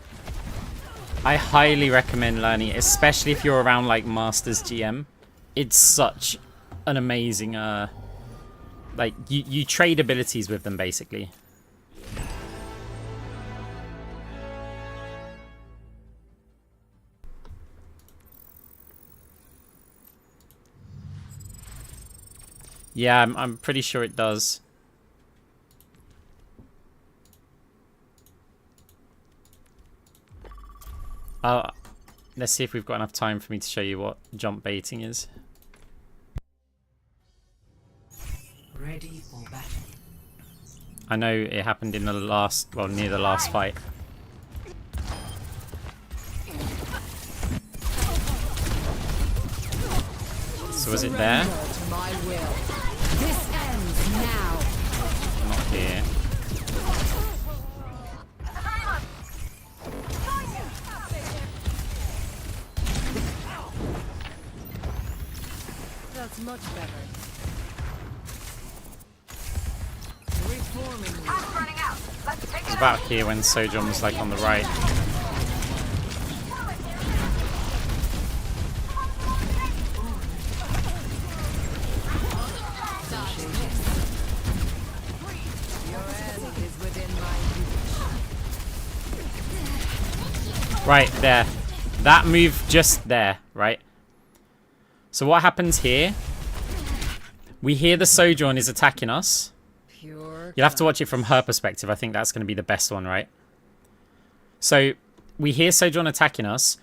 I highly recommend learning it, especially if you're around like Masters GM. It's such an amazing like you trade abilities with them basically. Yeah, I'm pretty sure it does. Let's see if we've got enough time for me to show you what jump baiting is. Ready for battle. I know it happened in the last, well, near the last fight. So was it there? To my will. This ends now. Not here. That's much better. Reforming you. I'm running out. Let's take It's it about here when Sojourn was like on the right. Your end is within my reach. Right there. That move just there, right? So what happens here? We hear the Sojourn is attacking us. Pure. You'll have to watch it from her perspective. I think that's going to be the best one, right? So we hear Sojourn attacking us.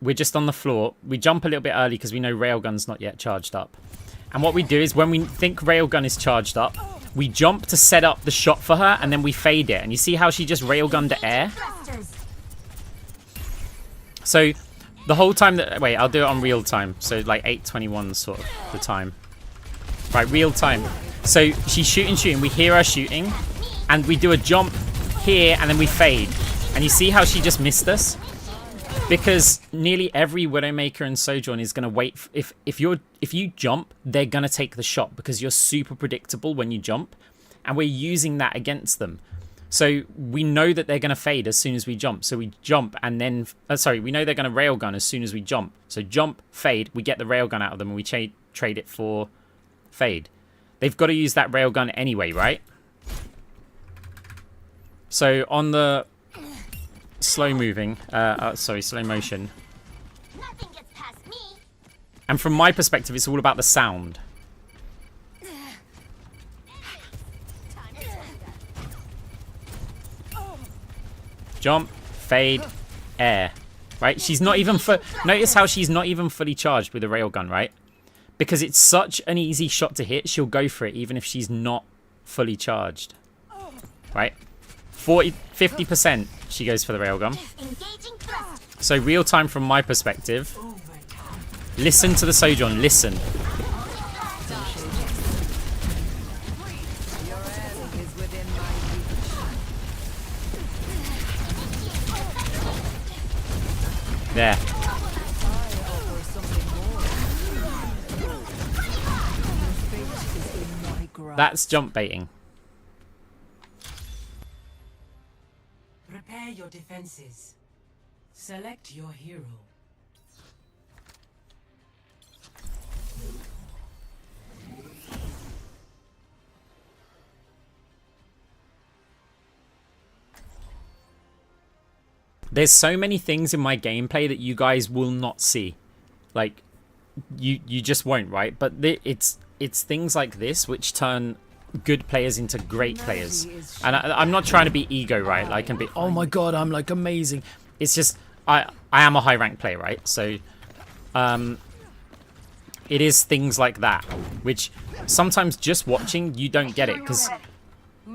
We're just on the floor. We jump a little bit early because we know Railgun's not yet charged up. And what we do is when we think Railgun is charged up, we jump to set up the shot for her and then we fade it. And you see how she just Railgunned the air? So the whole time that... Wait, I'll do it on real time. So like 8:21 sort of the time. Right, real time. So she's shooting. We hear her shooting. And we do a jump here and then we fade. And you see how she just missed us? Because nearly every Widowmaker and Sojourn is going to wait. If you jump, they're going to take the shot because you're super predictable when you jump. And we're using that against them. So we know that they're going to fade as soon as we jump. So we jump and then... we know they're going to Railgun as soon as we jump. So jump, fade, we get the Railgun out of them and we trade it for fade. They've got to use that Railgun anyway, right? So on the slow moving... slow motion. Nothing gets past me. And from my perspective, it's all about the sound. Jump, fade, air. Right? She's not even... Notice how she's not even fully charged with a Railgun, right? Because it's such an easy shot to hit, she'll go for it even if she's not fully charged. Right? 50% she goes for the Railgun. So real time from my perspective. Listen to the Sojourn, listen. Your end is within my reach. There. That's jump baiting. Prepare your defenses. Select your hero. There's so many things in my gameplay that you guys will not see. Like, you just won't, right? But it's things like this which turn good players into great players. And I'm not trying to be ego, right? Like, and be, oh my god, I'm like amazing. It's just, I am a high rank player, right? So, it is things like that, which sometimes just watching, you don't get it. Because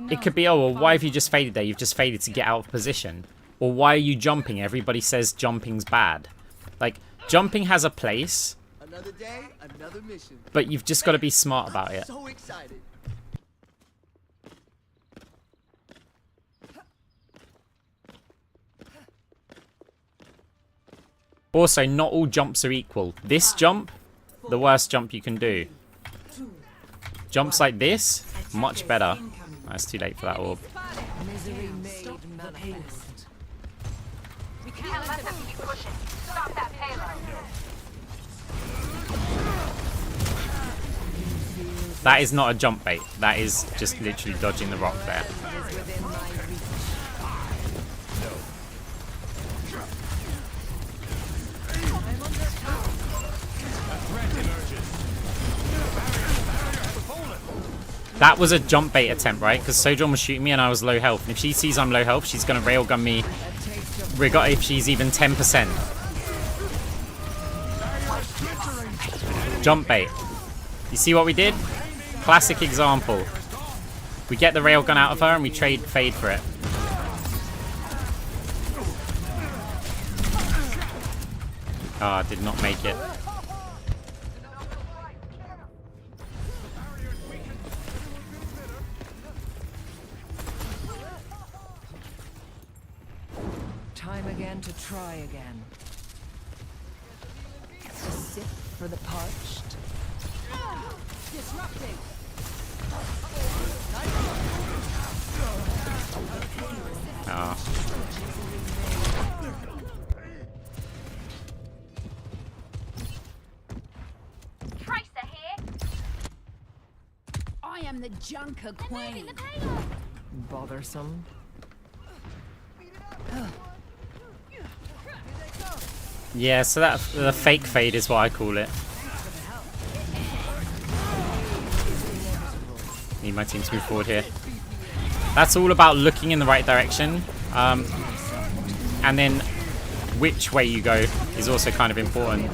it could be, oh, well, why have you just faded there? You've just faded to get out of position. Or why are you jumping? Everybody says jumping's bad. Like, jumping has a place. Another day, another mission. But you've just got to be smart about it. So excited. Also, not all jumps are equal. This jump, the worst jump you can do. Jumps like this, much better. That's too late for that orb. Misery made manifest. We can't let them keep pushing. Stop that payload. That is not a jump bait. That is just literally dodging the rock there. Is within my reach. That was a jump bait attempt, right? Because Sojourn was shooting me and I was low health. And if she sees I'm low health, she's going to railgun me if she's even 10%. Jump bait. You see what we did? Classic example. We get the railgun out of her and we trade fade for it. Ah, did not make it. Time again to try again. A sip for the parched. Disrupting. Ah. Tracer here. I am the Junker Moving Queen. the payload. Bothersome. Yeah, so that the fake fade is what I call it. Need my team to move forward here. That's all about looking in the right direction, and then which way you go is also kind of important.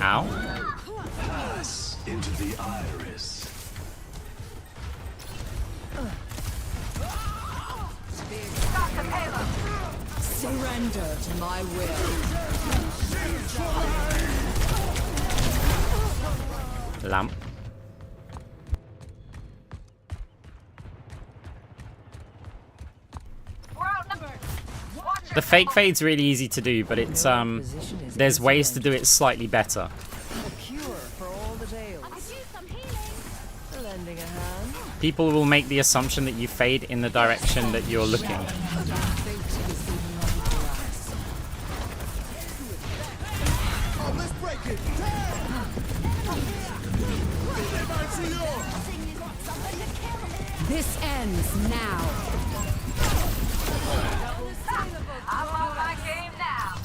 Ow. Pass into the iris. Surrender to my will. Lamp. We're outnumbered. Watch The fake fade's really easy to do, but it's there's ways to do it slightly better. A cure for all the tales. I could use some healing. Lending a hand. People will make the assumption that you fade in the direction that you're looking. Fate is in my grasp. Oh, let's break it. This ends now. I'm on my game now.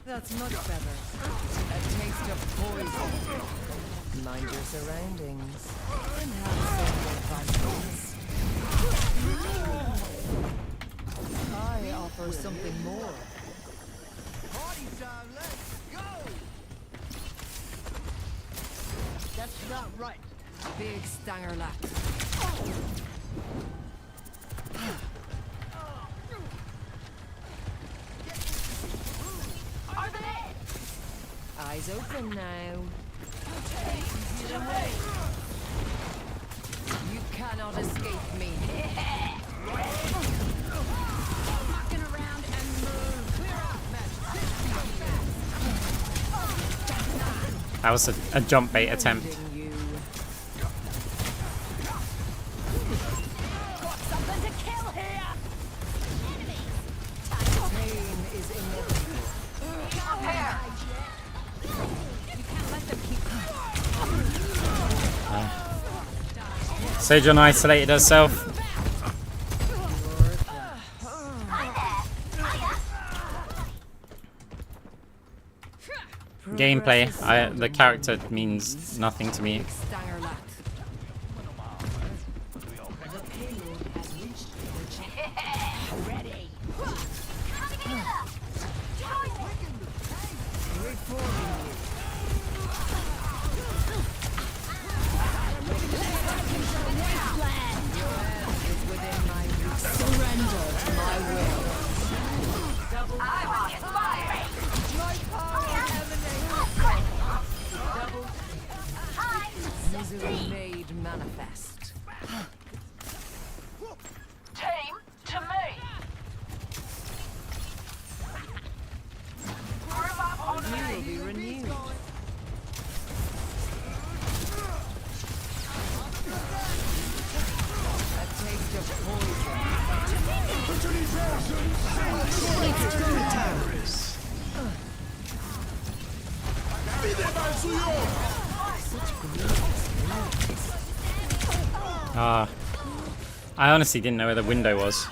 That's much better. A taste of poison. Mind your surroundings. And have some advice. I offer something more. Party time, let's go. That's not right. Big stanger lap. Eyes open now. You cannot escape me. Walking around and move. That was a jump bait attempt. Ending you. Something to kill here. Pain is inevitable. You can't let them keep. Sojourn isolated herself. Gameplay, the character means nothing to me. Big stanger lap. Ready. Reforming you. Is within my reach. Surrender to my will. I'm inspiring. Misery made manifest. Team to me. Group up on You will me. be renewed. A taste of poison. Ah, I honestly didn't know where the window was.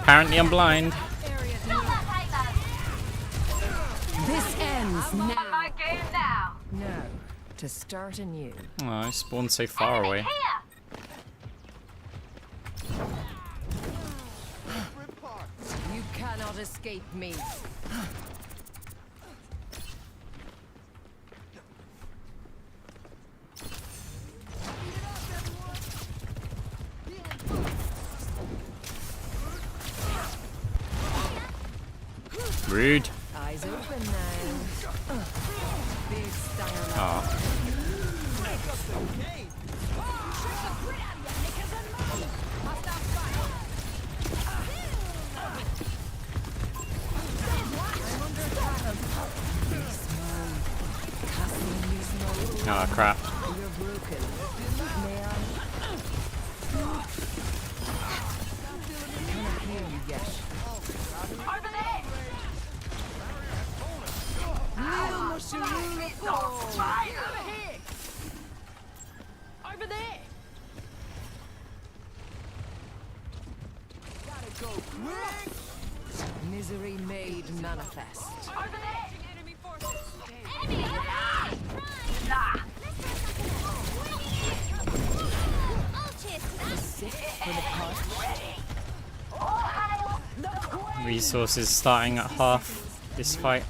Apparently I'm blind. Kill that payload. This ends On now. my game now. Now, to start anew. Oh, I spawned so far Enemy away. here. You cannot escape me. Rude. Eyes open now. Big stanger lap. Oh. Oh crap. You're broken. May I? Cannot hear you yet. Over there! Over there! Misery made manifest. Over there! Enemy forces! Enemy! Nah! Resources starting at half this fight.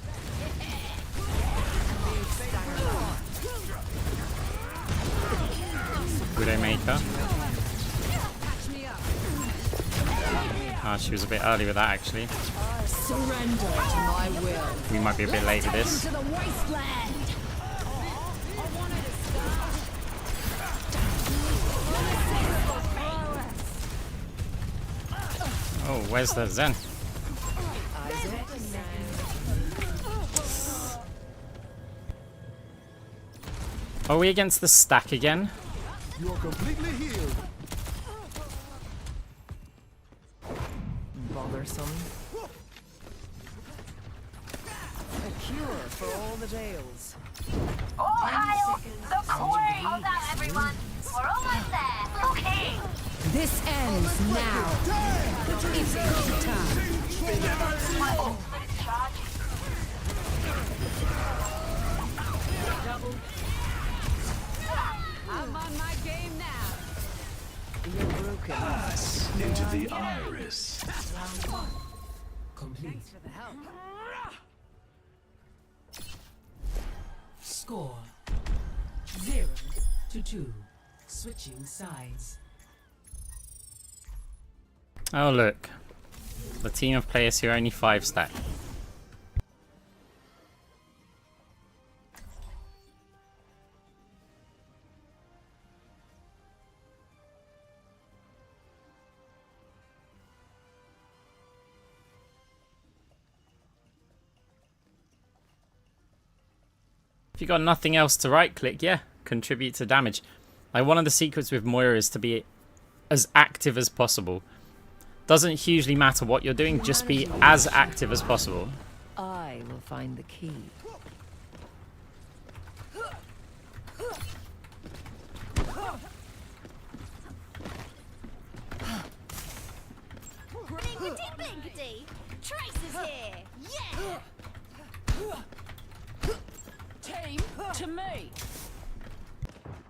Widowmaker. Ah, she was a bit early with that actually. Surrender to my will. We might be a bit late with this. To the wasteland. Oh, where's the Zen? Are we against the stack again? You are completely healed. Bothersome. A cure for all the ails. All hail the core! Hold on, everyone. We're almost there. Okay. This ends now. It's time. My ultimate is charging. I'm on my game now. You're broken. Into the iris. Complete. For the help. Score 0-2. Switching sides. Oh look. The team of players here are only 5 stack. If you got nothing else to right click, yeah, contribute to damage. Like one of the secrets with Moira is to be as active as possible. Doesn't hugely matter what you're doing, just be as active as possible. I will find the key. Blinkety blinkety. Trace is here. Yeah. Team to me.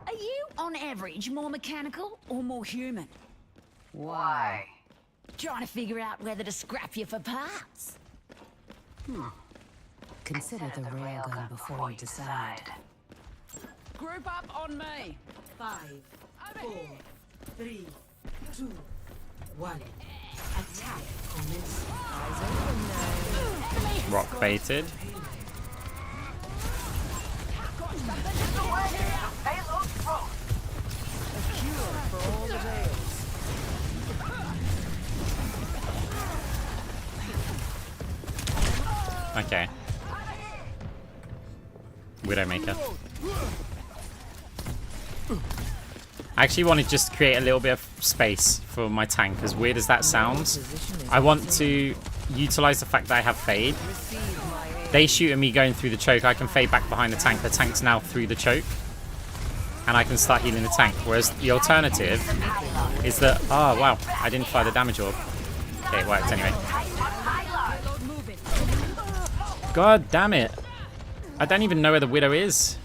Are you, on average, more mechanical or more human? Why? Trying to figure out whether to scrap you for parts. Consider the railgun before you decide. Group up on me. 5, 4, 3, 2, 1. Attack commence. Eyes open now. Rock baited. A cure for all the ails. Okay. Widowmaker. I actually want to just create a little bit of space for my tank, as weird as that sounds. I want to utilize the fact that I have fade. They shoot at me going through the choke, I can fade back behind the tank. The tank's now through the choke. And I can start healing the tank. Whereas the alternative is that... Oh, wow. I didn't fire the damage orb. Okay, it worked anyway. God damn it. I don't even know where the Widow is.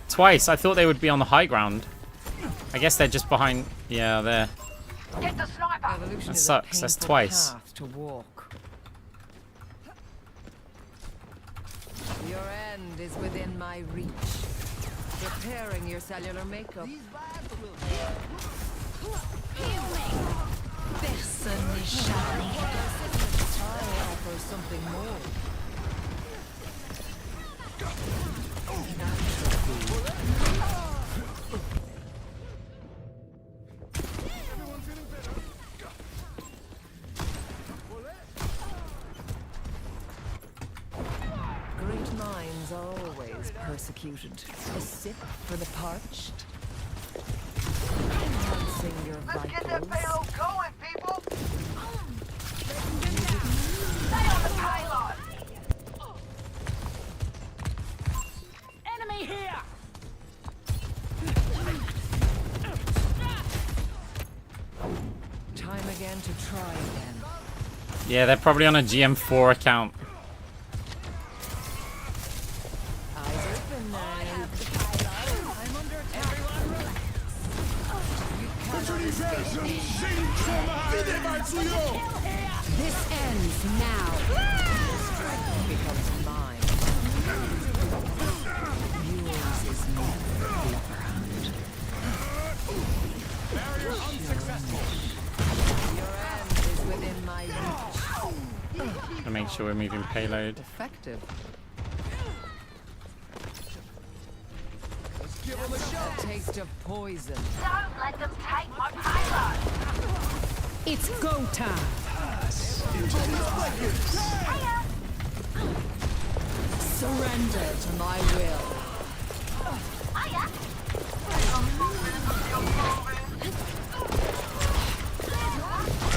Twice. I thought they would be on the high ground. I guess they're just behind... Yeah, there. Get the sniper. Evolution That is a sucks, that's painful twice. path to walk. Your end is within my reach. Repairing your cellular makeup. Personne charlie. I offer something more. Great minds are always persecuted. A sip for the parched. Enhancing your vitals. Get that payload going, people! Stay on the payload! Enemy here! Time again to try again. Yeah, they're probably on a GM4 account. Eyes open now. I'm under attack. This ends now. Strength becomes mine. Yours is never the upper hand. Barrier unsuccessful. Your end is within my reach. To make sure we're moving payload. Effective. Let's give them a shot. A taste of poison. Don't let them take my payload! It's go time. Surrender to my will.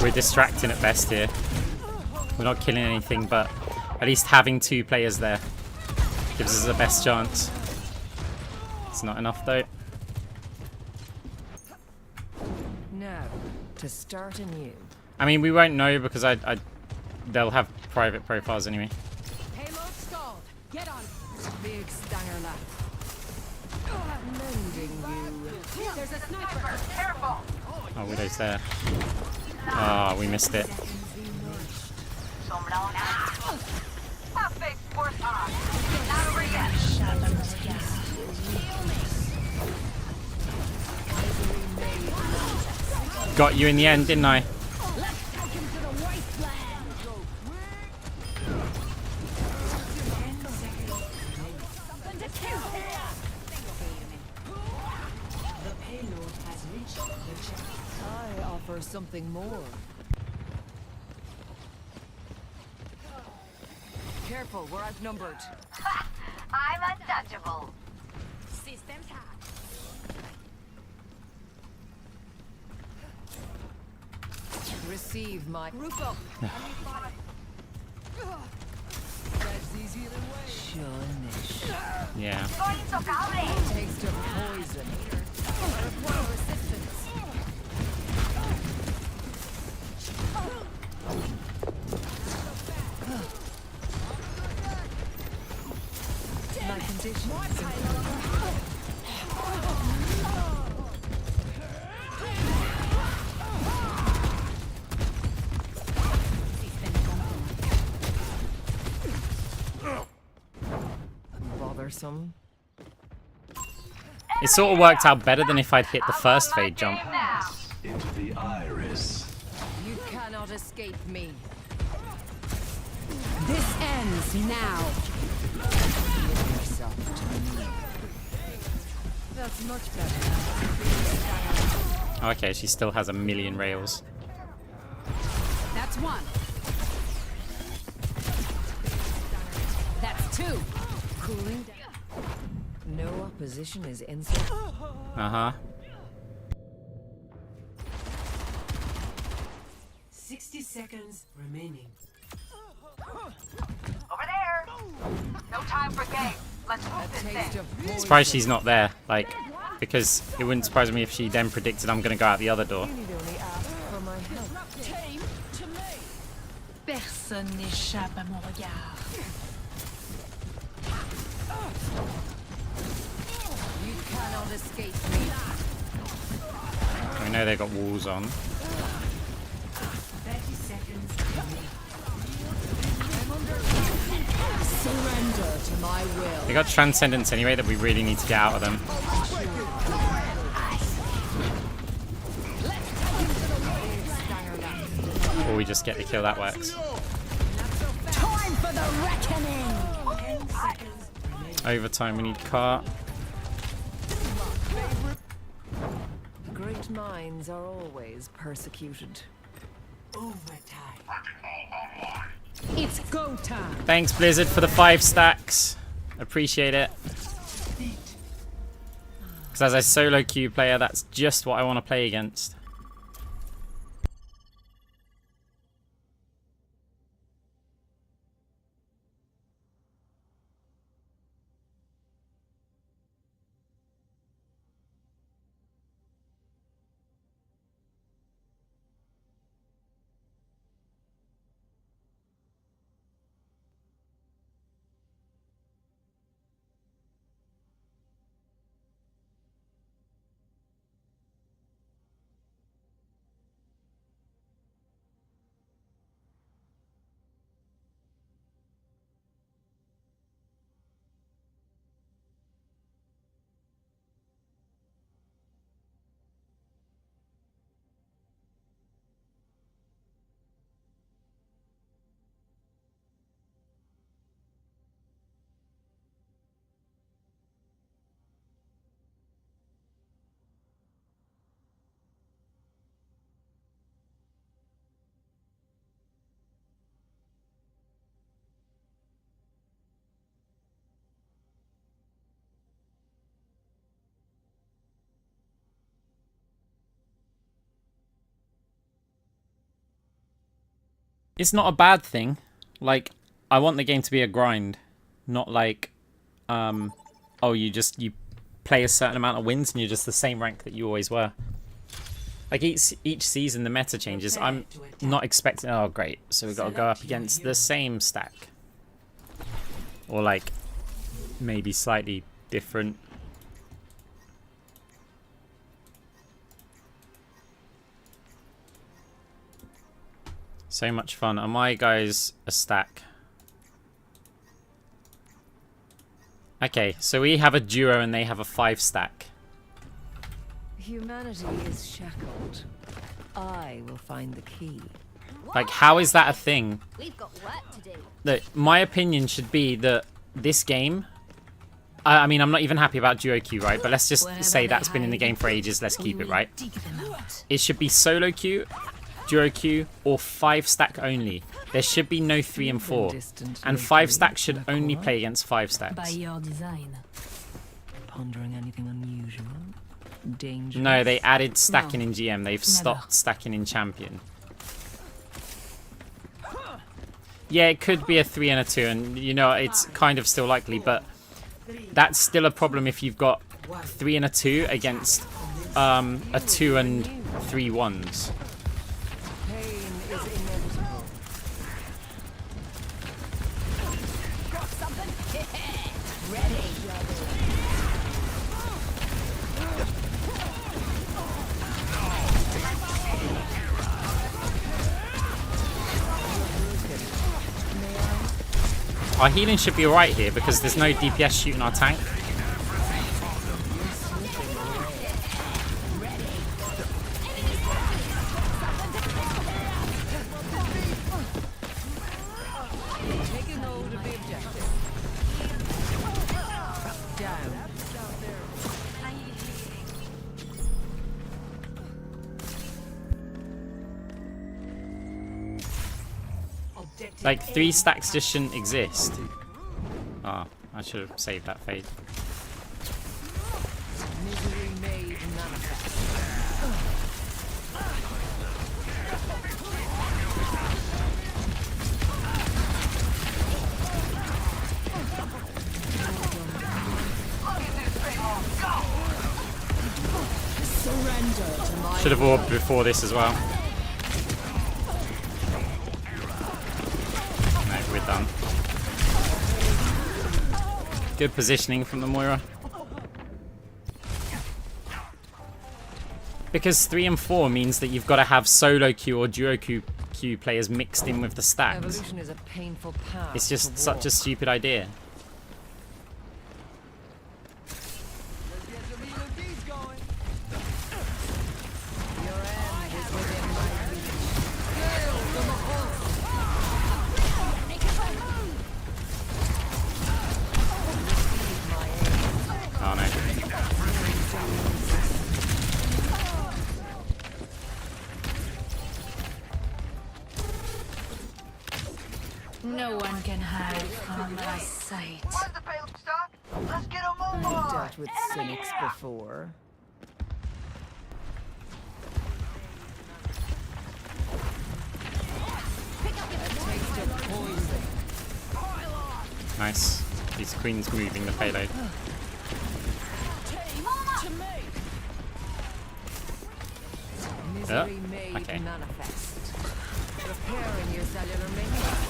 We're distracting at best here. We're not killing anything, but at least having 2 players there gives us the best chance. It's not enough though. Now, to start anew. I mean, we won't know because they'll have private profiles anyway. Payload stalled. Get on. Big stanger lap. Mending you. There's a sniper! Careful! Oh, Widow's there. Oh, we missed it. My face worse on. Not over yet. Got you in the end, didn't I? I offer something more. Careful, we're outnumbered. I'm untouchable. Systems hacked. Receive my group up. That's easier than wait. Yeah. Taste of poison. Require resistance. My condition. Bothersome. It sort of worked out better than if I'd hit the first fade jump. Into the iris. You cannot escape me. This ends now. Give yourself to me. That's much better. Okay, she still has 1,000,000 rails. That's 1. That's 2. Cooling down. No opposition is insult. Uh-huh. 60 seconds remaining. Over there! No time for games. Let's move this Taste thing. of poison. Surprised she's not there, like, because it wouldn't surprise me if she then predicted I'm gonna go out the other door. You need only ask for my help. Personne n'échappe à mon regard. You cannot escape me. We know they've got walls on. 30 seconds Surrender to my will. They got Transcendence anyway that we really need to get out of them. Or we just get the kill, that works. Time for the reckoning! Overtime, we need cart. Great minds are always persecuted. overtime. It's go time. Thanks, Blizzard, for the 5 stacks. Appreciate it. Because as a solo queue player, that's just what I want to play against. It's not a bad thing. Like, I want the game to be a grind, not like, oh, you play a certain amount of wins and you're just the same rank that you always were. Like each season the meta changes. I'm not expecting. Oh, great! So we've got to go up against the same stack, or like maybe slightly different. So much fun. Are my guys a stack? Okay, so we have a duo and they have a 5 stack. Humanity is shackled. I will find the key. Like, how is that a thing? We've got work to do. Look, my opinion should be that this game... I mean, I'm not even happy about duo queue, right? But let's just say that's been in the game for ages. Let's keep it, right? It should be solo queue, duo queue, or 5 stack only. There should be no 3 and 4. And 5 stack should only play against 5 stacks. By your design. Pondering anything unusual? Dangerous? No, they added stacking in GM. They've stopped stacking in Champion. Yeah, it could be a 3 and a 2, and you know, it's kind of still likely, but that's still a problem if you've got 3 and a 2 against a 2 and 3 ones. Our healing should be alright here because there's no DPS shooting our tank. Like, 3 stacks just shouldn't exist. Oh, I should have saved that fade. Should have orbed before this as well. We're done. Good positioning from the Moira. Because 3 and 4 means that you've got to have solo queue or duo queue players mixed in with the stacks. Evolution is a painful path. It's just such a stupid idea. No one can hide from my sight. Let's get him I've over! dealt with cynics before. A taste of poison. Nice. These queens moving the payload. Misery made okay. manifest. Repairing your cellular maintenance.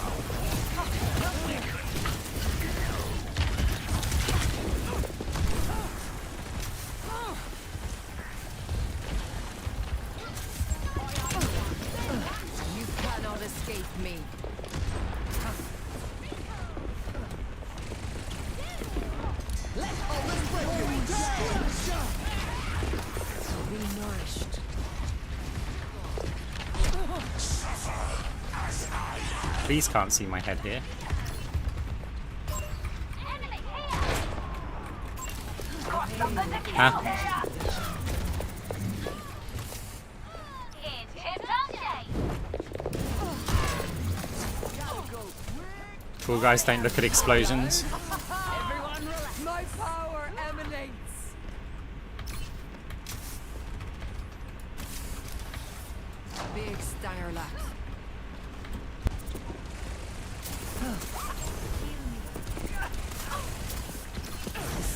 You cannot escape me. Be nourished. Please can't see my head here. Huh? Cool guys don't look at explosions. My power emanates. Big stanger laps.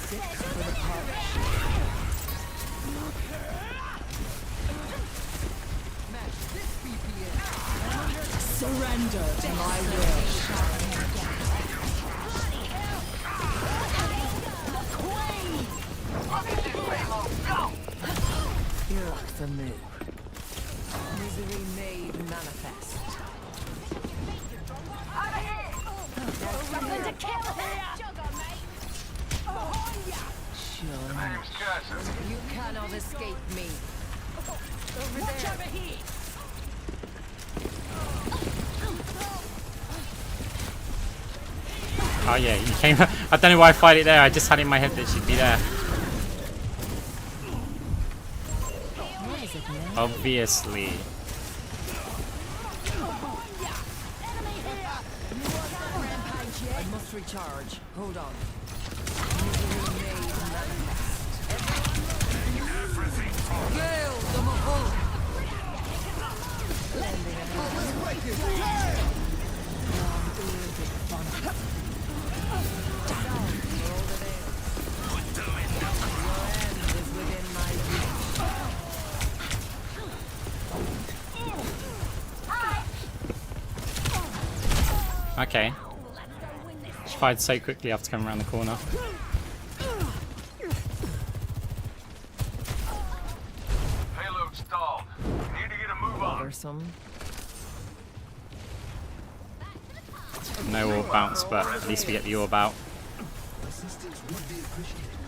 Sick for the polish. Match this BPM. Surrender to my will. You're like the moon. Misery made manifest. Something to kill here! Sure. You cannot escape me. Over Watch there. over here! Oh yeah, you came. I don't know why I fight it there. I just had in my head that she'd be there. What is it now? Obviously. I must recharge. Hold on. Misery made manifest. Gale the Mahol. Lending a hand. Okay. She fired so quickly after coming around the corner. Payload stalled. Need to get a move on. There's some. No orb bounce, but at least we get the orb out. Assistance would be appreciated.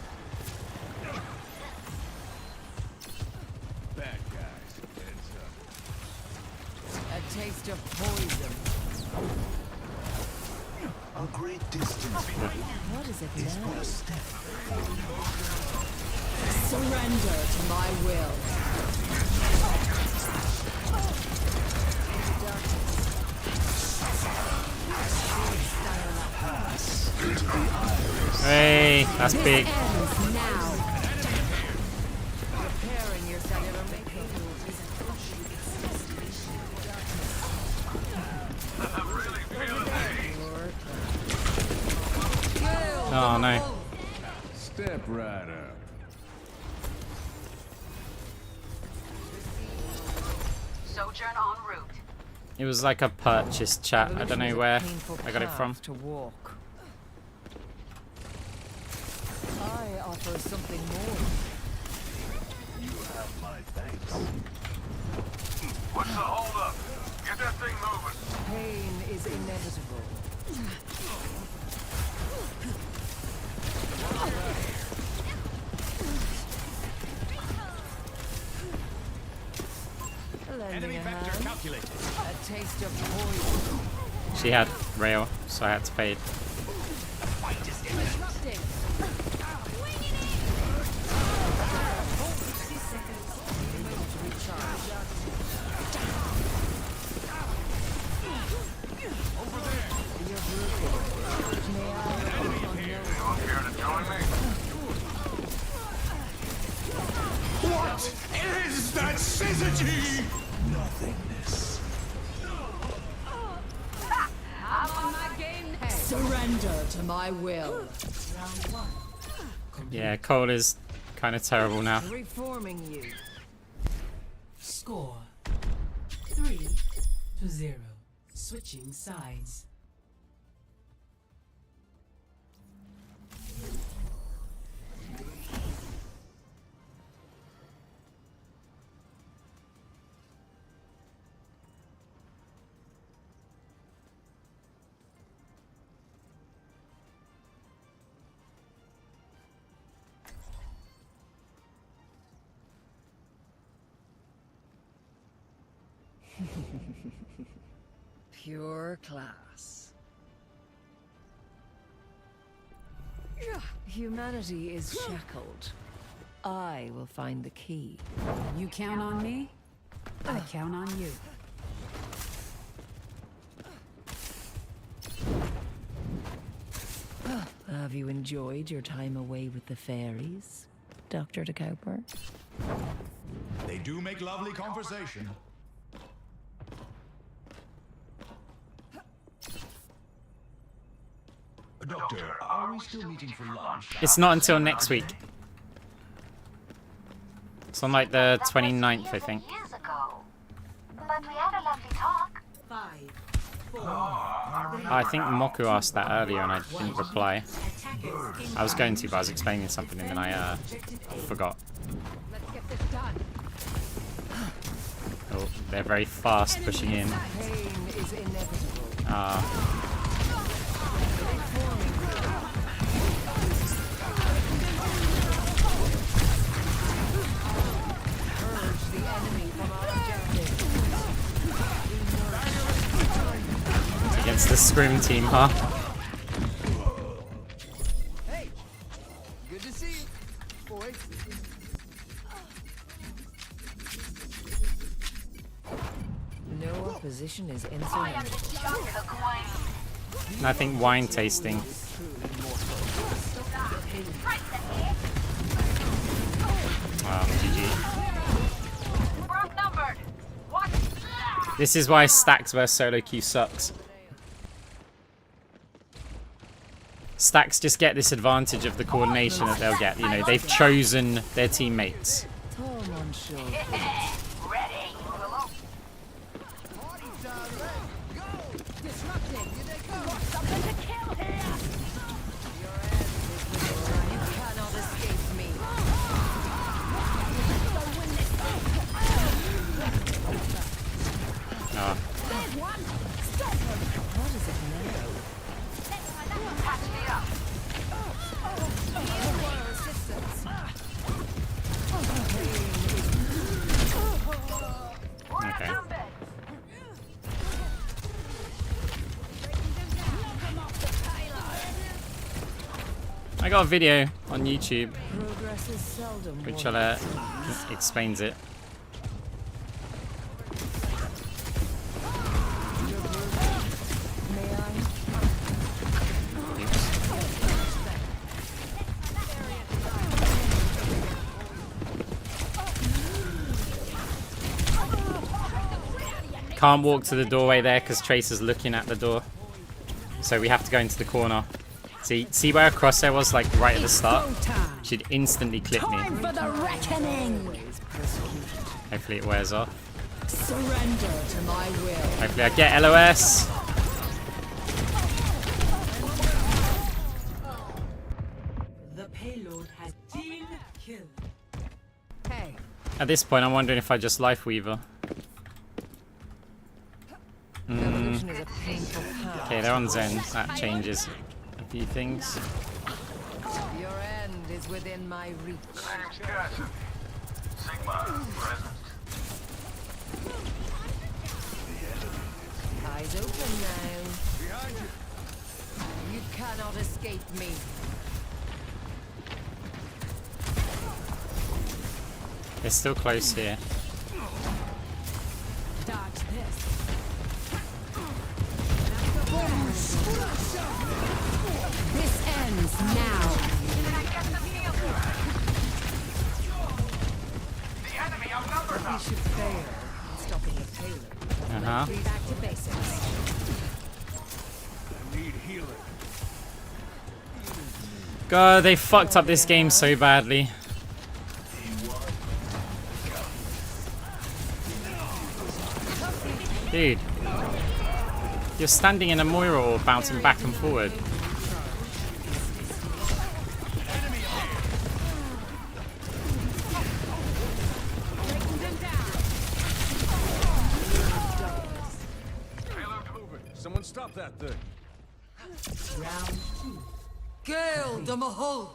Bad guys. Heads up. A taste of poison. A great distance What is it is but now? a step. Surrender to my will. Hey, that's big. Ends now. Repairing your cellular makeup. I'm really feeling it. Oh no. Step right up. Sojourn en route. It was like a purchase chat. I don't know where I got it from. To walk. I offer something more. You have my thanks. What's the hold up? Get that thing moving. Pain is inevitable. Lending a hand. calculated. A taste of poison. She had rail, so I had to fade. Disrupting. You care to join me? Surrender to my will. Yeah, Cole is kind of terrible now. Reforming you. Score 3-0. Switching sides. Pure class. Humanity is shackled. I will find the key. You count on me, I count on you. Have you enjoyed your time away with the fairies, Dr. de Cowper? They do make lovely conversation. Doctor, are we still meeting for lunch? It's not until next week. It's on like the 29th, I think. Years ago. But we had a lovely talk. 5, 4, I think Moku asked that earlier and I didn't reply. I was going to, but I was explaining something and then I forgot. Let's get this done. Oh, they're very fast pushing in. Pain is inevitable. Purge the enemy from our objective. Against the Scrim team, huh? Hey, good to see you, boys. No opposition is insurmountable. And I think wine tasting. GG. We're outnumbered. What? This is why stacks versus solo queue sucks. Stacks just get this advantage of the coordination that they'll get. You know, they've chosen their teammates. Tom on shore. Ready? Something to kill here. You cannot escape me. Oh. What is it now? Patch me up. Okay. I got a video on YouTube Progress is seldom which won. explains it. May I? Can't walk to the doorway there because Tracer's looking at the door. So we have to go into the corner. See where a crosshair was like right at the start? She'd instantly clip me. Time for the reckoning! Hopefully it wears off. Surrender to my will. Hopefully I get LOS. The payload has team kill. Hey, At this point I'm wondering if I just Life Weaver. evolution is a painful path. Okay, they're on Zen. That changes a few things. Your end is within my reach. Name's Cassie. Sigma, present. Eyes open now. Behind you. You cannot escape me. They're still close here. Dodge this. This ends now. The enemy outnumbers We us. should fail in stopping the payload. Uh-huh. Back to basics. I need healing. God, they fucked up this game so badly. Dude. You're standing in a Moira or bouncing back and forward. Someone stop that thing. Round 2. Kill the Mahol.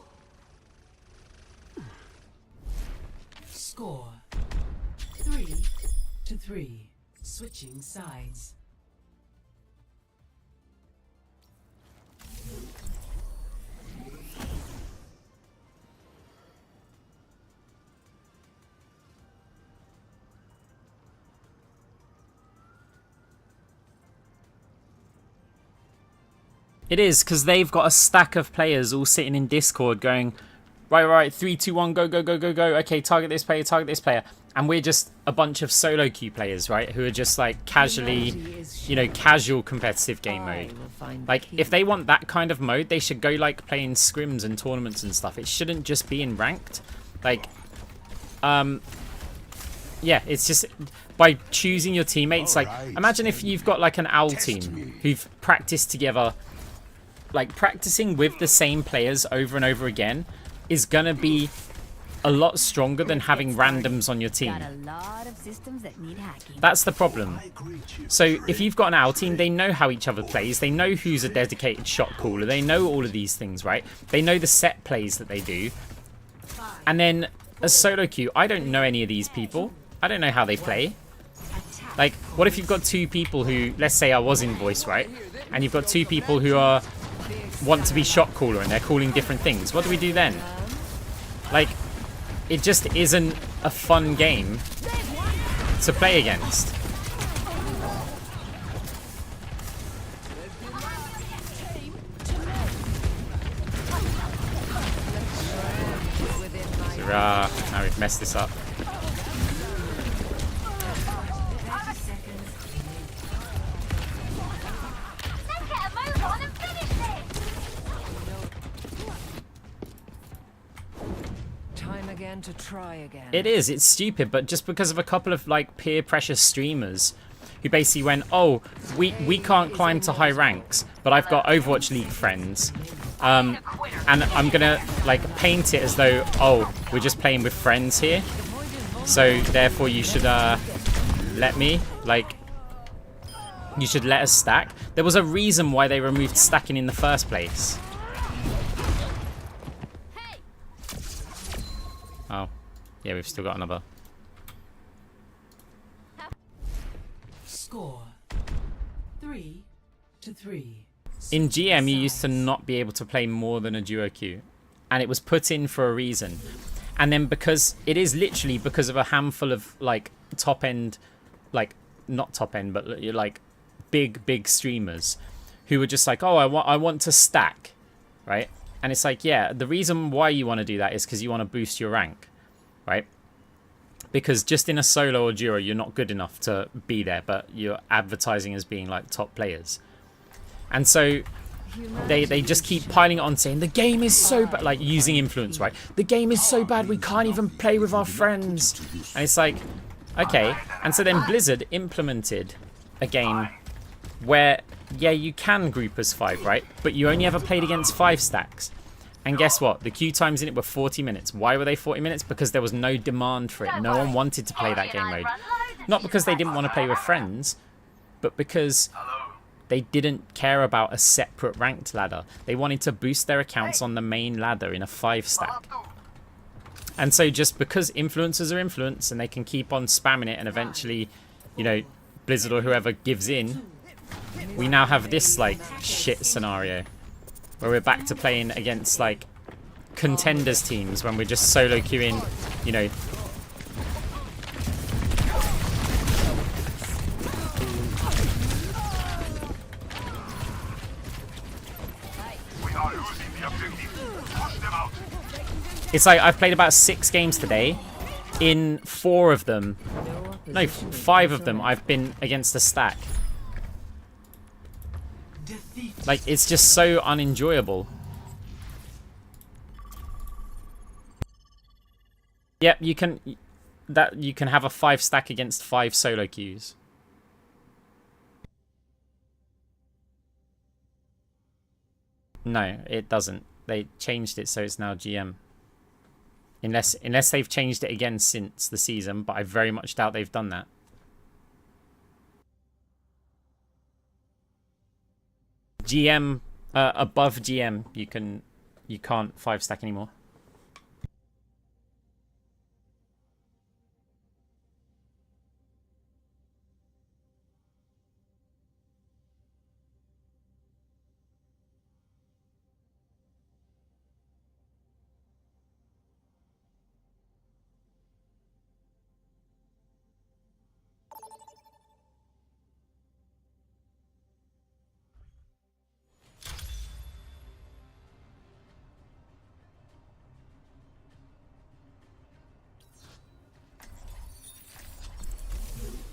Score 3-3. Switching sides. It is, because they've got a stack of players all sitting in Discord going, right, 3, 2, 1, go, go, go, go, go. Okay, target this player, target this player. And we're just a bunch of solo queue players, right? Who are just like casually, you know, casual competitive game mode. Like, if they want that kind of mode, they should go like playing scrims and tournaments and stuff. It shouldn't just be in ranked. Like, yeah, it's just by choosing your teammates. Like, imagine if you've got like an OWL team who've practiced together. Like, practicing with the same players over and over again is gonna be a lot stronger than having randoms on your team. That's the problem. So if you've got an OWL team, they know how each other plays, they know who's a dedicated shot caller, they know all of these things, right? They know the set plays that they do. And then as solo queue, I don't know any of these people. I don't know how they play. Like, what if you've got two people who, let's say I was in voice, right? And you've got two people who want to be shot caller and they're calling different things. What do we do then? Like, it just isn't a fun game to play against. Now we've messed this up. To try again. It is, it's stupid, but just because of a couple of like peer pressure streamers who basically went, oh, we can't climb to high ranks, but I've got Overwatch League friends, and I'm gonna like paint it as though, oh, we're just playing with friends here, so therefore you should let me, like, you should let us stack. There was a reason why they removed stacking in the first place. Oh, yeah, we've still got another. Score 3-3. In GM, you used to not be able to play more than a duo queue, and it was put in for a reason. And then because it is literally because of a handful of like top end, like not top end, but like big streamers who were just like, oh, I want to stack, right? And it's like, yeah, the reason why you want to do that is because you want to boost your rank, right? Because just in a solo or duo, you're not good enough to be there, but you're advertising as being like top players. And so they just keep piling it on, saying the game is so bad, like using influence, right? The game is so bad, we can't even play with our friends. And it's like, okay. And so then Blizzard implemented a game where, yeah, you can group as 5, right? But you only ever played against 5 stacks. And guess what? The queue times in it were 40 minutes. Why were they 40 minutes? Because there was no demand for it. No one wanted to play that game mode. Not because they didn't want to play with friends, but because they didn't care about a separate ranked ladder. They wanted to boost their accounts on the main ladder in a 5 stack. And so just because influencers are influence and they can keep on spamming it and eventually, you know, Blizzard or whoever gives in, we now have this like shit scenario where we're back to playing against like contenders teams when we're just solo queuing, you know. It's like I've played about 6 games today. In 4 of them, no, 5 of them, I've been against a stack. Like, it's just so unenjoyable. Yep, you can. That you can have a 5 stack against 5 solo queues. No, it doesn't. They changed it so it's now GM. Unless they've changed it again since the season, but I very much doubt they've done that. GM above GM, you can't 5 stack anymore.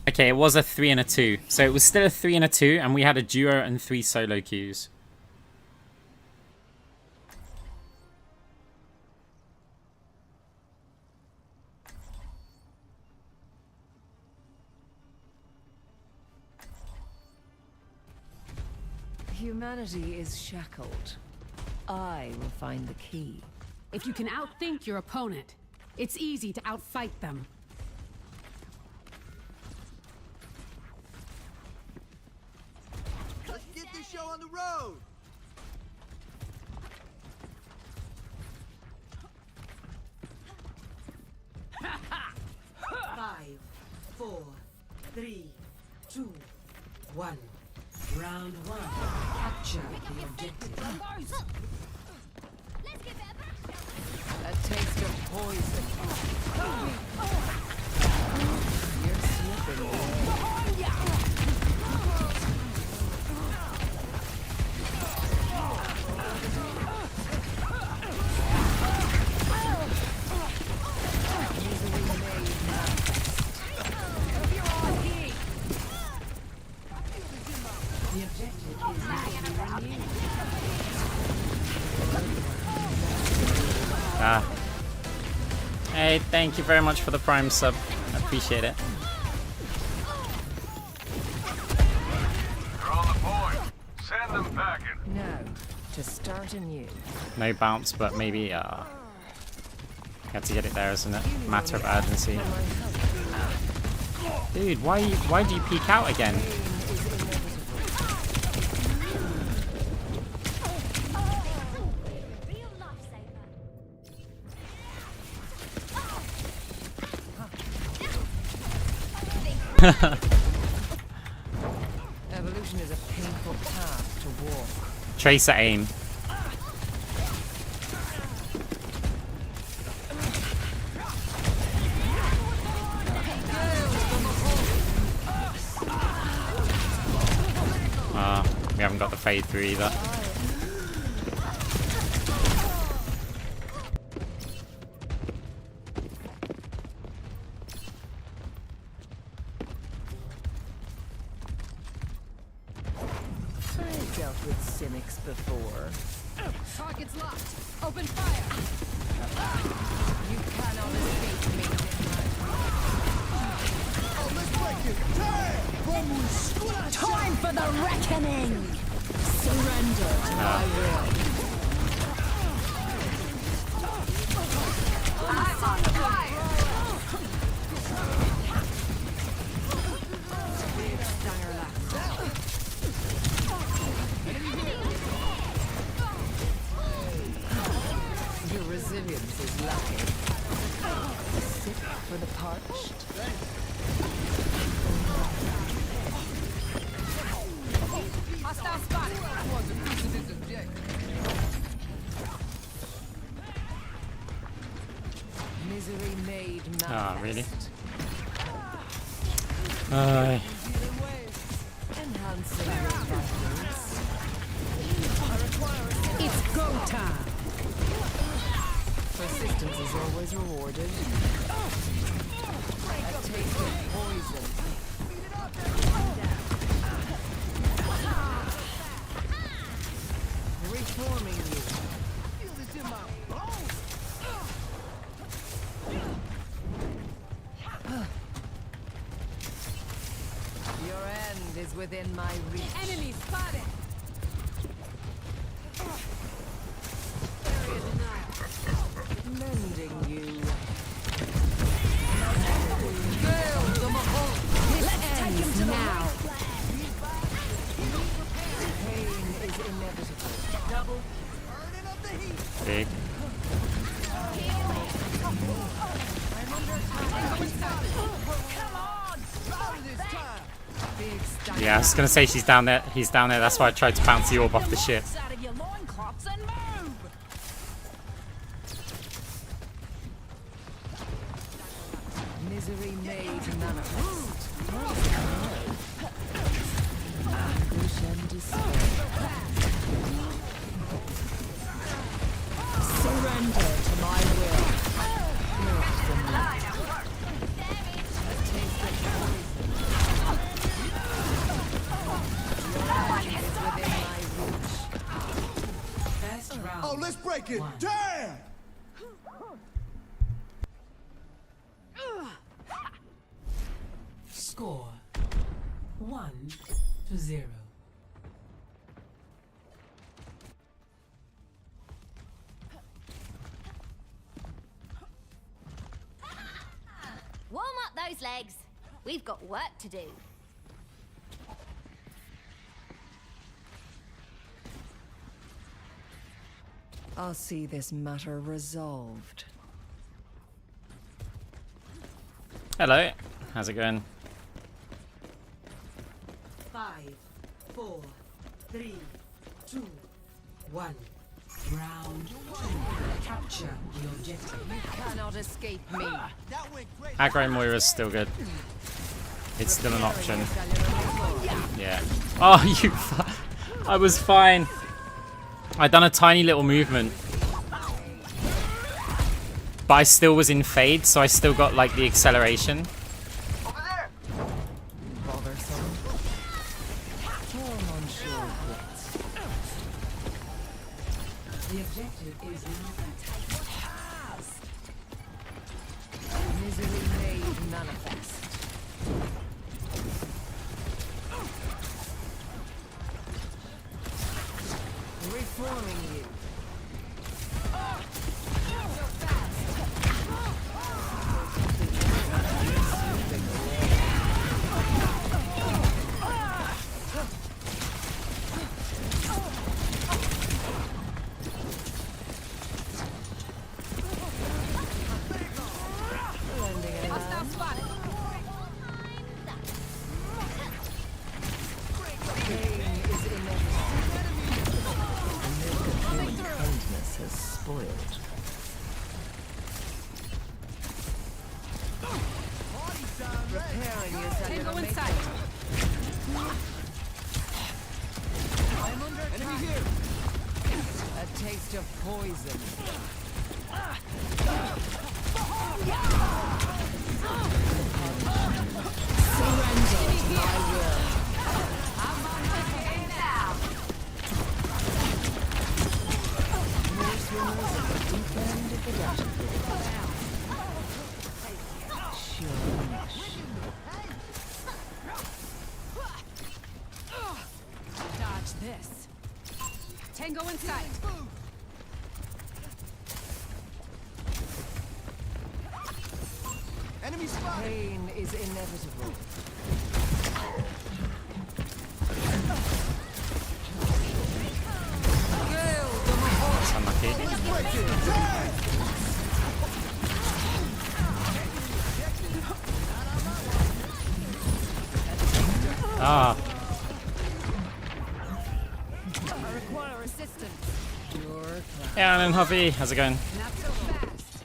Okay, it was a 3 and a 2. So it was still a 3 and a 2, and we had a duo and 3 solo queues. Humanity is shackled. I will find the key. If you can outthink your opponent, it's easy to outfight them. Let's get this show on the road. Five, 4, 3, 2, 1. Round 1. Capture the objective. Let's get better. A taste of poison. You're slipping away. The objective is Ah. Hey, thank you very much for the Prime sub. I appreciate it. They're on the point. Send them packing. Now, to start anew. No bounce, but maybe you have to get it there, isn't it? Matter of urgency. Dude, why do you peek out again? Real lifesaver. Evolution is a painful path to walk. Tracer aim. We haven't got the fade through either. I've dealt with cynics before. Target's locked. Open fire. You cannot escape me. Oh, let's break it. Time for the reckoning! Surrender to my will. Your resilience is lacking. Sick for the parched. Hostile spotted. Misery made manifest. Ah, really? Enhancing your vitals. It's go time. Persistence is always rewarded. A taste of poison. Reforming you. Feel this in my bones. is within my reach. Enemy spotted. Mending you. Let's take him to now. Pain is inevitable. Burning up the heat. Big. Yeah, I was gonna say she's down there. He's down there. That's why I tried to bounce the orb off the ship. Out of your loincloths and move! Misery made manifest. Anguish and despair. Surrender to my will. First round. Oh, let's break it. Damn! Score 1-0. Warm up those legs. We've got work to do. I'll see this matter resolved. Hello. How's it going? 5, 4, 3, 2, 1. Round 2. Capture the objective. Cannot escape me. That went great. Aggro Moira's still good. It's still an option. Yeah. Oh, you. I was fine. I done a tiny little movement, but I still was in fade, so I still got like the acceleration. Over there! Bothersome. Form on shore bits. The objective is now Misery made manifest. Reforming you. Hostile spotted. Pain is inevitable. The milk of human kindness has spoiled. Repairing your cellular inside. Enemy here. A taste of poison. Surrender to my will. More swimmers at the deep end of the dashing pool. Sure mush. Dodge this. Tango in sight. Enemy spotted. Pain is inevitable. That's unlucky. Break it. Damn! Ah, I require assistance. Your class. yeah, and Huffy, how's it going? Not so fast.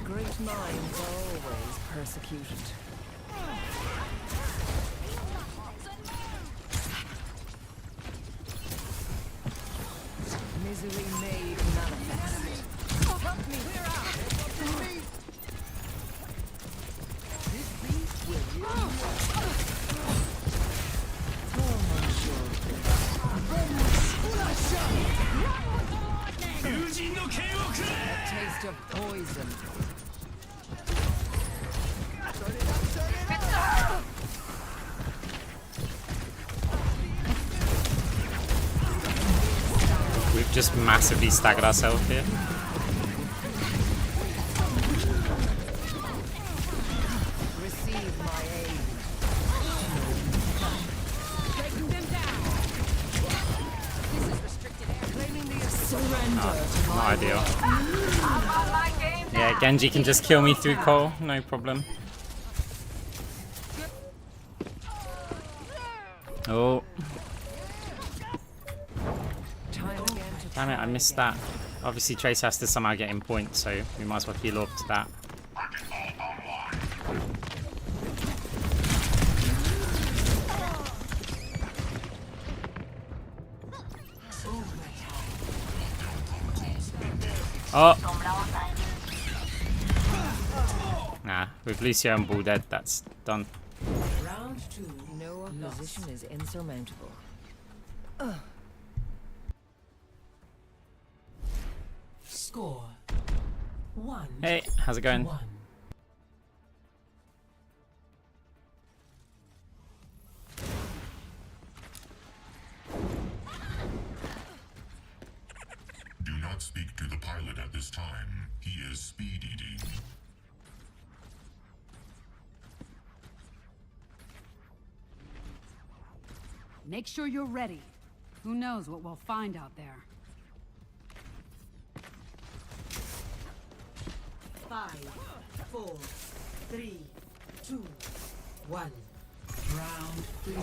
Great minds are always persecuted. Misery made manifest. Help me. Clear out. Me. This beast will really Form on shore. A taste of poison. just massively staggered ourselves here. Receive my aid. Breaking them down. This is restricted area. Claiming the Surrender to Not my ideal. I'm on my game now. Yeah, Genji can just kill me through Cole, no problem. Oh, time again to damn it, I missed that. Obviously Trace has to somehow get in points, so we might as well heal up to that. Oh! Nah, with Lucio and Bull dead, that's done. round 2. No opposition is insurmountable. Score 1. Hey, how's it going? 1. Do not speak to the pilot at this time. He is speed eating. Make sure you're ready. Who knows what we'll find out there. 5, 4, 3, 2, 1. Round 3.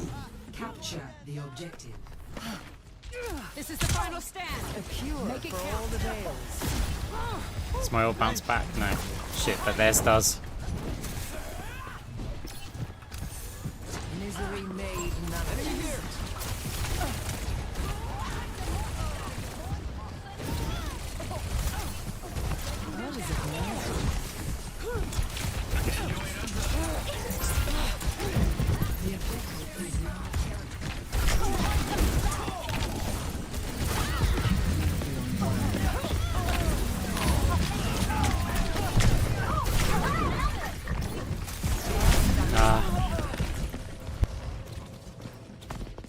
Capture the objective. This is the final stand. A cure Make it for count. all the veils. Does my ult bounce back? No. Shit, but theirs does. Misery made manifest. What is it now? The objective is now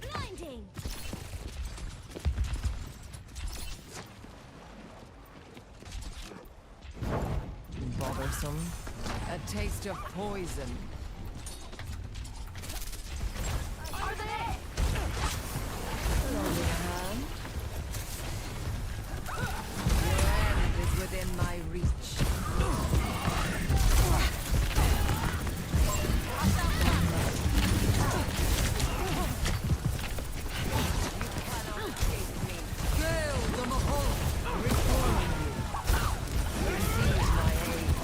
Blinding. Bothersome. A taste of poison. Lending a hand. Your end is within my reach. Gale the Mahal, reforming you. Receive my aid.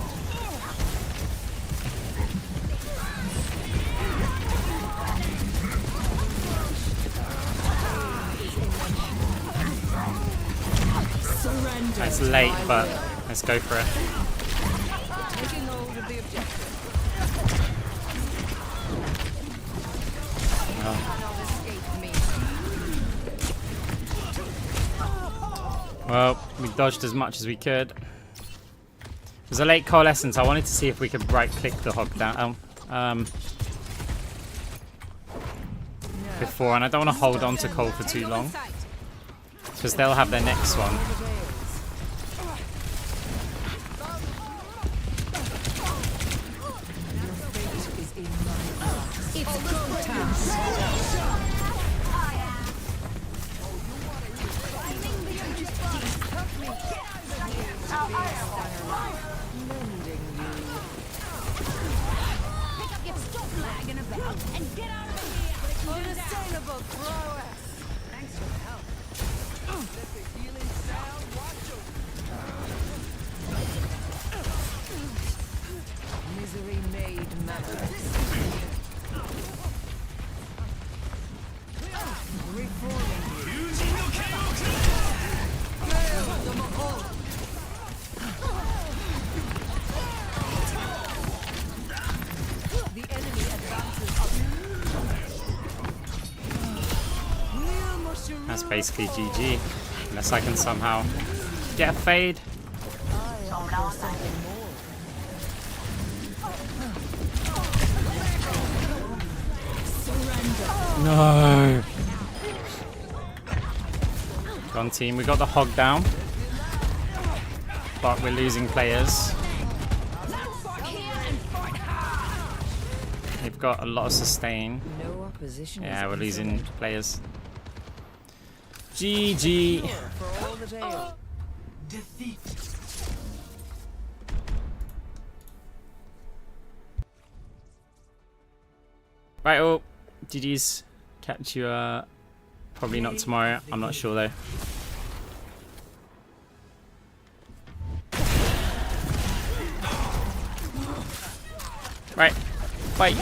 Surrender. It's late, but let's go for it. Taking hold of the objective. Cannot escape me. Well, we dodged as much as we could. It was a late coalescence. I wanted to see if we could right-click the hog down before, and I don't want to hold on to Cole for too long because they'll have their next one. It's go time. Pick up your stop lagging about and get out of here. Unassailable prowess. Thanks for the help. Let the healing sound watch over. Misery made manifest. Reforming you. Gale the Mahal. The enemy advances up. Near Mushroom. That's basically GG, unless I can somehow get a fade. I offer something more. No. Gone team. We got the hog down. But we're losing players. They've got a lot of sustain. No opposition. Yeah, we're losing players. GG. For all the tale. Defeat. Right, oh, GG's. Catch you, probably not tomorrow. I'm not sure though. Right, bye.